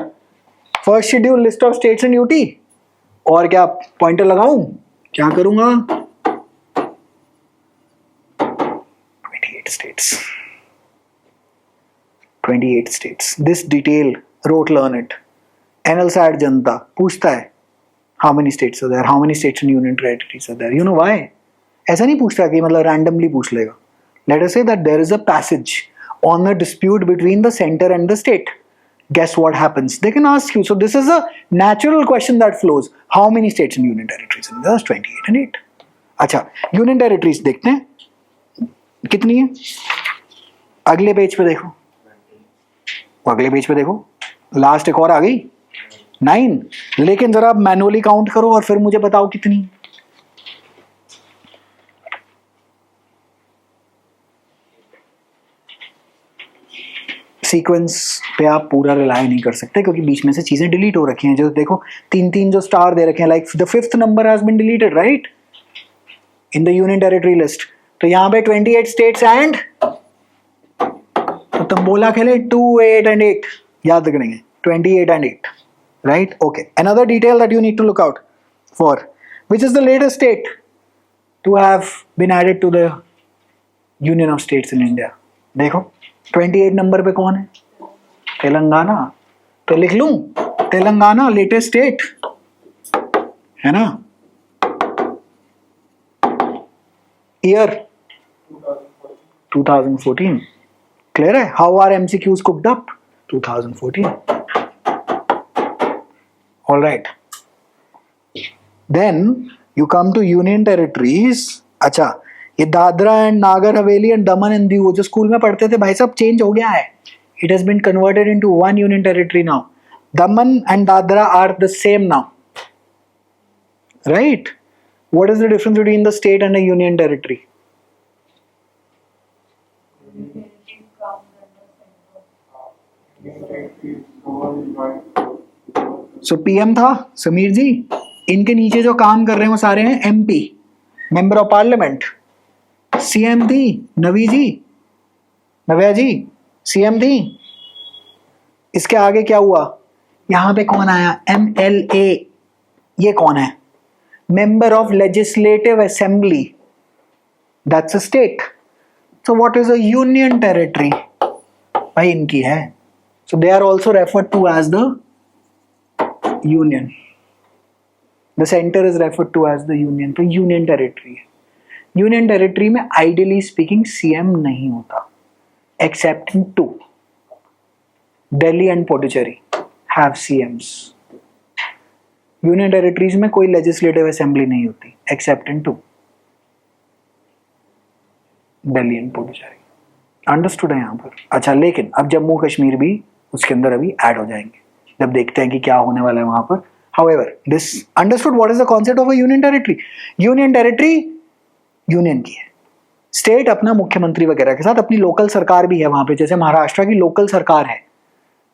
first schedule list of states and UT, और क्या पॉइंटर लगाऊं, क्या करूंगा, 28 states, 28 states, this detail wrote learn it। NLSAT जनता पूछता है how many states are there, how many states and union territories are there, you know why? ऐसा नहीं पूछता कि मतलब randomly पूछ लेगा। Let us say that there is a passage on a dispute between the center and the state. Guess what happens? They can ask you. So this is a natural question that flows. How many states and union territories? And there's 28 and 8. अच्छा, union territories देखते हैं कितनी है, अगले पेज पे देखो, अगले पेज पे देखो, लास्ट एक और आ गई 9। लेकिन जरा आप मैनुअली काउंट करो और फिर मुझे बताओ कितनी। सीक्वेंस पे आप पूरा रिलाई नहीं कर सकते क्योंकि बीच में से चीजें डिलीट हो रखी हैं। जो देखो 3-3 जो स्टार दे रखे हैं, like the 5th number has been deleted right in the union territory list. तो यहाँ पे 28 स्टेट्स एंड, तो तुम बोला खेले 2, 8 and 8 याद करेंगे, 28 and 8 right? Okay, another detail that you need to look out for, which is the latest state to have been added to the Union of States in India। देखो 28 नंबर पे कौन है, तेलंगाना। तो लिख लूं तेलंगाना लेटेस्ट स्टेट है ना, ईयर 2014। क्लियर है? How are MCQs cooked up, 2014। All right, then you come to union territories। अच्छा, ये Dadra and Nagar Haveli and Daman and Diu जो स्कूल में पढ़ते थे भाई साहब, चेंज हो गया है। It has been converted into one union territory now. Daman and Dadra are the same now, right? What is the difference between the state and a union territory? So PM था समीर जी, इनके नीचे जो काम कर रहे हैं वो सारे हैं MP, member of parliament. CM थी नवी जी, नव्या जी CM थी। इसके आगे क्या हुआ, यहां पे कौन आया, MLA। ये कौन है, member of legislative assembly, that's a state. So what is a union territory, भाई इनकी है। So they are also referred to as the union, the centre is referred to as the union. तो यूनियन टेरिटरी है। यूनियन टेरिटरी में आइडियली स्पीकिंग CM नहीं होता, except in 2, Delhi and Puducherry have CMs। Union territories में कोई लेजिस्लेटिव असेंबली नहीं होती except in 2, Delhi and Puducherry. Understood है यहाँ पर? अच्छा, लेकिन अब जम्मू कश्मीर भी उसके अंदर अभी ऐड हो जाएंगे जब देखते हैं कि क्या होने वाला है वहां पर। However, this understood what is the concept of a union territory? Union territory union की है, स्टेट अपना मुख्यमंत्री वगैरह के साथ अपनी लोकल सरकार भी है वहां पे, जैसे महाराष्ट्र की लोकल सरकार है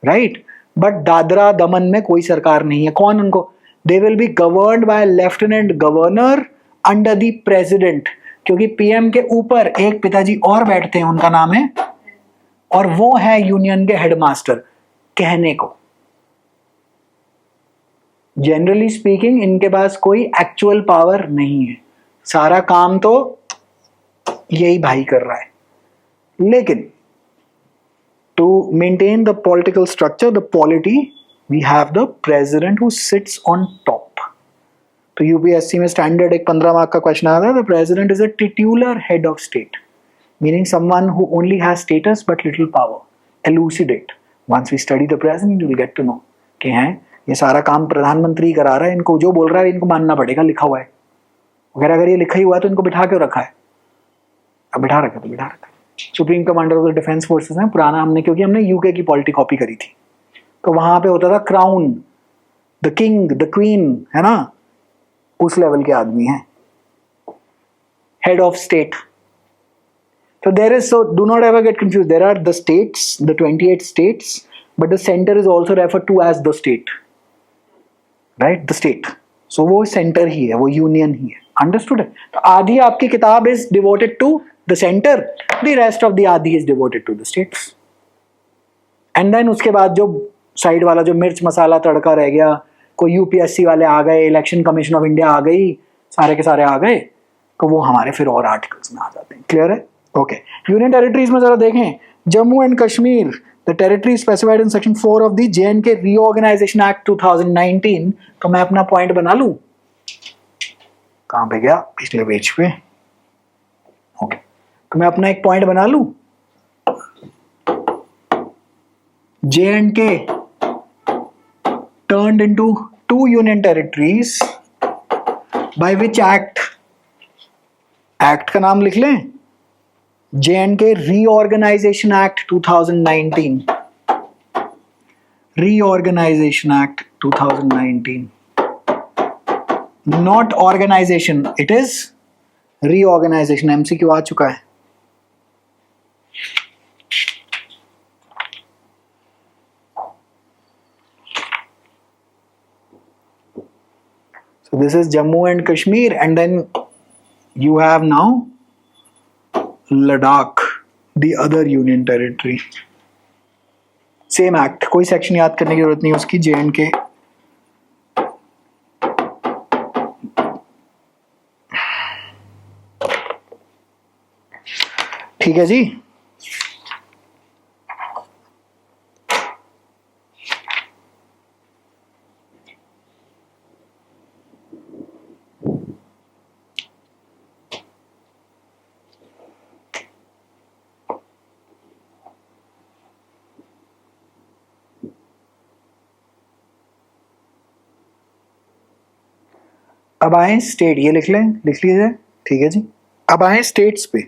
राइट, बट दादरा दमन में कोई सरकार नहीं है। कौन उनको, they will be governed bye lieutenant governor under the president, क्योंकि PM के ऊपर एक पिताजी और बैठते हैं, उनका नाम है, और वो है यूनियन के हेडमास्टर। कहने को जनरली स्पीकिंग इनके पास कोई एक्चुअल पावर नहीं है, सारा काम तो यही भाई कर रहा है। लेकिन To maintain the political structure, the polity, we have the president who sits on top. तो यूपीएससी में स्टैंडर्ड एक 15 मार्क का क्वेश्चन आया था, the president is a titular head of state, meaning someone who only has status but little power. Elucidate. Once we study the president, you will get to know कि हैं ये सारा काम प्रधानमंत्री करा रहा है, इनको जो बोल रहा है इनको मानना पड़ेगा, लिखा हुआ है वगैरह। अगर ये लिखा ही हुआ है तो इनको बिठा क्यों रखा है? अब बिठा रखा तो बिठा रखा। Supreme commander of the defence forces है पुराना, हमने क्योंकि हमने यूके की पॉलिटी कॉपी करी थी, तो वहां पे होता था crown, the king, the queen, है ना, उस लेवल के आदमी हैं, head of state. So there is, so do not ever get confused. There are the states, the 28 states, but the center is also referred to as the state, right? The state. So वो center ही है, वो union ही है. Understood? तो आधी आपकी किताब is devoted to the center, the rest of the आधी is devoted to the states. And then उसके बाद जो साइड वाला जो मिर्च मसाला तड़का रह गया, कोई यूपीएससी वाले आ गए, इलेक्शन कमीशन ऑफ इंडिया आ गई, सारे के सारे आ गए, तो वो हमारे फिर और आर्टिकल्स में आ जाते हैं। क्लियर है? ओके, यूनियन टेरिटरीज में जरा देखें, Jammu and Kashmir, the territory specified in section 4 of the J and K reorganisation act 2019। तो मैं अपना पॉइंट बना लूं, कहां पे गया, पिछले पेज पे। ओके, तो मैं अपना एक पॉइंट बना लूं, JNK turned into 2 union territories by which act का नाम लिख लें, JNK Reorganization Act 2019, Reorganization Act 2019, not organization, it is reorganization। MCQ आ चुका है। So this is Jammu and Kashmir, and then you have now Ladakh, the other union territory. Same act, कोई सेक्शन याद करने की जरूरत नहीं उसकी, JNK। ठीक है जी। अब आए स्टेट, ये लिख लें, लिख लीजिए, ठीक है जी। अब आए स्टेट्स पे,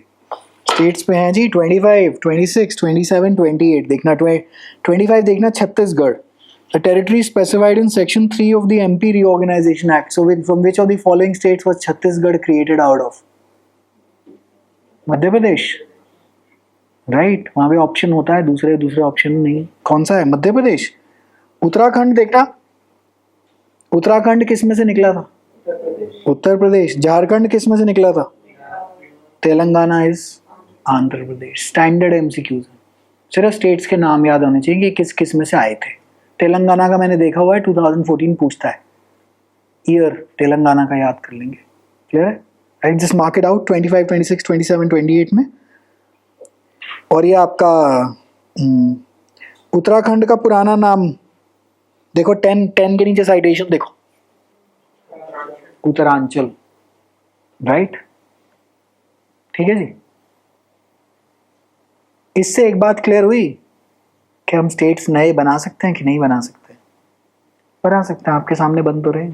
स्टेट्स पे हैं जी 25, 26, 27, 28। देखना 25 देखना, Chhattisgarh, the territory specified in section 3 of the MP reorganisation act. So from which of the following states was Chhattisgarh created out of? Madhya Pradesh, right, वहां पे ऑप्शन होता है, दूसरे ऑप्शन नहीं। कौन सा है? मध्य प्रदेश। उत्तराखंड देखना, उत्तराखंड किस में से निकला था? उत्तर प्रदेश। झारखंड किस में से निकला था? Telangana is Andhra Pradesh. Standard MCQs, सिर्फ स्टेट्स के नाम याद होने चाहिए कि किस किस में से आए थे। तेलंगाना का मैंने देखा हुआ है, 2014 पूछता है, ईयर तेलंगाना का याद कर लेंगे। क्लियर है? Right, just mark it out 25, 26, 27, 28 में। और ये आपका उत्तराखंड का पुराना नाम देखो, 10 के नीचे साइटेशन देखो, उत्तरांचल, राइट, ठीक है जी। इससे एक बात क्लियर हुई कि हम स्टेट्स नए बना सकते हैं कि नहीं बना सकते? बना सकते हैं, आपके सामने बन तो रहे।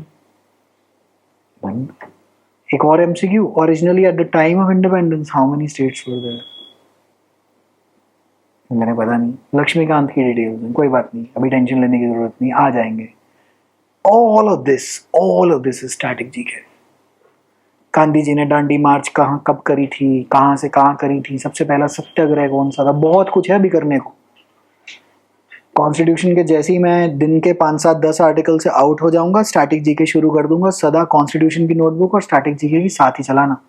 एक और MCQ, originally at the time of independence how many states were there? मैंने पता नहीं, लक्ष्मीकांत की डिटेल्स, कोई बात नहीं, अभी टेंशन लेने की जरूरत नहीं, आ जाएंगे। all of this is static GK। Gandhi ji ने डांडी मार्च कहाँ कब करी थी, कहाँ से कहाँ करी थी, सबसे पहला सत्याग्रह कौन सा था, बहुत कुछ है अभी करने को। कॉन्स्टिट्यूशन के जैसे ही मैं दिन के 5, 7, 10 आर्टिकल से आउट हो जाऊंगा, स्टैटिक जीके शुरू कर दूंगा। सदा कॉन्स्टिट्यूशन की नोटबुक और स्टैटिक जीके की साथ ही चलाना,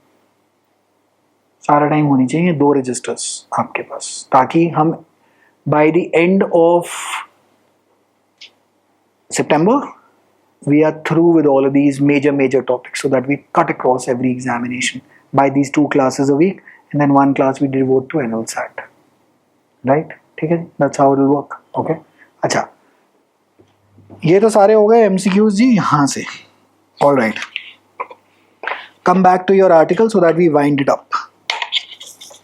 सारा टाइम होनी चाहिए 2 रजिस्टर्स आपके पास, ताकि हम by the end of September we are through with all of these major topics, so that we cut across every examination by these 2 classes a week, and then 1 class we devote to NLSAT, right? ठीक है, that's how it will work. Okay, अच्छा ये तो सारे हो गए MCQs जी यहाँ से. All right, come back to your article so that we wind it up,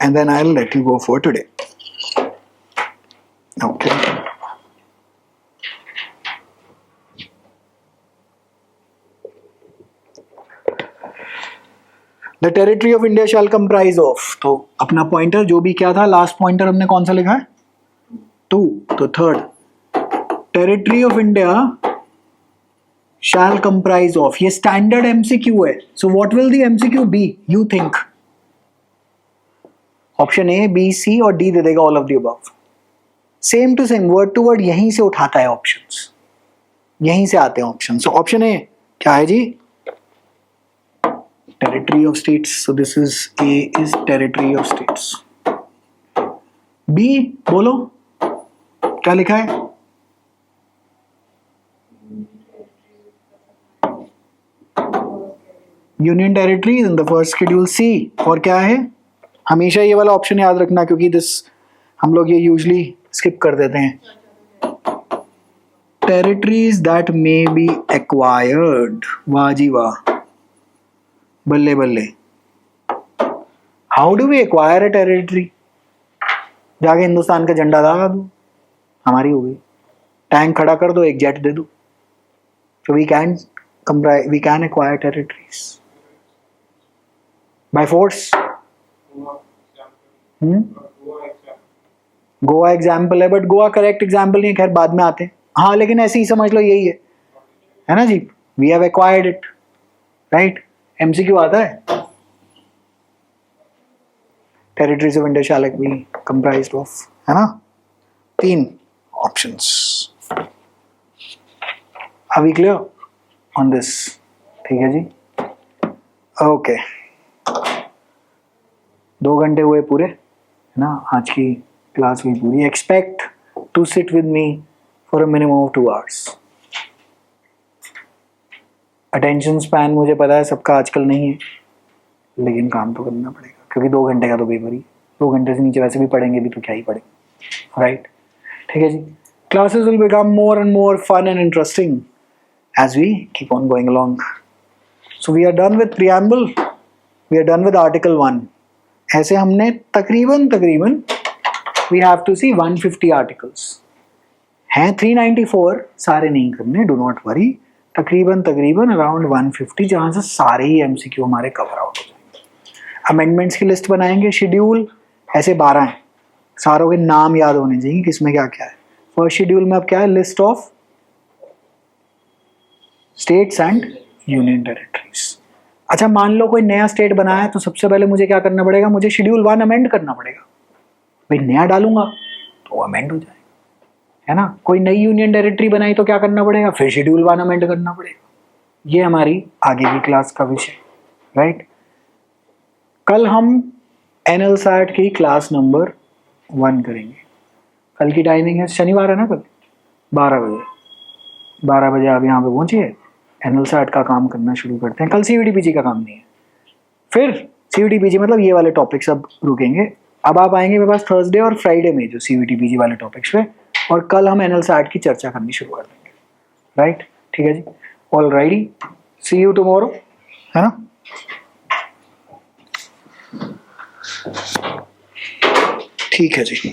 and then I'll let you go for today. Okay. The territory of India shall comprise of, तो अपना पॉइंटर जो भी क्या था, लास्ट पॉइंटर हमने कौन सा लिखा है? 2. तो third, territory of India shall comprise of, ये स्टैंडर्ड MCQ है. So what will the MCQ be, you think? Option A, B, C और D दे देगा all of the above. Same to same, word to word यहीं से उठाता है ऑप्शंस, यहीं से आते हैं ऑप्शन. सो ऑप्शन A क्या है जी? Territory of states. So this is A is territory of states. B बोलो क्या लिखा है? Union territories in the first schedule. C और क्या है? हमेशा ये वाला ऑप्शन याद रखना क्योंकि दिस हम लोग ये यूजुअली स्किप कर देते हैं. Territories that may be acquired. वाह जी वाह, बल्ले बल्ले. How do we acquire a territory? जाके हिंदुस्तान का झंडा लगा दो, हमारी हो गई. टैंक खड़ा कर दो, एक जेट दे दो. So we can acquire territories by force. Goa example है, बट गोवा करेक्ट एग्जाम्पल नहीं है, खैर बाद में आते हैं. हाँ लेकिन ऐसे ही समझ लो, यही है ना जी? We have acquired it, right? MCQ आता है. Territories of India shall be comprised of, है ना? 3 options. Are we clear on this? ठीक है जी. ओके, 2 घंटे हुए पूरे, है ना? आज की क्लास हुई पूरी. Expect to sit with me for a minimum of 2 hours. Attention span मुझे पता है सबका आजकल नहीं है, लेकिन काम तो करना पड़ेगा क्योंकि 2 घंटे का तो पेपर ही. 2 घंटे से नीचे वैसे भी पढ़ेंगे भी तो क्या ही पढ़ेंगे, राइट? ठीक है जी. Classes will become more and more fun and interesting as we keep on going along. So we are done with preamble. We are done with article 1. ऐसे हमने तकरीबन we have to see 150 articles. हैं 394, सारे नहीं करने, do not worry. तकरीबन around 150, जहाँ से सारे ही MCQ हमारे कवर आउट हो जाएंगे. अमेंडमेंट्स की लिस्ट बनाएंगे. शेड्यूल ऐसे 12 हैं, सारों के नाम याद होने चाहिए किसमें क्या क्या है. फर्स्ट शेड्यूल में अब क्या है? List of states and union territories. अच्छा मान लो कोई नया स्टेट बनाया है तो सबसे पहले मुझे क्या करना पड़ेगा? मुझे शेड्यूल 1 अमेंड करना पड़ेगा. भाई नया डालूंगा तो अमेंड हो जाएगा, है ना? कोई नई यूनियन टेरिटरी बनाई तो क्या करना पड़ेगा? फिर शेड्यूल 1 अमेंड करना पड़ेगा. ये हमारी आगे की क्लास का विषय, राइट? कल हम NLSAT की क्लास नंबर 1 करेंगे. कल की टाइमिंग है, शनिवार है ना, कल 12 बजे. 12 बजे आप यहाँ पे पहुँचिए, NLSAT का काम करना शुरू करते हैं. कल CVT-PG का काम नहीं है. फिर CVT-PG मतलब ये वाले टॉपिक सब रुकेंगे. अब आप आएंगे मेरे पास थर्सडे और फ्राइडे में जो CVT-PG वाले टॉपिक्स पे, और कल हम NLSAT की चर्चा करनी शुरू कर देंगे, राइट? ठीक है जी. All righty, see you tomorrow, है ना? ठीक है जी.